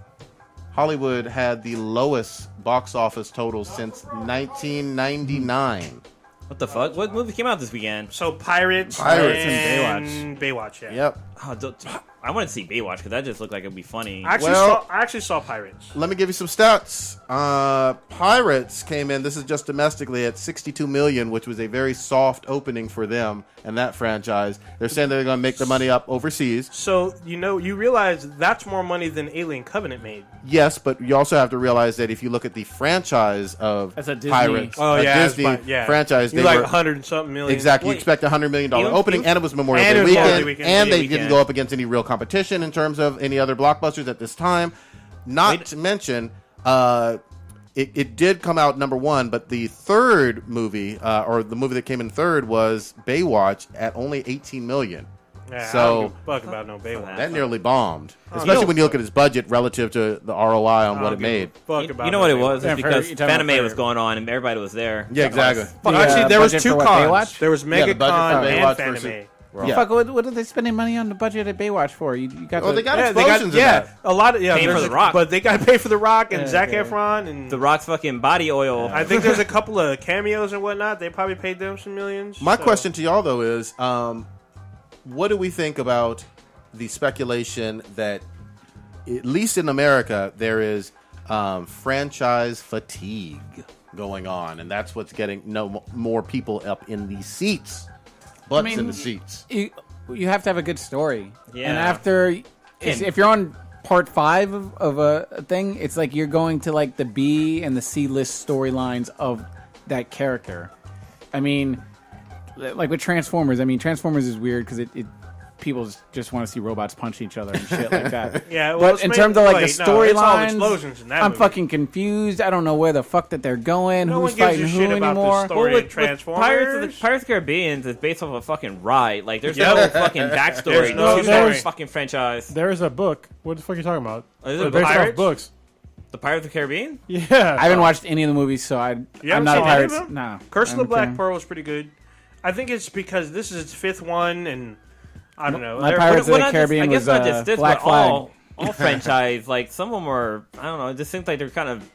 Hollywood had the lowest box office total since 1999. What the fuck? What movie came out this weekend? So Pirates and and Baywatch. Yeah. Yep. I want to see Baywatch because that just looked like it'd be funny. I actually saw Pirates. Let me give you some stats. Pirates came in, this is just domestically, at $62 million, which was a very soft opening for them and that franchise. They're saying they're going to make the money up overseas. So, you realize that's more money than Alien Covenant made. Yes, but you also have to realize that if you look at the franchise of That's a Disney. Pirates, Oh, yeah, Disney it's franchise, You they like were 100 and something million. exactly. You Wait. expect a $100 million opening, Even- and it was Memorial and Day it was Memorial Day weekend, weekend, and yeah, they weekend. didn't go up against any real competition in terms of any other blockbusters at this time. Not to mention, it did come out number one, but the third movie, or the movie that came in third, was Baywatch at only $18 million. Yeah, So- I don't give a fuck about no Baywatch. That nearly bombed, especially when you look at its budget relative to the ROI on what it made. Fuck about You know what it no was? Baywatch. It's because you're talking about Fanime was Fair. going on and everybody was there. Yeah, exactly. Fuck, actually, there was budget two for what, cons. Baywatch? There was Yeah, the budget for MegaCon Baywatch and versus- Fanime. Yeah. Fuck, what are they spending money on the budget at Baywatch for? You got Well, the, they got Yeah, explosions in that. a lot of Paying there's for The Rock. but they got to pay for The Rock and Yeah, Zac okay. Efron and The Rock's fucking body oil. I think there's a couple of cameos and whatnot. They probably paid them some millions. My so- question to y'all, though, is what do we think about the speculation that, at least in America, there is franchise fatigue going on, and that's what's getting more people up in the seats, butts in the seats. you have to have a good story. Yeah. And after, if you're on part 5 of a thing, it's like you're going to like the B and the C list storylines of that character. I mean, like with Transformers. I mean, Transformers is weird because it people just want to see robots punch each other and shit like that. Yeah, well, but in terms of like the it's all storylines, explosions in that I'm movie. fucking confused. I don't know where the fuck that they're going. No Who's one gives a fighting shit who about the anymore? story. Well, with Transformers? Pirates of the Caribbean is based off a fucking ride. Like, there's Yep. no fucking backstory There's no to story. that fucking franchise. There is a book. What the fuck are you talking about? Is it They're based off Pirates? books. The Pirates of the Caribbean? Yeah. I haven't watched any of the movies, so You I'm haven't not a seen any of Pirates. them? No. Curse of the I'm Black kidding. Pearl was pretty good. I think it's because this is its 5th one, and I don't know. My They're- Pirates of the not just- Caribbean I guess was not just this, Black but Flag. all franchise. Like, some of them are, I don't know, it just seems like they're kind of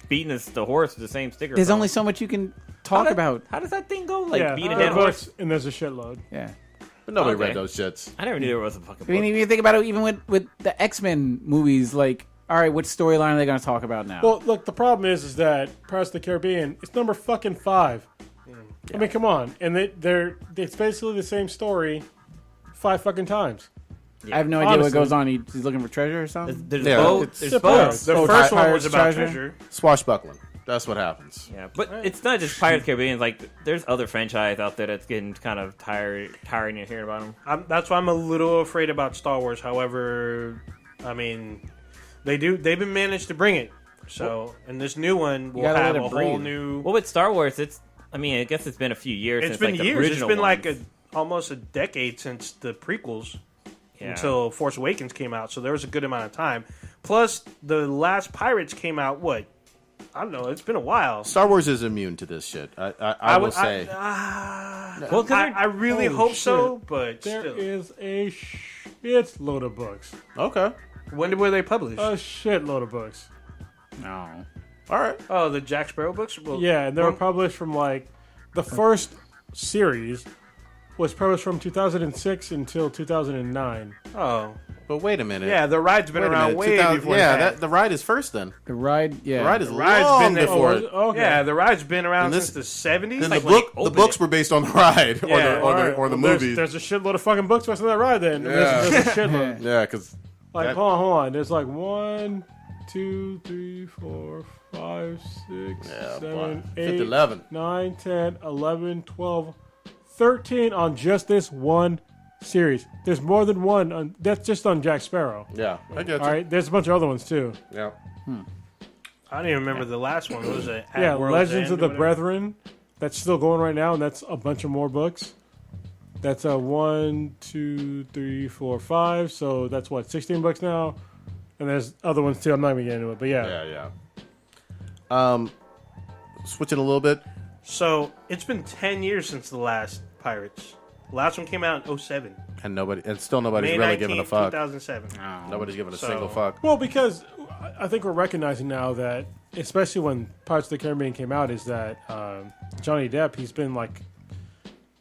beating us the horse with the same sticker. There's from. only so much you can talk about. How does that thing go? Like, yeah, beat a there dead are horse? books, and there's a shitload. Yeah. But nobody Okay. read those shits. I never knew there was a fucking I mean, book. if you think about it, even with the X-Men movies, like, all right, what storyline are they going to talk about now? Well, look, the problem is that Pirates of the Caribbean, it's number fucking 5. I mean, come on. And it's basically the same story 5 fucking times. I have no idea what honestly. goes on. He's looking for treasure or something? There's Yeah, boats. it's There's Pirates. boats. The Oh, first one Pirates was about Treasure? treasure. Swashbuckling. That's what happens. Yeah, but it's not just Pirates of the Caribbean. Like, there's other franchise out there that's getting kind of tiring of hearing about them. That's why I'm a little afraid about Star Wars. However, I mean, they've been managed to bring it. So, and this new one will gotta have let a it whole breathe. new. Well, with Star Wars, I guess it's been a few years It's since been like, the years. It's original been like ones. almost a decade since the prequels Yeah. until Force Awakens came out. So there was a good amount of time. Plus, the last Pirates came out. What? I don't know. It's been a while. Star Wars is immune to this shit. I will say. Well, 'cause they're- I really Holy hope so, shit. but There still. is a shitload of books. Okay. When were they published? A shitload of books. No. All right. Oh, the Jack Sparrow books? Well, Yeah, and they were well, published from like the first series was published from 2006 until 2009. Oh. But wait a minute. Yeah, the ride's been Wait a around minute. way 2000 before yeah, that. the ride is first then. The ride, yeah. The ride is ride's long been there- before. Oh, was it? Okay. Yeah, the ride's been around And this- since the 70s. Then like the when book, they the opened books it. were based on the ride or Yeah, the Alright, or the well, movies. There's a shitload of fucking books based on that ride. Then there's a shitload. Yeah, because Like, hold on. There's like 1, 2, 3, 4, 5, 6, Yeah, 7, 5, 8, 11. 9, 10, 11, 12, 13 on just this one series. There's more than one. That's just on Jack Sparrow. yeah, I get you. All right. There's a bunch of other ones too. Yeah. I don't even remember the last one. What was it? At Yeah, World's Legends End of the or whatever? Brethren. That's still going right now, and that's a bunch of more books. That's a 1, 2, 3, 4, 5. So that's what 16 books now. And there's other ones too. I'm not even getting into it, but yeah. Yeah. Switching a little bit. So it's been 10 years since the last Pirates. The last one came out in 07. And still nobody's May really 19th, giving a fuck. 2007. Nobody's giving a So- single fuck. Well, because I think we're recognizing now that, especially when Pirates of the Caribbean came out, is that Johnny Depp, he's been like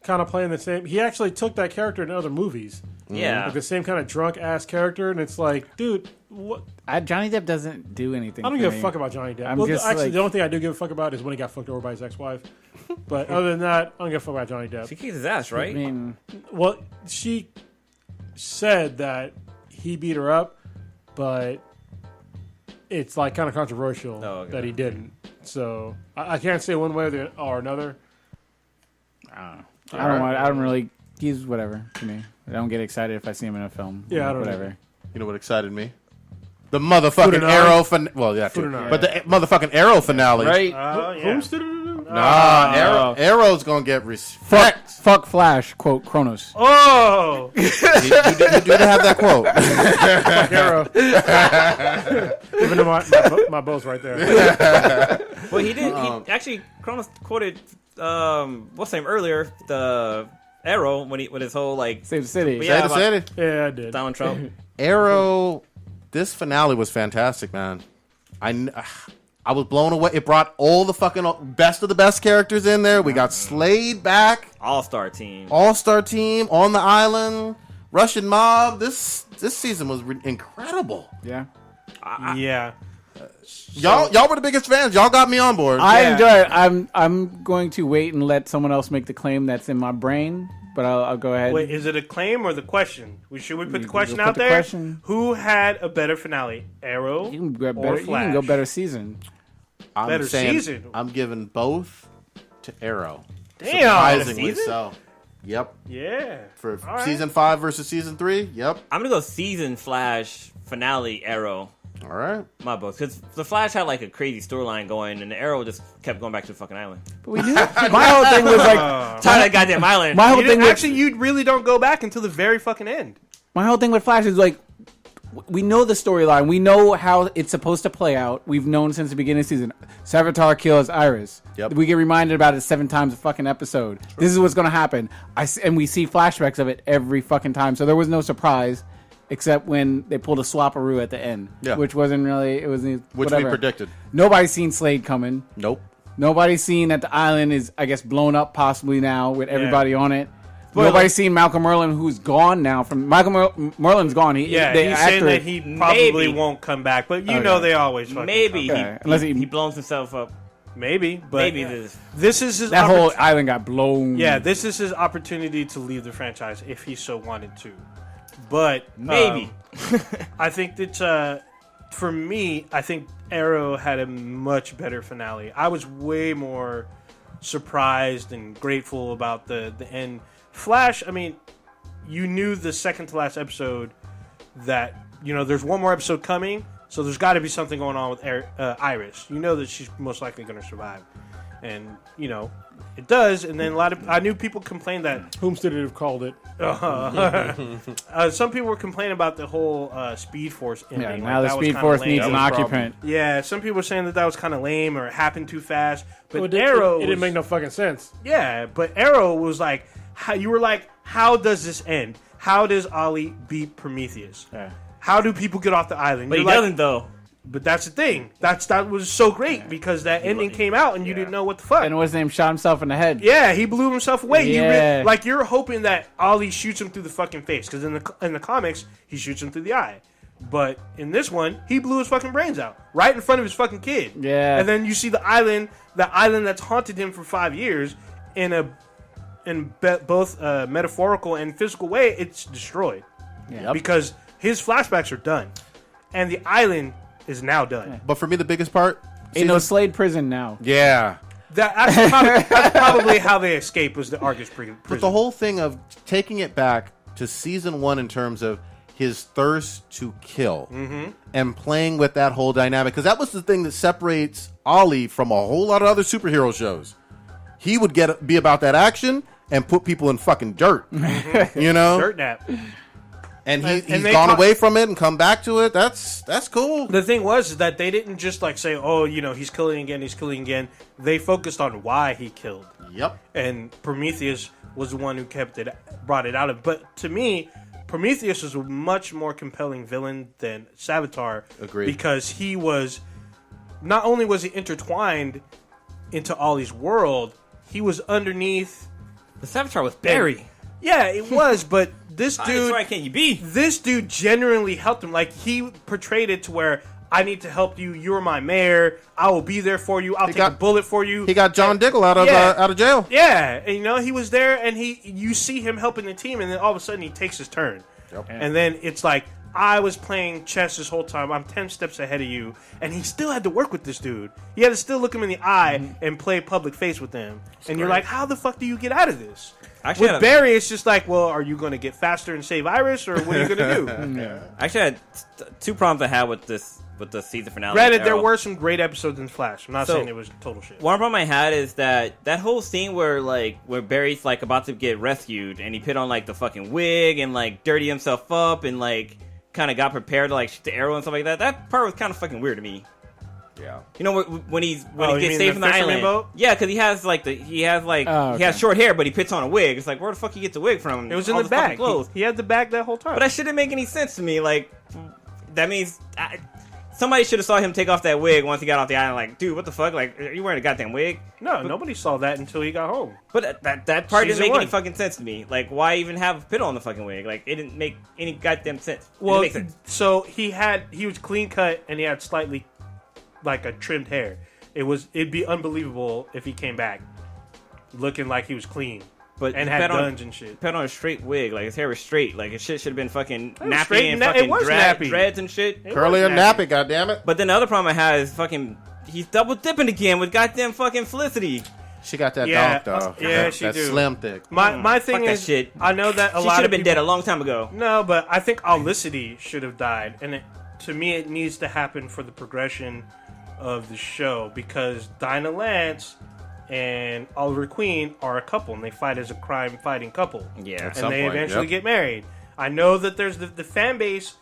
kind of playing the same. He actually took that character in other movies. Yeah. like the same kind of drunk ass character, and it's like, dude, what? Johnny Depp doesn't do anything. I don't for give me. a fuck about Johnny Depp. I'm Well, just actually, like- the only thing I do give a fuck about is when he got fucked over by his ex-wife. But other than that, I don't give a fuck about Johnny Depp. She kicked his ass, right? I mean, Well, she said that he beat her up, but it's like kind of controversial that he didn't. So I can't say one way or another. I don't really. He's whatever to me. I don't get excited if I see him in a film. Yeah, I don't whatever. either. You know what excited me? The motherfucking Futanari. Arrow well, yeah, too. Futanari. But the motherfucking Arrow finale. Right? Oh, yeah. Nah, Arrow's gonna get respect. Fuck Flash. Quote Kronos. Oh! you did have that quote. Fuck Arrow. Even though my bow's right there. Well, he did. He actually, Kronos quoted what's his name earlier, the Arrow with his whole like Save the city. But yeah, Say it. Yeah, I did. Donald Trump. Arrow, this finale was fantastic, man. I was blown away. It brought all the fucking best of the best characters in there. We got Slade back, All-star team on the island, Russian mob. This season was incredible. Yeah. Yeah. Y'all were the biggest fans. Y'all got me on board. I enjoy it. I'm going to wait and let someone else make the claim that's in my brain, but I'll go ahead. Wait, is it a claim or the question? Should we put the question put out the there? question. Who had a better finale, Arrow You can go or better. You Flash? can go better season. I'm better saying season. I'm giving both to Arrow. Damn. Surprisingly season? so. Yep. Yeah. For All right. season 5 versus season 3. Yep. I'm gonna go season Flash finale Arrow. All right. My book, because the Flash had like a crazy storyline going, and the Arrow just kept going back to the fucking island. But we knew. My whole thing was like. Tired of that goddamn island. My whole thing with, Actually, you really don't go back until the very fucking end. my whole thing with Flash is like, we know the storyline. We know how it's supposed to play out. We've known since the beginning of the season. Savitar kills Iris. Yep. We get reminded about it 7 times a fucking episode. This is what's going to happen. And we see flashbacks of it every fucking time. So there was no surprise, except when they pulled a swapperoo at the end. Yeah. Which wasn't really. It was Which whatever. we predicted. Nobody's seen Slade coming. Nope. Nobody's seen that the island is, I guess, blown up possibly now with everybody on it. Spoiler. Nobody's seen Malcolm Merlin, who's gone now. From Malcolm Merlin's gone. Yeah, the he's actor, saying that he probably Maybe. won't come back, but you know they always fucking Maybe come Okay. back. Unless he he- blows himself up. Maybe, but Maybe this. this is his that whole oppor- island got blown. yeah, this is his opportunity to leave the franchise if he so wanted to. But Maybe. I think that for me, I think Arrow had a much better finale. I was way more surprised and grateful about the end. Flash, I mean, you knew the second to last episode that, there's one more episode coming, so there's got to be something going on with Iris. You know that she's most likely going to survive. And, it does. And then I knew people complained that Whomstead have called it. some people were complaining about the whole Speed Force ending. Yeah, Like, now the that was Speed kinda Force lame. needs an That was a occupant. Yeah, some people were saying that was kind of lame or it happened too fast. But Well, Arrow, it didn't make no fucking sense. yeah, but Arrow was like, how does this end? How does Ollie beat Prometheus? Yeah. How do people get off the island? But he You're like- doesn't though. But that's the thing. That was so great because that ending came out and you didn't know what the fuck. And what's his name? Shot himself in the head. Yeah, he blew himself away. Yeah. You're hoping that Ollie shoots him through the fucking face because in the comics he shoots him through the eye, but in this one he blew his fucking brains out right in front of his fucking kid. Yeah. and then you see the island that's haunted him for 5 years both metaphorical and physical way. It's destroyed because his flashbacks are done, and the island is now done. But for me, the biggest part. Ain't no Slade prison now. Yeah. That's probably how they escaped was the Argus prison. But the whole thing of taking it back to season 1 in terms of his thirst to kill and playing with that whole dynamic, because that was the thing that separates Ollie from a whole lot of other superhero shows. He would be about that action and put people in fucking dirt, dirt nap. And he's they gone talk- away from it and come back to it. That's cool. The thing was that they didn't just say, oh, he's killing again. They focused on why he killed. Yep. And Prometheus was the one who brought it out of. But to me, Prometheus was a much more compelling villain than Savitar. Agreed. Because he was, not only was he intertwined into Ollie's world, he was underneath. The Savitar was Barry. Yeah, it was, but this How dude, destroyed can you be? this dude genuinely helped him. Like, he portrayed it to where I need to help you. You're my mayor. I will be there for you. I'll take a bullet for you. He got John Dickel out of jail. Yeah, and, you know, he was there, and you see him helping the team, and then all of a sudden he takes his turn. Yep. And then it's like, I was playing chess this whole time. I'm 10 steps ahead of you. And he still had to work with this dude. He had to still look him in the eye and play public face with him. And you're like, how the fuck do you get out of this? Actually, With Barry, it's just like, well, are you going to get faster and save Iris, or what are you going to do? Actually, I had two problems I had with the season finale. Granted, there were some great episodes in Flash. I'm not So, saying it was total shit. One problem I had is that whole scene where Barry's like about to get rescued and he put on like the fucking wig and like dirty himself up and like kind of got prepared to like shoot the arrow and stuff like that. That part was kind of fucking weird to me. Yeah. You know when he you gets mean saved the from the fisherman island? boat? Yeah, because he has short hair, but he puts on a wig. It's like, where the fuck he get the wig from? It was in All the fucking bag. clothes. He had the bag that whole time. But that shouldn't make any sense to me. Like, that means somebody should have saw him take off that wig once he got off the island. Like, dude, what the fuck? Like, are you wearing a goddamn wig? No, nobody saw that until he got home. But that part didn't Season make any one. fucking sense to me. Like, why even have Pit on the fucking wig? Like, it didn't make any goddamn sense. Well, it didn't make sense. so he was clean cut and he had slightly like a trimmed hair. It'd be unbelievable if he came back looking like he was clean, But and he had put guns and shit. Put on a straight wig. Like, his hair was straight. Like, his shit should have been fucking was nappy straight and and fucking it was nappy. dreads and shit. Curly and nappy, goddammit. But then the other problem I had is fucking he's double dipping again with goddamn fucking Felicity. She got that Yeah, donk, though. yeah, she that do. slim thick. My thing Fuck that is, shit. I know that a She lot should of have been people, dead a long time ago. No, but I think Olicity should have died, and to me, it needs to happen for the progression of the show because Dinah Lance and Oliver Queen are a couple, and they fight as a crime-fighting couple. Yeah. and some they point, eventually yep. get married. I know that there's the fan base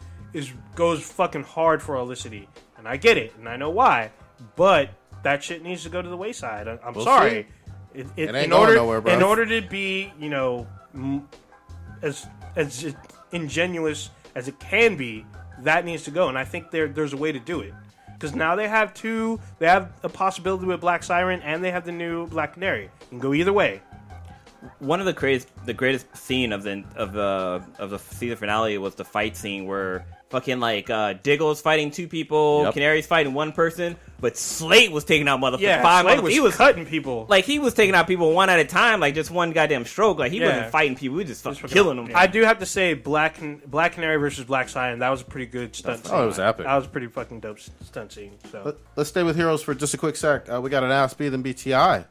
goes fucking hard for Olicity, and I get it, and I know why, but that shit needs to go to the wayside. I'm We'll sorry. It In ain't order, going nowhere, bro. in order to be, you know, as ingenuous as it can be, that needs to go, and I think there's a way to do it. Because now they have a possibility with Black Siren, and they have the new Black Canary. You can go either way. One of the greatest scene of the season finale was the fight scene where fucking like Diggle's fighting two people, Yep. Canary's fighting one person, but Slate was taking out motherfuckers. Yeah, five Slade motherfuckers. was cutting people. Like he was taking out people one at a time, like just one goddamn stroke. Like he Yeah. wasn't fighting people, he was just fucking killing them. I do have to say, Black Canary versus Black Siren, that was a pretty good stunt scene. Oh, it was epic. That was a pretty fucking dope stunt scene. So Let's stay with Heroes for just a quick sec. We got an Ask B than BTI.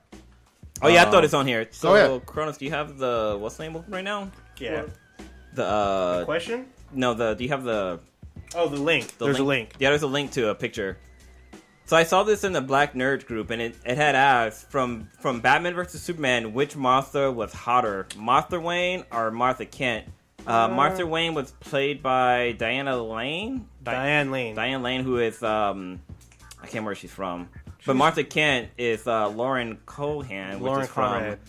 Oh yeah, I thought it's on here. So go ahead. Kronos, do you have the what's the name open right now? yeah. The Question? no, do you have the Oh, the link. There's a link. Yeah, there's a link to a picture. So I saw this in the Black Nerd group, and it had asked from Batman vs Superman, which Martha was hotter, Martha Wayne or Martha Kent? Martha Wayne was played by Diana Lane. Diane Lane. Diane Lane, who is I can't remember where she's from, but Martha Kent is Lauren Cohan, which Lauren is Conrad.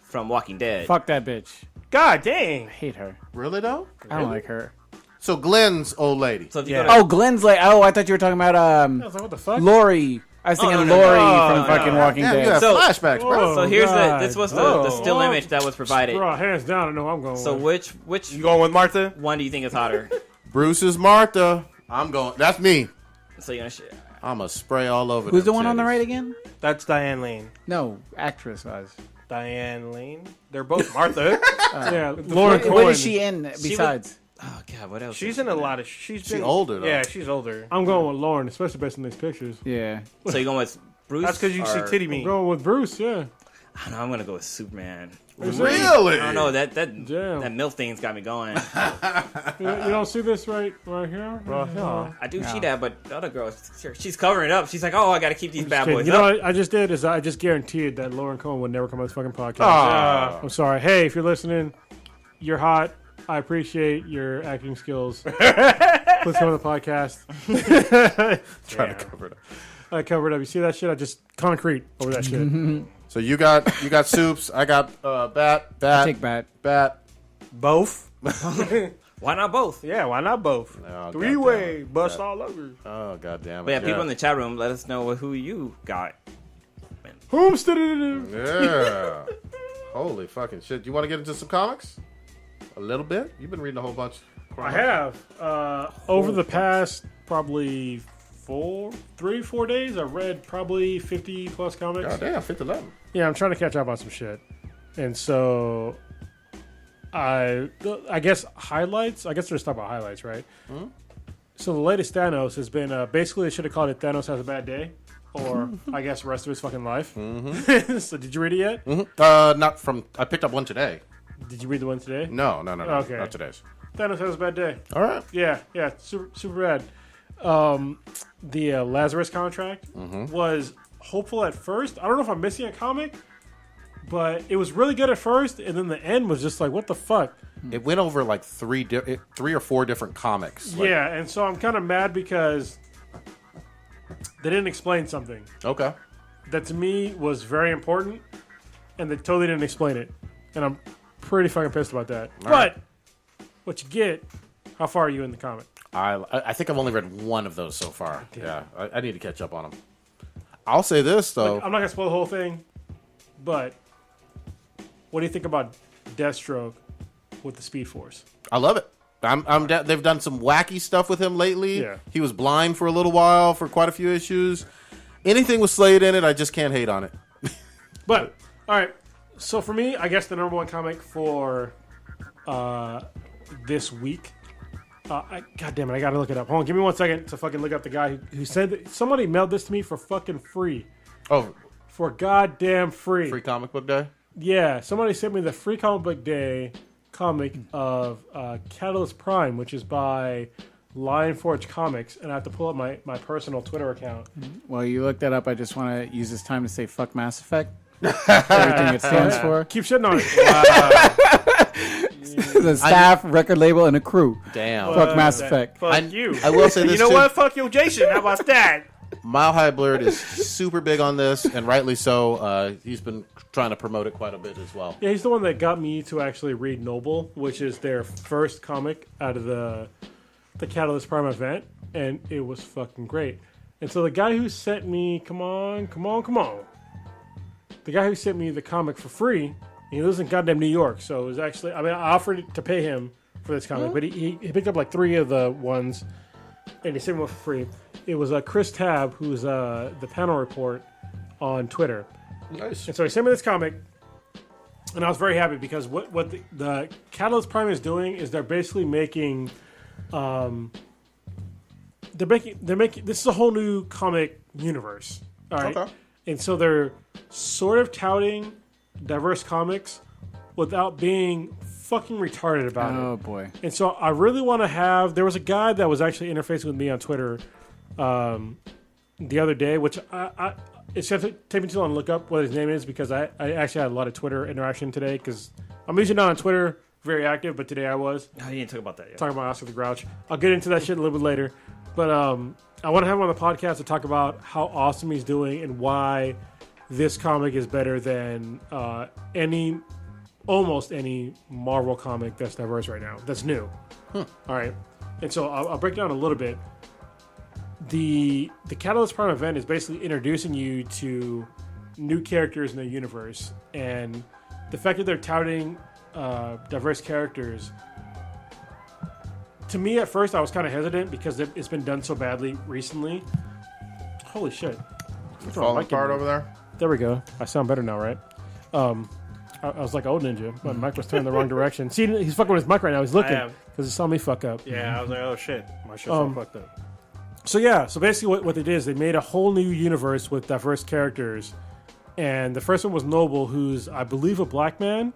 from Walking Dead. Fuck that bitch. God dang. I hate her. Really, though? I don't like her. So Glenn's old lady. So if you Yeah. go to Oh, Glenn's like. Oh, I thought you were talking about I was like, what the fuck? Lori. I was thinking no, no, Lori no, from no, fucking no. Walking Damn, you Dead. have So- flashbacks, bro. So here's God. this was the still image that was provided. Bro, hands down, I know I'm going. So with. which You going with Martha? one do you think is hotter? Bruce is Martha. I'm going. That's me. So you're gonna I'm a spray all over. Who's the them one on the titties. right again? That's Diane Lane. No, actress was. Diane Lane? They're both Martha. Yeah, Lauren Cohen. What is she in besides? Oh god, what else? She's in a lot of... She's been older, though. Yeah, she's older. I'm going with Lauren, especially based on these pictures. Yeah. So you're going with Bruce? That's because you see or- titty I'm meat. going with Bruce, yeah. I don't know, I'm gonna go with Superman. Really? I don't know that Damn. MILF thing's got me going. You don't see this right here? Right here. I do see that, but the other girl, she's covering it up. She's like, oh, I gotta keep these bad boys You know up. what I just did is I just guaranteed that Lauren Cohen would never come on this fucking podcast. Ah. I'm sorry. Hey, if you're listening, you're hot. I appreciate your acting skills. Please come on the podcast. Trying to cover it up. I covered up. You see that shit? I just concrete over that shit. So you got Soups. I got Bat. Take Bat. Both? Why not both? Yeah, why not both? Oh, Three-way, goddamn. bust all over. Oh god damn it. But yeah, people in the chat room, let us know who you got. Whomst-a-doo-doo-doo. Yeah. Holy fucking shit. You want to get into some comics? A little bit. You've been reading a whole bunch. I have. Over the past probably 4 days, I've read probably 50 plus comics. God damn, 50-11. Yeah, I'm trying to catch up on some shit. And so I guess highlights. I guess we're just talking about highlights, right? Mm-hmm. So the latest Thanos has been basically they should have called it Thanos Has a Bad Day, or I guess the rest of his fucking life. Mm-hmm. So did you read it yet? Mm-hmm. Not from. I picked up one today. Did you read the one today? No. Okay. Not today's. Thanos Has a Bad Day. All right. Yeah, super bad. The Lazarus Contract was hopeful at first. I don't know if I'm missing a comic, but it was really good at first, and then the end was just like, what the fuck? It went over like three or four different comics. Yeah, and so I'm kind of mad because they didn't explain something. Okay. That to me was very important, and they totally didn't explain it. And I'm pretty fucking pissed about that. All right. What you get, how far are you in the comic? I think I've only read one of those so far. Damn. Yeah, I need to catch up on them. I'll say this, though. Like, I'm not going to spoil the whole thing, but what do you think about Deathstroke with the Speed Force? I love it. They've done some wacky stuff with him lately. Yeah. He was blind for a little while for quite a few issues. Anything with Slade in it, I just can't hate on it. But, all right. So for me, I guess the number one comic for this week. God damn it, I gotta look it up. Hold on, give me 1 second to fucking look up the guy who said that somebody mailed this to me for fucking free. Oh. For goddamn free. Free comic book day? Yeah, somebody sent me the free comic book day comic of Catalyst Prime, which is by Lionforge Comics, and I have to pull up my personal Twitter account. While you look that up, I just want to use this time to say fuck Mass Effect. Everything it stands for. Keep shitting on it. Wow. The staff, record label, and a crew. Damn. Fuck Mass Effect. Fuck you. I will say this, you know too. what? Fuck you, Jason. How about that? Mile High Blurred is super big on this, and rightly so. He's been trying to promote it quite a bit as well. Yeah, he's the one that got me to actually read Noble, which is their first comic out of the Catalyst Prime event, and it was fucking great. And so the guy who sent me, come on. The guy who sent me the comic for free, he lives in goddamn New York, so it was actually, I offered to pay him for this comic, but he picked up like 3 of the ones, and he sent me one for free. It was Chris Tabb, who's the panel report on Twitter. Nice. And so he sent me this comic, and I was very happy because what the Catalyst Prime is doing is they're basically making, they're making this is a whole new comic universe. All right. Okay. And so they're sort of touting diverse comics without being fucking retarded about it. Oh, boy. And so I really want to have... There was a guy that was actually interfacing with me on Twitter the other day, which it's going to take me too long to look up what his name is because I actually had a lot of Twitter interaction today because I'm usually not on Twitter very active, but today I was. Oh, you didn't talk about that yet. Talking about Oscar the Grouch. I'll get into that shit a little bit later. But I want to have him on the podcast to talk about how awesome he's doing and why this comic is better than almost any Marvel comic that's diverse right now. That's new. All right. And so I'll break down a little bit. The Catalyst Prime event is basically introducing you to new characters in the universe. And the fact that they're touting diverse characters, to me at first I was kind of hesitant because it's been done so badly recently. Holy shit. Falling apart over there? There we go. I sound better now, right? I was like old ninja. My mic was turned the wrong direction. See, he's fucking with his mic right now. He's looking because he saw me fuck up. Yeah, I was like, oh shit. My shit's all fucked up. So yeah, so basically what they did is they made a whole new universe with diverse characters. And the first one was Noble, who's, I believe, a black man,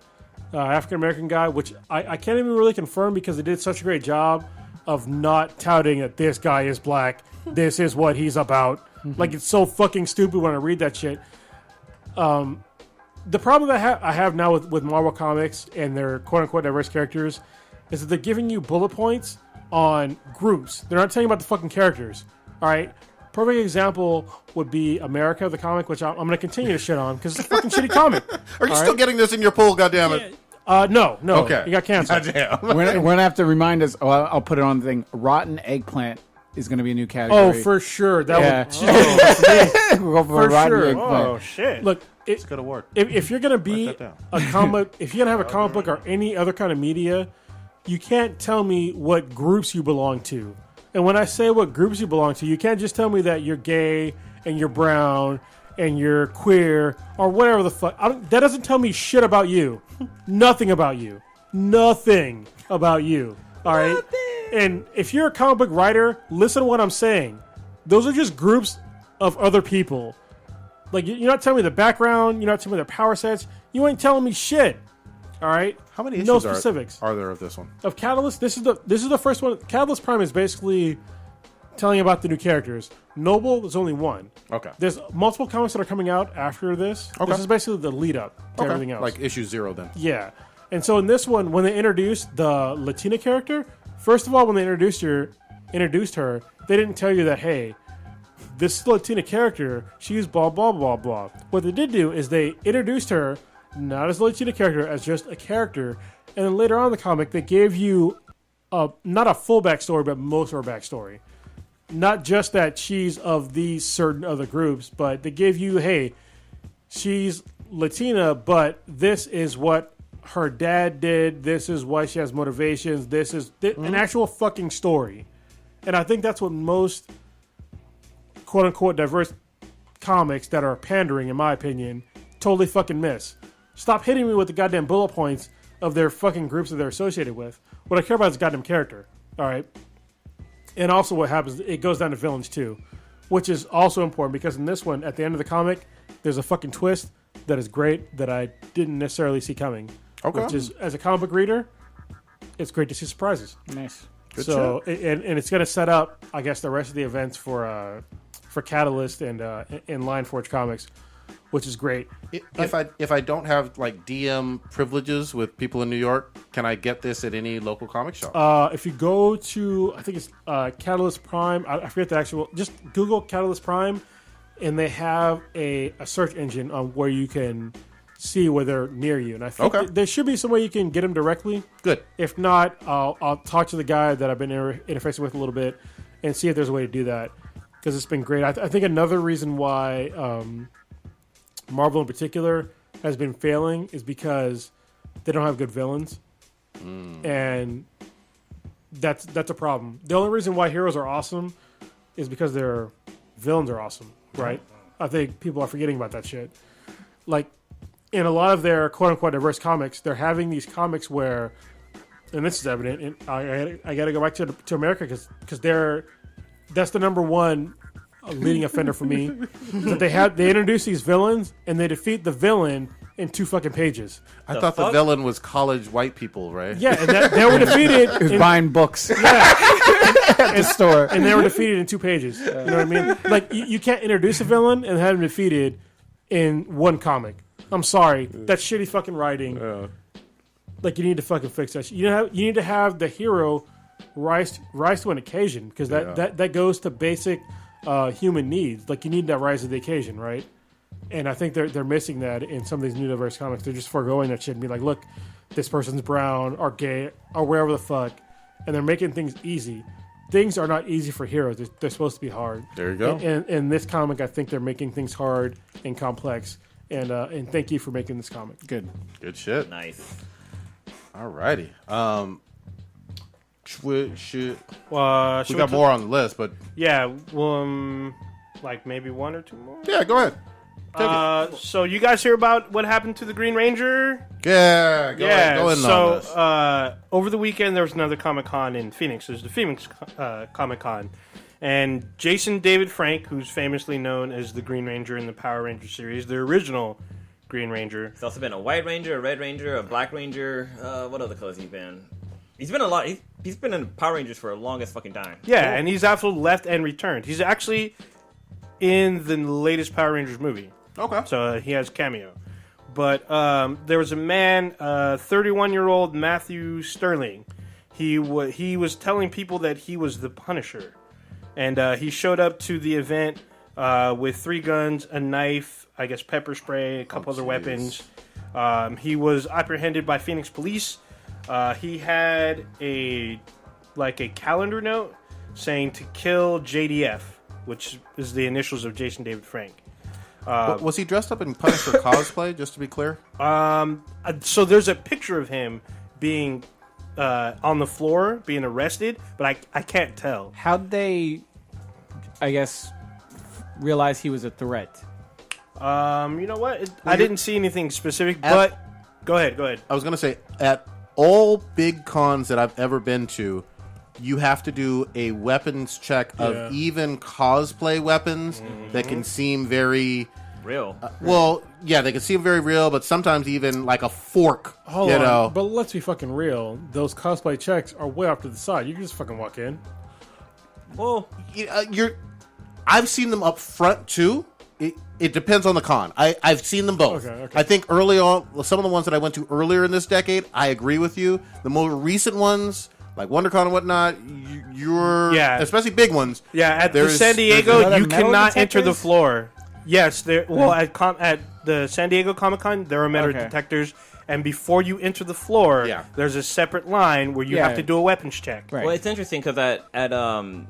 African-American guy, which I can't even really confirm because they did such a great job of not touting that this guy is black. This is what he's about. Like, it's so fucking stupid when I read that shit. The problem that I have now with Marvel Comics and their quote-unquote diverse characters is that they're giving you bullet points on groups. They're not telling you about the fucking characters. All right? Perfect example would be America, the comic, which I'm going to continue to shit on because it's a fucking shitty comic. Are you still getting this in your poll, goddammit? No. Okay. You got canceled. We're going to have to remind us. Oh, I'll put it on the thing. Rotten Eggplant is going to be a new category. Oh, for sure. That would we'll go for For sure. Eggplant. Oh shit. Look, It's a good award. if you're going to be a comic, if you're going to have a comic book or any other kind of media you can't tell me what groups you belong to. And when I say what groups you belong to, you can't just tell me that you're gay and you're brown and you're queer or whatever the fuck. That doesn't tell me shit about you. Nothing about you. Nothing about you. All right? And if you're a comic book writer, listen to what I'm saying. Those are just groups of other people. Like, you're not telling me the background. You're not telling me their power sets. You ain't telling me shit. All right? How many issues no specifics are there of this one? of Catalyst. This is the first one. Catalyst Prime is basically telling you about the new characters. Noble, there's only one. Okay. There's multiple comics that are coming out after this. Okay. This is basically the lead up to everything else. Like issue 0 then. Yeah. And so in this one, when they introduced the Latina character, first of all, when they introduced her, they didn't tell you that, hey, this is the Latina character. She's blah, blah, blah, blah. What they did do is they introduced her not as a Latina character, as just a character. And then later on in the comic, they gave you not a full backstory, but most of her backstory. Not just that she's of these certain other groups, but they gave you, hey, she's Latina, but this is what her dad did. This is why she has motivations. This is an actual fucking story. And I think that's what most quote-unquote diverse comics that are pandering, in my opinion, totally fucking miss. Stop hitting me with the goddamn bullet points of their fucking groups that they're associated with. What I care about is goddamn character. All right? And also what happens, it goes down to villains too, which is also important because in this one, at the end of the comic, there's a fucking twist that is great that I didn't necessarily see coming. Okay. Which is, as a comic book reader, it's great to see surprises. Nice. Good So, and it's going to set up, I guess, the rest of the events for Catalyst and Lion Forge Comics, which is great. If I don't have like DM privileges with people in New York, can I get this at any local comic shop? If you go to, I think it's Catalyst Prime, I forget the actual, just Google Catalyst Prime, and they have a search engine on where you can see where they're near you. And I think there should be some way you can get them directly. Good. If not, I'll talk to the guy that I've been interfacing with a little bit and see if there's a way to do that, because it's been great. I think another reason why Marvel in particular has been failing is because they don't have good villains, and that's a problem. The only reason why heroes are awesome is because their villains are awesome, right? I think people are forgetting about that shit. Like, in a lot of their quote-unquote diverse comics, they're having these comics where, and this is evident, and I got to go back to America because that's the number one leading offender for me. That they introduce these villains and they defeat the villain in 2 fucking pages. I thought the villain was college white people, right? Yeah, and they were defeated. He was buying books Yeah, at the store. and they were defeated in 2 pages. You know what I mean? Like, you can't introduce a villain and have him defeated in 1 comic. I'm sorry, that's shitty fucking writing. Like, you need to fucking fix that. You need to have the hero rise to an occasion, because that goes to basic human needs. Like, you need that rise to the occasion, right? And I think they're missing that in some of these new diverse comics. They're just foregoing that shit and be like, look, this person's brown or gay or wherever the fuck, and they're making things easy. Things are not easy for heroes. They're supposed to be hard. There you go. And in this comic, I think they're making things hard and complex. And thank you for making this comic. Good shit. Nice. Alrighty. We We got more on the list, but Yeah, like maybe 1 or 2 more. yeah, go ahead. Take it. So you guys hear about what happened to the Green Ranger? Yeah, go ahead. Go in on this. So over the weekend there was another Comic-Con in Phoenix. There's the Phoenix Comic-Con. And Jason David Frank, who's famously known as the Green Ranger in the Power Ranger series, the original Green Ranger. He's also been a White Ranger, a Red Ranger, a Black Ranger. What other colors he's been? He's been a lot. He's been in Power Rangers for the longest fucking time. Yeah, and he's also left and returned. He's actually in the latest Power Rangers movie. Okay. So he has cameo. But there was a man, 31-year-old Matthew Sterling. He was telling people that he was the Punisher. And he showed up to the event with 3 guns, a knife, I guess pepper spray, a couple other weapons. He was apprehended by Phoenix police. He had a calendar note saying to kill JDF, which is the initials of Jason David Frank. Was he dressed up in Punisher cosplay, just to be clear? So there's a picture of him being on the floor being arrested, but I can't tell. How'd they, I guess, realize he was a threat? You know what? I didn't see anything specific, but go ahead. I was going to say, at all big cons that I've ever been to, you have to do a weapons check of even cosplay weapons that can seem very... Real. They can seem very real, but sometimes even like a fork, Hold on, but let's be fucking real. Those cosplay checks are way off to the side. You can just fucking walk in. Well, I've seen them up front too. It depends on the con. I've seen them both. Okay. I think early on, some of the ones that I went to earlier in this decade, I agree with you. The more recent ones, like WonderCon and whatnot, especially big ones. Yeah, at the San Diego, you cannot enter the floor. Yes, at the San Diego Comic-Con, there are metal detectors, and before you enter the floor, there's a separate line where you have to do a weapons check. Right. Well, it's interesting because at fucking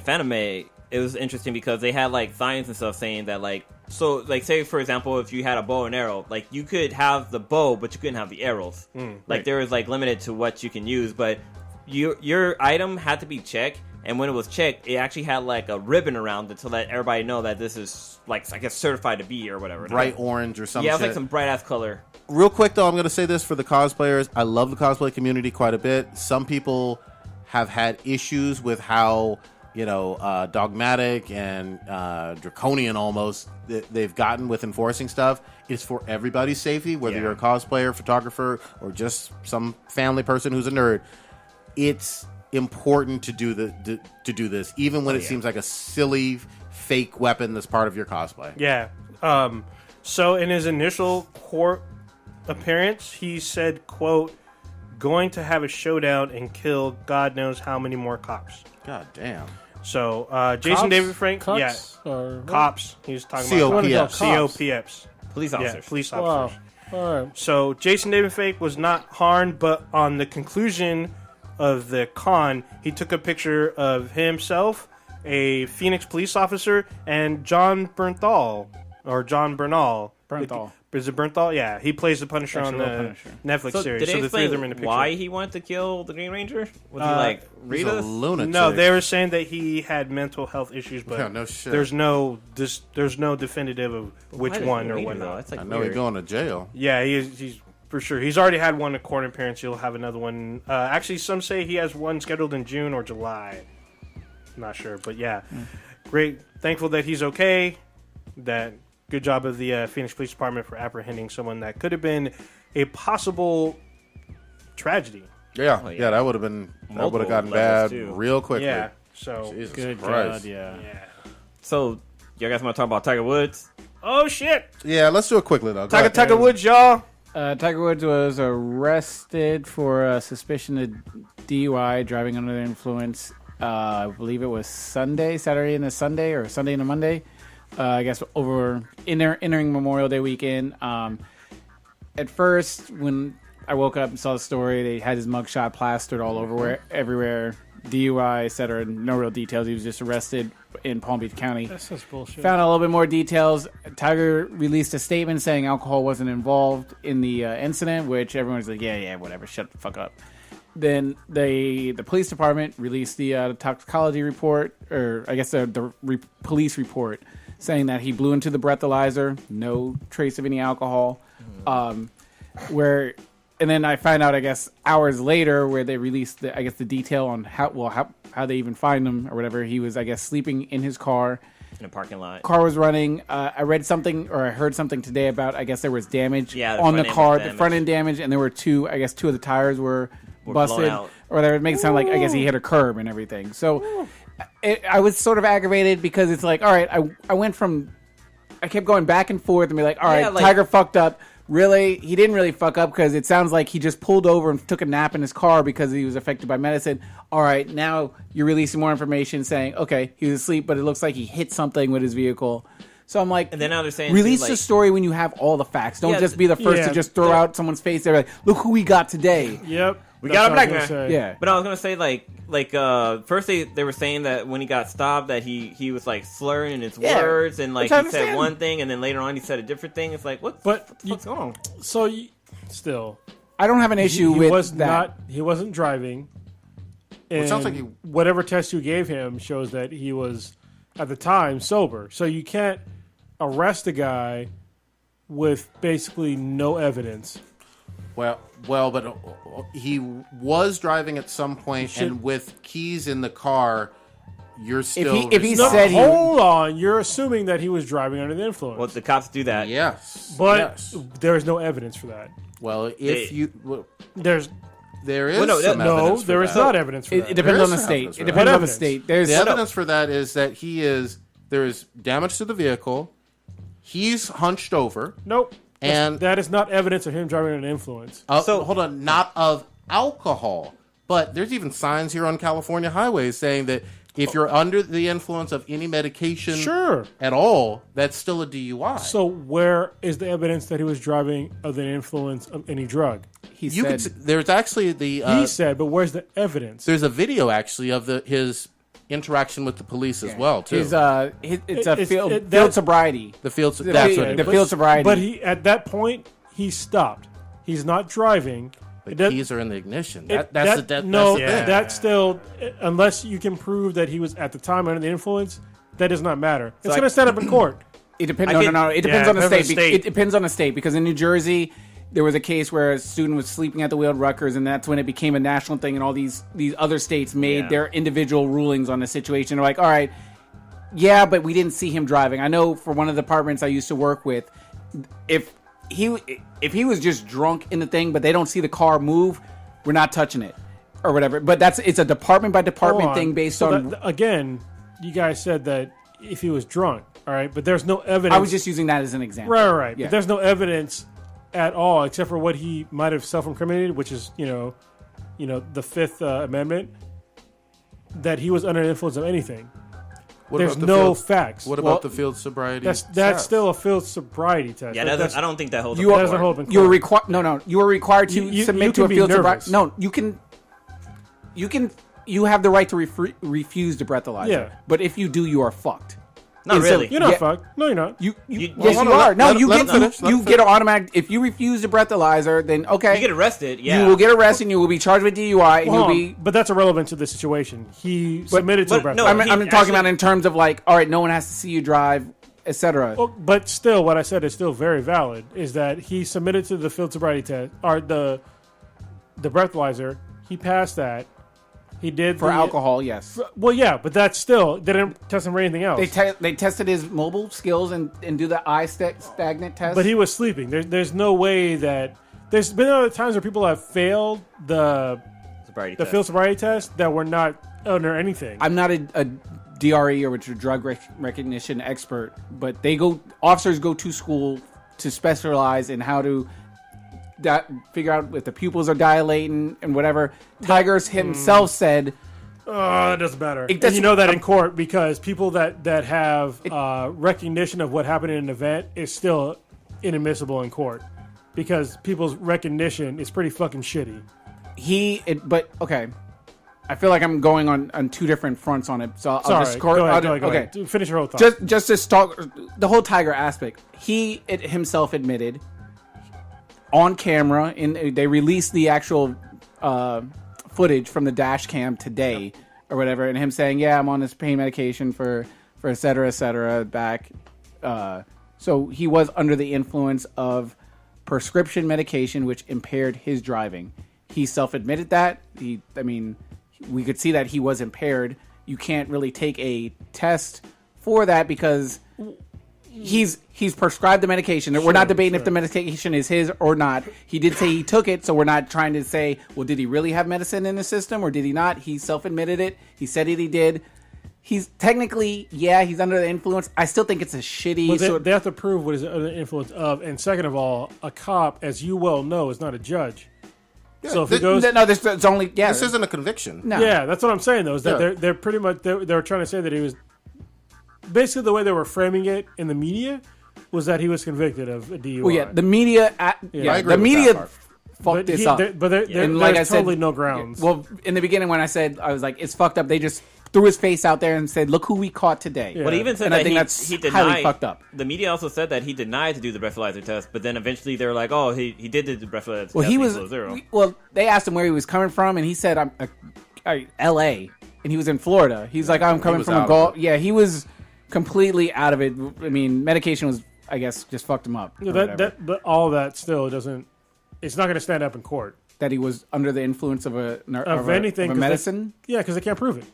Fanime, it was interesting because they had like signs and stuff saying that say for example, if you had a bow and arrow, like you could have the bow, but you couldn't have the arrows. There was like limited to what you can use, but your item had to be checked. And when it was checked, it actually had like a ribbon around it to let everybody know that this is like I guess certified to be or whatever. Bright orange or something. Yeah, it was like some bright ass color. Real quick though, I'm going to say this for the cosplayers. I love the cosplay community quite a bit. Some people have had issues with how dogmatic and draconian almost they've gotten with enforcing stuff. It's for everybody's safety, whether you're a cosplayer, photographer, or just some family person who's a nerd. It's important to do this, even when it seems like a silly fake weapon that's part of your cosplay. Yeah. So in his initial court appearance, he said, "quote going to have a showdown and kill God knows how many more cops." God damn. So Jason David Frank, cops. He was talking about COPFs, police officers. Yeah, police officers. Wow. All right. So Jason David Frank was not harmed, but on the conclusion of the con, he took a picture of himself, a Phoenix police officer, and John Bernthal. Is it Bernthal? Yeah, he plays the Punisher on the Netflix series. Did they the three of them explain in the picture. Why he wanted to kill the Green Ranger? Was he like he's a lunatic? No, they were saying that he had mental health issues, but no shit. there's no definitive of which one or whatnot. I know he's going to jail. Yeah, he's for sure. He's already had one court appearance. He'll have another one. Actually, some say he has one scheduled in June or July. I'm not sure, but yeah, great. Thankful that he's okay. Good job of the Phoenix Police Department for apprehending someone that could have been a possible tragedy. Yeah, that would have gotten bad real quickly. Yeah, so Jesus good Christ. God, yeah. So, you guys want to talk about Tiger Woods? Oh shit! Yeah, let's do it quickly though. Tiger Woods, y'all. Tiger Woods was arrested for suspicion of DUI, driving under the influence. I believe it was Saturday into Sunday, or Sunday into Monday. I guess entering Memorial Day weekend. At first, when I woke up and saw the story, they had his mugshot plastered all over everywhere. DUI, etc. No real details. He was just arrested in Palm Beach County. That's just bullshit. Found out a little bit more details. Tiger released a statement saying alcohol wasn't involved in the incident, which everyone's like, yeah, whatever, shut the fuck up. Then the police department released the toxicology report, or I guess the police report, saying that he blew into the breathalyzer, no trace of any alcohol. And then I find out, I guess, hours later, where they released the detail on how they even find him or whatever. He was, I guess, sleeping in his car in a parking lot. Car was running. I read something, or I heard something today about, I guess there was damage on the car, the front end damage, and there were two of the tires were busted, or whatever. It makes it sound like, I guess, he hit a curb and everything. So I was sort of aggravated because it's like, all right, I kept going back and forth and be like, all right, Tiger fucked up. Really, he didn't really fuck up because it sounds like he just pulled over and took a nap in his car because he was affected by medicine. All right, now you're releasing more information saying, okay, he was asleep, but it looks like he hit something with his vehicle. So I'm like, and then now they're saying, release the story when you have all the facts. Don't just be the first to just throw out someone's face there. Like, look who we got today. Yep. We got a black man. Yeah. But I was going to say, first they were saying that when he got stopped that he was, slurring in his words, and, he said one thing, and then later on he said a different thing. It's like, what the fuck's going on? So, I don't have an issue he with was that. not. He wasn't driving. And it sounds like whatever test you gave him shows that he was at the time sober. So you can't arrest a guy with basically no evidence. Well, but he was driving at some point, and with keys in the car, you're still. If he No, said hold on, you're assuming that he was driving under the influence. Well, the cops do that. yes, but yes. there is no evidence for that. Well, There's there is Well, no, some no, evidence for there is that. not evidence for that. it depends There on the is some state. evidence for It that. depends on the What state. There's The evidence for that is that there is damage to the vehicle. He's hunched over. Nope. And that is not evidence of him driving under influence. So hold on, not of alcohol, but there's even signs here on California highways saying that if you're under the influence of any medication Sure. at all, that's still a DUI. So where is the evidence that he was driving under the influence of any drug? you could, there's actually he said, but where's the evidence? there's a video actually of his interaction with the police as well too. it's a field sobriety. The field The that's field- what it the is. field sobriety. But he at that point he stopped. He's not driving. The It does- keys are in the ignition. it- That's the no, thing. that's still unless you can prove that he was at the time under the influence. That does not matter. It's going to set up in court. It depends. I No, could- no, no. It depends on the depends state. on the state. It depends on the state because in New Jersey, there was a case where a student was sleeping at the wheel at Rutgers, and that's when it became a national thing. And all these other states made their individual rulings on the situation. They're like, all right, yeah, but we didn't see him driving. I know for one of the departments I used to work with, if he was just drunk in the thing, but they don't see the car move, we're not touching it or whatever. But it's a department by department Hold on. thing based So on. again, you guys said that if he was drunk, all right, but there's no evidence. I was just using that as an example. right. Yeah. But there's no evidence at all except for what he might have self-incriminated, which is the Fifth Amendment, that he was under the influence of anything. What There's about the no field- facts. What about the field sobriety? That's test? still a field sobriety test. Yeah, That's- I don't think that holds You up. that in doesn't court. hold in You were court. required. No. You were required to You submit can to a be field nervous. sobriety. No, you can. You have the right to refuse the breathalyzer. Yeah. But if you do, you are fucked. Not And so- really. You're not Yeah. fucked. No, you're not. You- yes, well, you hold on, are. let- No, let- you let get him finish, let you him get an automatic. If you refuse the breathalyzer, then okay, You get arrested. Yeah. you will get arrested. and You will be charged with DUI. And Hold you'll on, be. but that's irrelevant to the situation. He submitted to but a breath no, test. he I'm talking actually- about in terms of like, all right, no one has to see you drive, etc. Well, but still, what I said is still very valid. Is that he submitted to the field sobriety test or the breathalyzer? He passed that. He did For the- alcohol, yes. Well, yeah, but that still they didn't test him for anything else. They tested his mobile skills and do the eye stagnant test. But he was sleeping. There's no way that there's been other times where people have failed the Sobriety the test. field sobriety test that were not under anything. I'm not a DRE or a drug recognition expert, but officers go to school to specialize in how to figure out if the pupils are dilating and whatever. Tigers himself said, It doesn't matter. It And doesn't- you know that in court because people that have recognition of what happened in an event is still inadmissible in court because people's recognition is pretty fucking shitty. but okay. I feel like I'm going on two different fronts on it, so I'll Sorry, just go ahead, go okay. ahead. Finish your whole thought. Just to talk the whole Tiger aspect. He himself admitted on camera, they released the actual footage from the dash cam today or whatever, and him saying, "Yeah, I'm on this pain medication for et cetera, back." So he was under the influence of prescription medication, which impaired his driving. He self-admitted that. We could see that he was impaired. You can't really take a test for that because he's prescribed the medication. We're not debating if the medication is his or not. He did say he took it, so we're not trying to say, well, did he really have medicine in his system or did he not? He self-admitted it. He said he did. He's technically, he's under the influence. I still think it's a shitty Well, they have to prove what is under the influence of, and second of all, a cop, as you well know, is not a judge. So if it goes, it's only This isn't a conviction. No. yeah, that's what I'm saying though. Is that Yeah. they're pretty much they're trying to say that he was basically the way they were framing it in the media was that he was convicted of a DUI. Well, yeah, the media, I agree the with media that part. fucked but this up. But And there's like I said, totally no grounds. Well, in the beginning when I said I was like, it's fucked up. They just threw his face out there and said, "Look who we caught today." Yeah. But he even said And that I think that's he denied. highly fucked up. The media also said that he denied to do the breathalyzer test, but then eventually they were like, "Oh, he did do the breathalyzer test." Well, he and was. flew zero. Well, they asked him where he was coming from, and he said, "I'm L.A." and he was in Florida. He's like, "I'm coming from a golf." Yeah, he was completely out of it. I mean, medication was, I guess, just fucked him up. But all that still doesn't. It's not going to stand up in court. That he was under the influence of a anything, medicine. Because they can't prove it.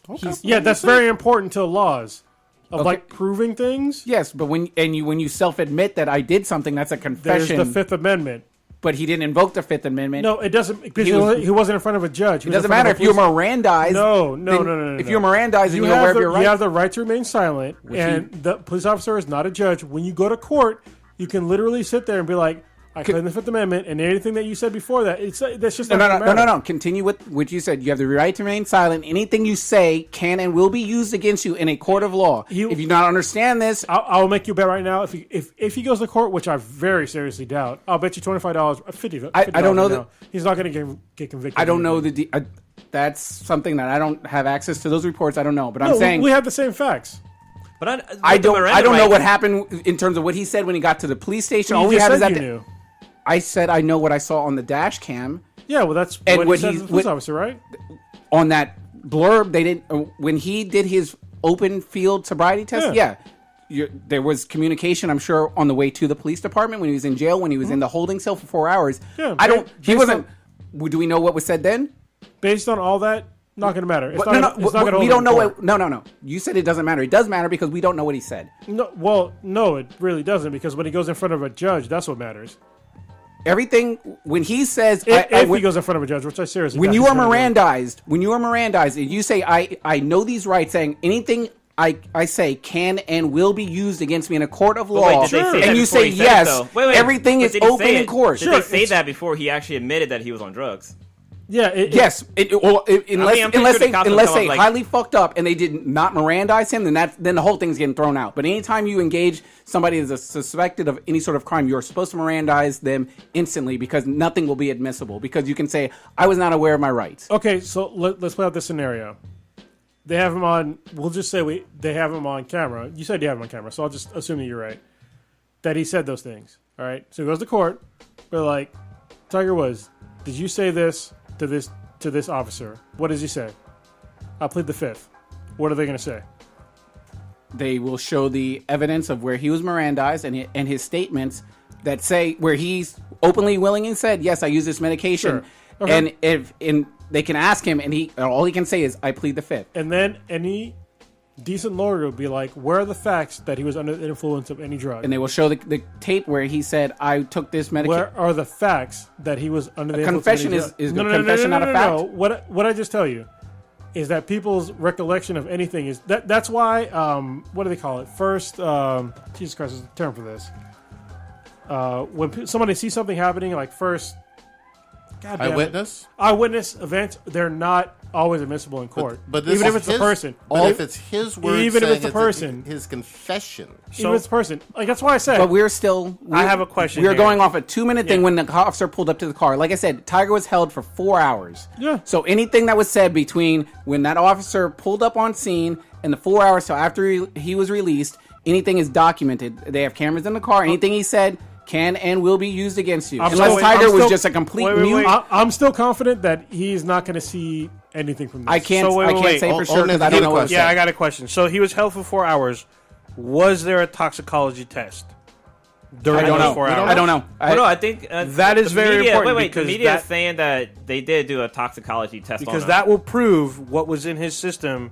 Okay. That's very important to laws of like proving things. Yes, but when you self-admit that I did something, that's a confession. There's the Fifth Amendment. But he didn't invoke the Fifth Amendment. No, it doesn't. Because he wasn't in front of a judge. It doesn't matter if you're Mirandized. No. If you're Mirandized and you're aware of your rights. You have the right to remain silent, and the police officer is not a judge. When you go to court, you can literally sit there and be like, I claim the Fifth Amendment, and anything that you said before that, that's just no. Continue with what you said. You have the right to remain silent. Anything you say can and will be used against you in a court of law. If you not understand this, I'll make you a bet right now. If he goes to court, which I very seriously doubt, I'll bet you $25, $50. I don't know that he's not going to get convicted. I don't know that's something that I don't have access to those reports. I don't know, but I'm saying we have the same facts. But I don't know what happened in terms of what he said when he got to the police station. All we have is that knew. I said I know what I saw on the dash cam. Yeah, well, that's what he said to the police officer, right? On that blurb, they didn't. When he did his open field sobriety test, there was communication. I'm sure on the way to the police department when he was in jail, when he was in the holding cell for 4 hours. Yeah, he wasn't. Do we know what was said then? Based on all that, not going to matter. We don't know. No. You said it doesn't matter. It does matter because we don't know what he said. No, it really doesn't because when he goes in front of a judge, that's what matters. Everything when he says if he goes in front of a judge, which I seriously when you are Mirandized, and you say I know these rights, saying anything I say can and will be used against me in a court of law, and you say yes, everything is open in court. Did they say that before he actually admitted that he was on drugs? Yeah. Unless they highly fucked up and they did not Mirandize him, then the whole thing's getting thrown out. But anytime you engage somebody that's suspected of any sort of crime, you're supposed to Mirandize them instantly because nothing will be admissible. Because you can say, I was not aware of my rights. Okay, so let's play out this scenario. They have him on, we'll just say they have him on camera. You said you have him on camera, so I'll just assume that you're right. That he said those things. All right, so he goes to court. They're like, Tiger Woods, did you say this to this officer? What does he say? I plead the Fifth. What are they going to say? They will show the evidence of where he was Mirandized and his statements that say where he's openly willing and said, yes, I use this medication. Sure. Okay. And they can ask him and all he can say is, I plead the Fifth. And then any decent lawyer would be like, where are the facts that he was under the influence of any drug? And they will show the tape where he said, I took this medication. Where are the facts that he was under the influence confession of any drug? Is confession not a fact? No. What I just tell you is that people's recollection of anything is... That's why... what do they call it? First... Jesus Christ, there's a term for this. When somebody sees something happening, like first... Eyewitness events, they're not always admissible in court. But even if it's a person. But if it's his word, even if it's a person, his confession. Even if it's a person, like that's why I said. But we're still. I have a question. We're going off a 2-minute thing when the officer pulled up to the car. Like I said, Tiger was held for 4 hours. Yeah. So anything that was said between when that officer pulled up on scene and the 4 hours till after he was released, anything is documented. They have cameras in the car. Anything he said can and will be used against you. Unless Tiger was just a complete mute. I'm still confident that he's not going to see anything from this. I can't say for sure because I don't know what Yeah, I got a question. So he was held for 4 hours. Was there a toxicology test during those 4 hours? I don't know. I think that is very important. Wait, the media is saying that they did do a toxicology test because on him. that will prove what was in his system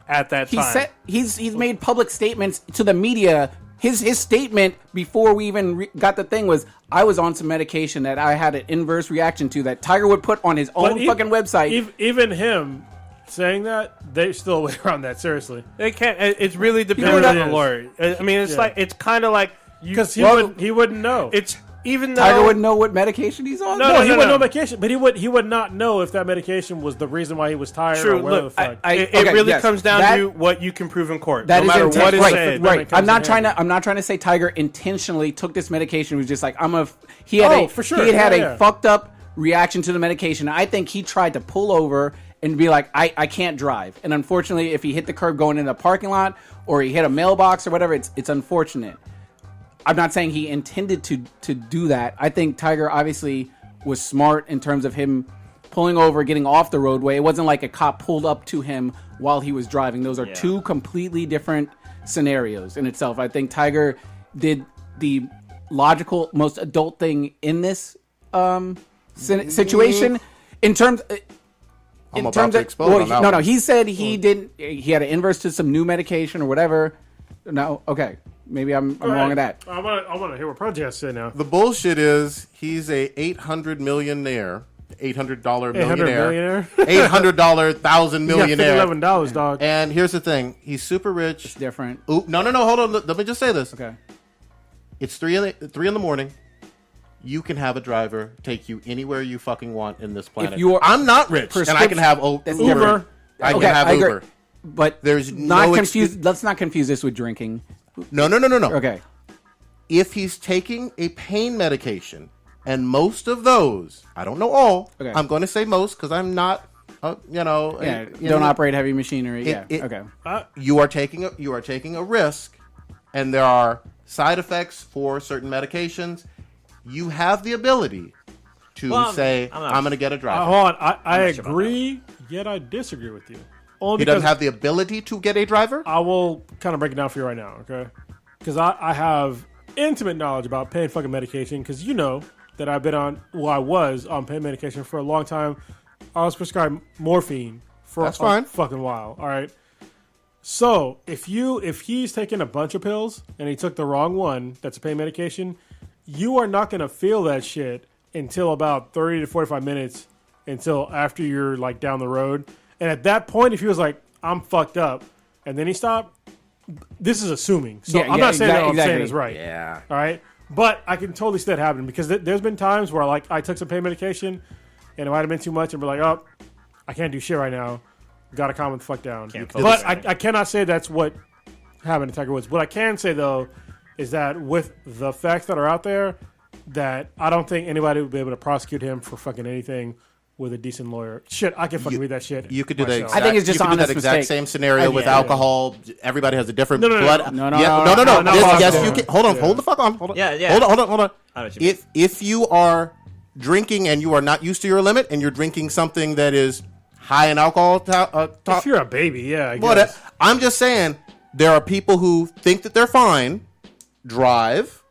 at that time. He's made public statements to the media. His statement before we even got the thing was, I was on some medication that I had an inverse reaction to that Tiger would put on his own fucking website. Even him saying that, they still way around that, seriously. They can't. It's really dependent on the lawyer. I mean, it's kind of like... Because he wouldn't know. It's... Even though Tiger wouldn't know what medication he's on. No, he wouldn't know medication, but he would not know if that medication was the reason why he was tired. True. Or whatever Look, the fuck. It really comes down to what you can prove in court. That no is matter what is said. Right. I'm not trying to say Tiger intentionally took this medication. He was just like he had a fucked up reaction to the medication. I think he tried to pull over and be like, I can't drive. And unfortunately, if he hit the curb going into a parking lot or he hit a mailbox or whatever, it's unfortunate. I'm not saying he intended to do that. I think Tiger obviously was smart in terms of him pulling over, getting off the roadway. It wasn't like a cop pulled up to him while he was driving. Those are two completely different scenarios in itself. I think Tiger did the logical, most adult thing in this situation. In terms of, he said he didn't. He had to inverse to some new medication or whatever. No, okay, maybe I'm wrong with that. I want to hear what Protest said now. The bullshit is he's a $800 millionaire. $800 millionaire. $800,000 millionaire. $11, dog. And here's the thing: he's super rich. It's different. Ooh, no. Hold on. Let me just say this. Okay. It's 3 in the morning. You can have a driver take you anywhere you fucking want in this planet. I'm not rich, and I can have Uber. I can have Uber. But there's not confused. Let's not confuse this with drinking. No. Okay. If he's taking a pain medication, and most of those, I don't know all. Okay. I'm going to say most because I'm not, don't operate heavy machinery. Okay. You are taking a risk, and there are side effects for certain medications. You have the ability to say, I'm going to get a driver. Hold on. I agree, yet I disagree with you. He doesn't have the ability to get a driver? I will kind of break it down for you right now, okay? Because I have intimate knowledge about pain fucking medication, because you know that I've been on, I was on pain medication for a long time. I was prescribed morphine for a fucking while, all right? So if he's taking a bunch of pills and he took the wrong one, that's a pain medication, you are not going to feel that shit until about 30 to 45 minutes until after you're like down the road. And at that point, if he was like, I'm fucked up, and then he stopped, this is assuming. So I'm not saying that what I'm saying is right. Yeah. All right? But I can totally see that happening because there's been times where like I took some pain medication and it might have been too much and be like, oh, I can't do shit right now. Gotta calm the fuck down. But I cannot say that's what happened to Tiger Woods. What I can say, though, is that with the facts that are out there, that I don't think anybody would be able to prosecute him for fucking anything with a decent lawyer. Shit, I can fucking read that shit. You could do myself. I think it's just on that exact same scenario with alcohol. Everybody has a different blood. No. Yes, you can. Hold on. Hold the fuck on. Hold on. Yeah. Hold on. If you are drinking and you are not used to your limit and you're drinking something that is high in alcohol, if you're a baby, I guess. I'm just saying there are people who think that they're fine, drive,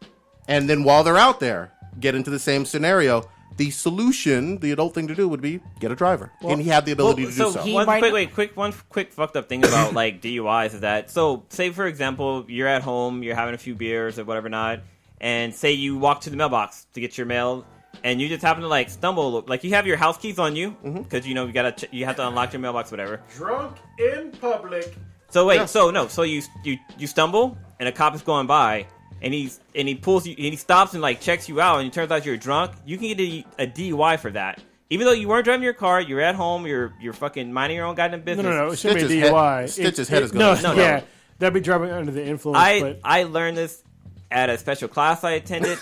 and then while they're out there, get into the same scenario. The solution, the adult thing to do, would be get a driver, and he had the ability to do so. One quick fucked up thing about like DUIs is that, so say for example you're at home, you're having a few beers or whatever not, and say you walk to the mailbox to get your mail, and you just happen to like stumble, like you have your house keys on you because you have to unlock your mailbox, whatever. Drunk in public. So you stumble and a cop is going by. And he pulls you, and he stops and like checks you out, and it turns out you're drunk. You can get a DUI for that, even though you weren't driving your car. You're at home. You're fucking minding your own goddamn business. No. It shouldn't be a DUI. Stitch's head is going. No. That'd be driving under the influence. I learned this at a special class I attended.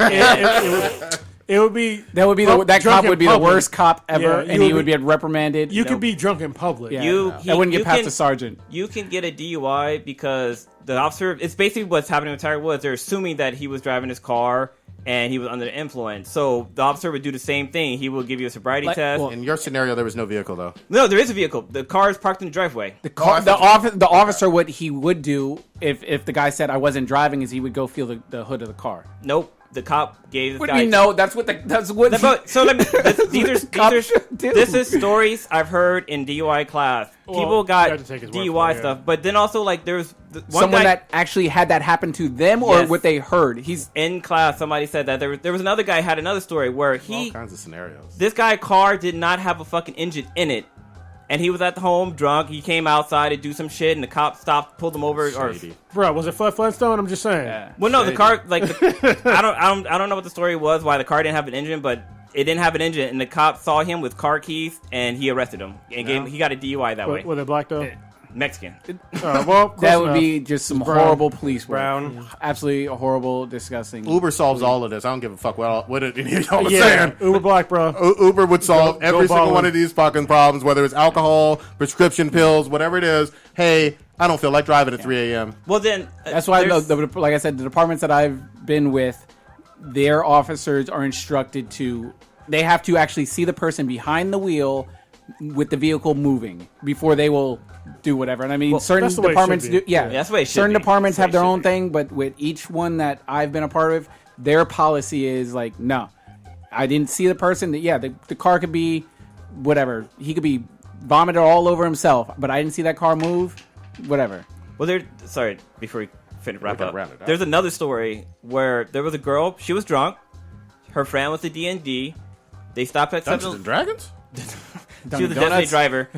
It would be that cop would be the worst cop ever, and he would be reprimanded. You could be drunk in public. Yeah, I wouldn't get past the sergeant. You can get a DUI because the officer. It's basically what's happening with Tiger Woods. They're assuming that he was driving his car and he was under the influence. So the officer would do the same thing. He will give you a sobriety test. Well, in your scenario, there was no vehicle though. No, there is a vehicle. The car is parked in the driveway. The officer, what he would do if the guy said I wasn't driving, is he would go feel the hood of the car. Nope. The cop gave this what guy. Do you know? That's what. This is stories I've heard in DUI class. People got DUI stuff, but then also like there's someone that actually had that happen to them, or what they heard. He's in class. Somebody said that there was another guy had another story where all kinds of scenarios. This guy's car did not have a fucking engine in it. And he was at the home drunk. He came outside to do some shit, and the cop stopped, pulled him over. Bro, was it Flintstone? I'm just saying. Yeah. Well, no, the car I don't know what the story was. Why the car didn't have an engine, but it didn't have an engine, and the cop saw him with car keys, and he arrested him, and he got a DUI that way. Were they black though? Mexican. Well, close That would enough. be just some Brown. horrible police work. Brown. Absolutely horrible, disgusting. Uber solves all of this. I don't give a fuck what any of y'all are Yeah, saying. Uber Black, bro. Uber would solve Go every single Baldwin. one of these fucking problems, whether it's alcohol, prescription pills, whatever it is. Hey, I don't feel like driving at 3 a.m. Well, then That's why, there's- like I said, the departments that I've been with, their officers are instructed to. They have to actually see the person behind the wheel with the vehicle moving before they will do whatever. And I mean, certain that's the way it departments should do. be. Yeah, That's the way it should certain be. departments That's have the way their it own should be. thing, but with each one that I've been a part of, their policy is like, no, I didn't see the person. Yeah, the car could be whatever. He could be vomited all over himself, but I didn't see that car move. Whatever. Well, sorry, before we wrap gotta up. round it up. There's another story where there was a girl. She was drunk. Her friend was a D&D. They stopped at Dungeons 7. and Dragons? She was a Dunkin' designated Donuts? driver,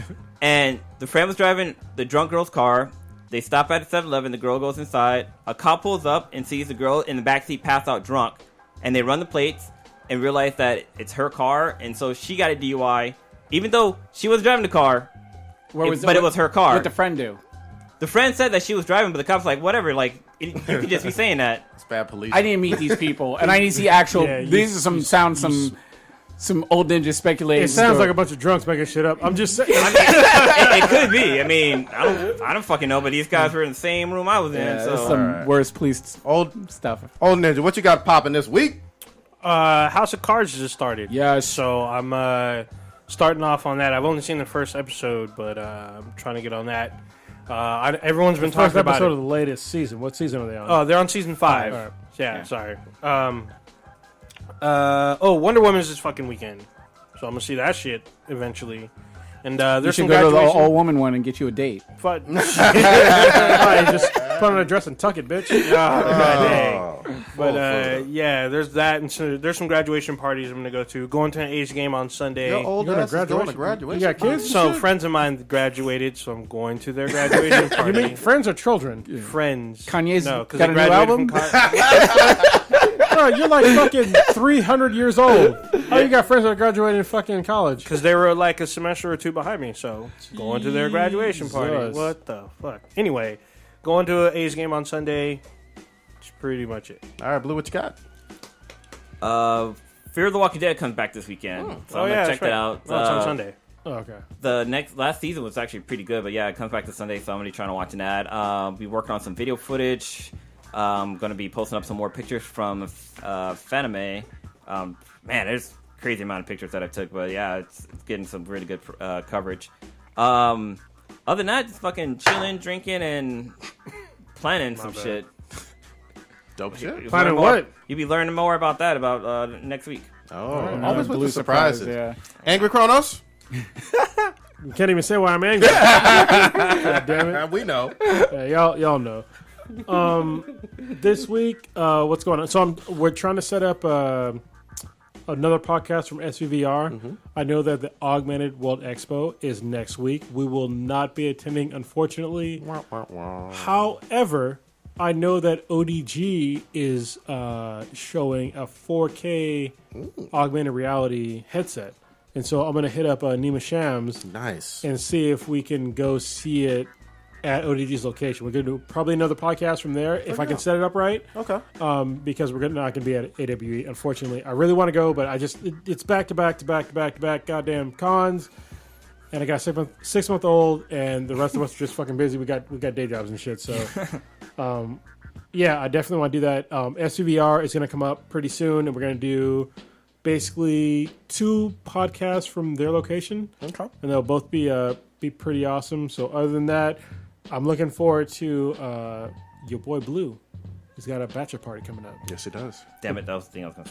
and the friend was driving the drunk girl's car. They stop at a 7-Eleven. The girl goes inside. A cop pulls up and sees the girl in the backseat passed out drunk, and they run the plates and realize that it's her car, and so she got a DUI, even though she was driving the car. Where But it was her car. What the friend do? The friend said that she was driving, but the cop's like, whatever. Like, you could just be saying that. It's bad police. I didn't meet these people, and I need to see actual. Yeah, these are some old ninja speculating. It sounds like a bunch of drunks making shit up. I'm just saying. It could be. I mean, I don't fucking know, but these guys were in the same room I was in. Yeah, So that's some worst police Old stuff. Ninja, what you got popping this week? House of Cards just started. Yes. So I'm starting off on that. I've only seen the first episode, but I'm trying to get on that. Everyone's been First talking about episode it. of the latest season. What season are they on? Oh, they're on season 5. All right. Yeah, sorry. Wonder Woman's this fucking weekend, so I'm gonna see that shit eventually. And You there's should some go to the graduation. all woman one and get you a date. But Just put on a dress and tuck it, bitch. yeah, there's that, and so there's some graduation parties I'm gonna go to. Going to an A's game on Sunday. Your old You going ass to is going to graduation? graduation. You got kids? So friends of mine graduated, so I'm going to their graduation You party. mean friends or children? Friends. Kanye's no, because got they a new graduated album? from Bro, you're like fucking 300 years old. How you got friends that graduated fucking college? because they were like a semester or two behind me. So going to their graduation party. Jesus. What the fuck? Anyway, going to an A's game on Sunday. That's pretty much it. All right, Blue, what you got? Fear of the Walking Dead comes back this weekend. So I'm gonna check that's right. that out. Oh, it's on Sunday. Oh, okay. The last season was actually pretty good, but yeah, it comes back to Sunday, so I'm gonna be trying to watch that. Be working on some video footage. Gonna be posting up some more pictures from Fanime. Man, there's a crazy amount of pictures that I took, but yeah, it's getting some really good coverage. Other than that, just fucking chilling, drinking, and planning some bad. shit. Dope shit. Planning Learn more- what? You'll be learning more about that next week. Oh, always with Blue the surprises. Yeah. Angry Kronos? You can't even say why I'm angry. God damn it. We know. Yeah, y'all know. This week, what's going on? So we're trying to set up another podcast from SVVR. I know that the Augmented World Expo is next week. We will not be attending, unfortunately. However, I know that ODG is showing a 4K augmented reality headset. And so I'm going to hit up Nima Shams Nice. and see if we can go see it at ODG's location. We're going to do probably another podcast from there if I can set it up right. Okay. Because we're not going to be at AWE, unfortunately. I really want to go, but it's back to back goddamn cons. And I got a 6-month-old, and the rest of us are just fucking busy. We got day jobs and shit. So, yeah, I definitely want to do that. SVVR is going to come up pretty soon, and we're going to do basically 2 podcasts from their location. Okay. And they'll both be pretty awesome. So other than that, I'm looking forward to your boy Blue. He's got a bachelor party coming up. Yes, it does. Damn it, that was the thing I was gonna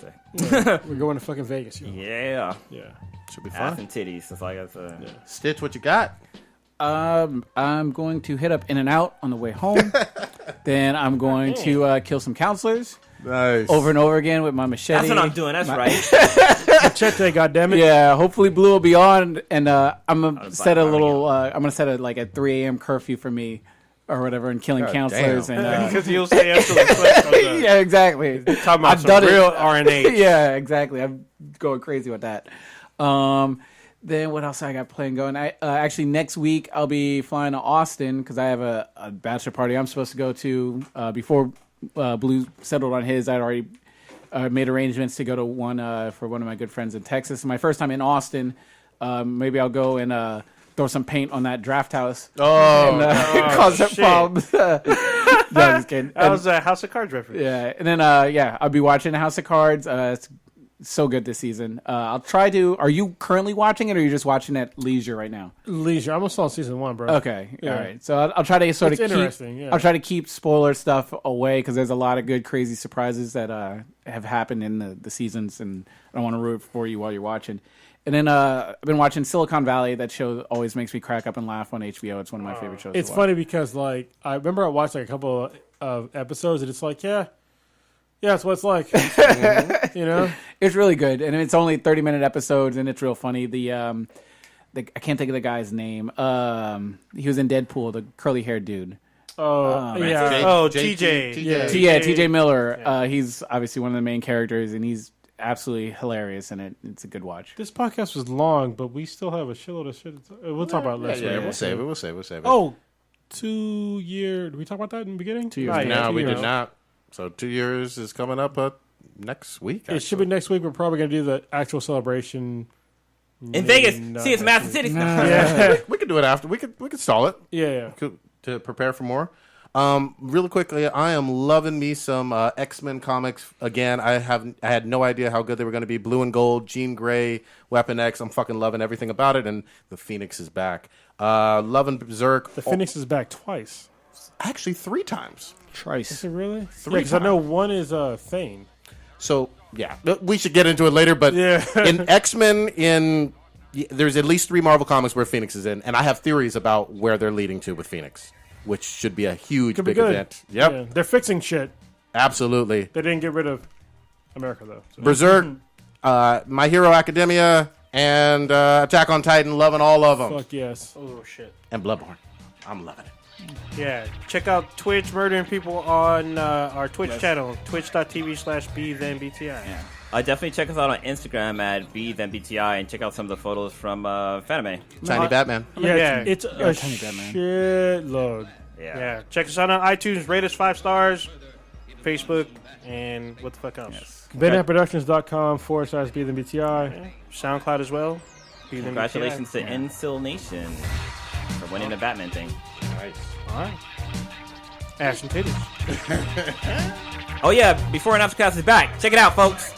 say. We're going to fucking Vegas. Yo. Yeah, Yeah. Should be ass fun. and titties. That's all I gotta say. Stitch, what you got? I'm going to hit up In-N-Out on the way home. Then I'm going to kill some counselors Nice. over and over again with my machete. That's what I'm doing. That's right. Machete, goddammit. Yeah, hopefully Blue will be on, and I'm gonna I'll set a buy little. I'm gonna set a like a 3 a.m. curfew for me, or whatever, and killing God counselors. damn. And Because you'll stay up till the clip comes up. yeah, exactly. Talking about I've some done it. real RNA. Yeah, exactly. I'm going crazy with that. Then what else I got planned going? I actually next week I'll be flying to Austin because I have a bachelor party I'm supposed to go to. Before Blue settled on his, I'd already made arrangements to go to one for one of my good friends in Texas. My first time in Austin. Maybe I'll go and throw some paint on that draft house. Oh, and, cause some shit. problems. No, I'm just kidding. That was a House of Cards reference. Yeah, and then I'll be watching House of Cards. It's so good this season. I'll try to. Are you currently watching it, or are you just watching at leisure right now? Leisure. I'm almost on season 1, bro. Okay, Yeah. all right. So I'll try to sort It's of interesting, yeah. I'll try to keep spoiler stuff away because there's a lot of good, crazy surprises that have happened in the seasons, and I don't want to ruin it for you while you're watching. And then I've been watching Silicon Valley. That show always makes me crack up and laugh on HBO. It's one of my favorite shows. It's to watch. funny because, like, I remember I watched, like, a couple of episodes, and it's like, yeah, it's what it's like. You know? It's really good, and it's only 30-minute episodes, and it's real funny. I can't think of the guy's name. He was in Deadpool, the curly-haired dude. Oh, yeah. Oh, TJ. TJ. TJ Miller. He's obviously one of the main characters, and he's absolutely hilarious, and it's a good watch. This podcast was long, but we still have a shitload of shit. We'll talk about it next week. We'll save it. Oh, 2 year. Did we talk about that in the beginning? 2 years. Not yet, No, 2 we years. did not. So 2 years is coming up next week. It should be next week. We're probably going to do the actual celebration In Vegas. not See, it's next Massive week. City. Yeah. We could do it after. We could stall it Yeah. to prepare for more. Really quickly, I am loving me some X-Men comics again. I had no idea how good they were going to be. Blue and Gold, Jean Grey, Weapon X. I'm fucking loving everything about it, and the Phoenix is back. Loving Berserk. The Phoenix is back twice. Actually 3 times. Is it really? 3 Because I know times. one is Thane. So yeah, we should get into it later. But Yeah. in X-Men, there's at least 3 Marvel comics where Phoenix is in, and I have theories about where they're leading to with Phoenix, which should be a huge Could be big good. event. Yep, Yeah. They're fixing shit. absolutely. They didn't get rid of America, though. So. Berserk, My Hero Academia, and Attack on Titan. Loving all of them. Fuck yes. Oh, shit. And Bloodborne. I'm loving it. Yeah, check out Twitch Murdering People on our Twitch channel, twitch.tv/BThenBTI. Definitely check us out on Instagram at BThenBTI and check out some of the photos from Fanime. Tiny Batman. Yeah, it's a Tiny Batman. shitload. Yeah, check us out on iTunes, rate us 5 stars, Facebook, and what the fuck else? BenHatProductions.com/BThenBTI. SoundCloud as well. Be Them Congratulations BTI. to Insil Nation for winning the Batman thing. All right. Ass and titties. Oh yeah, Before and After Cast is back. Check it out, folks.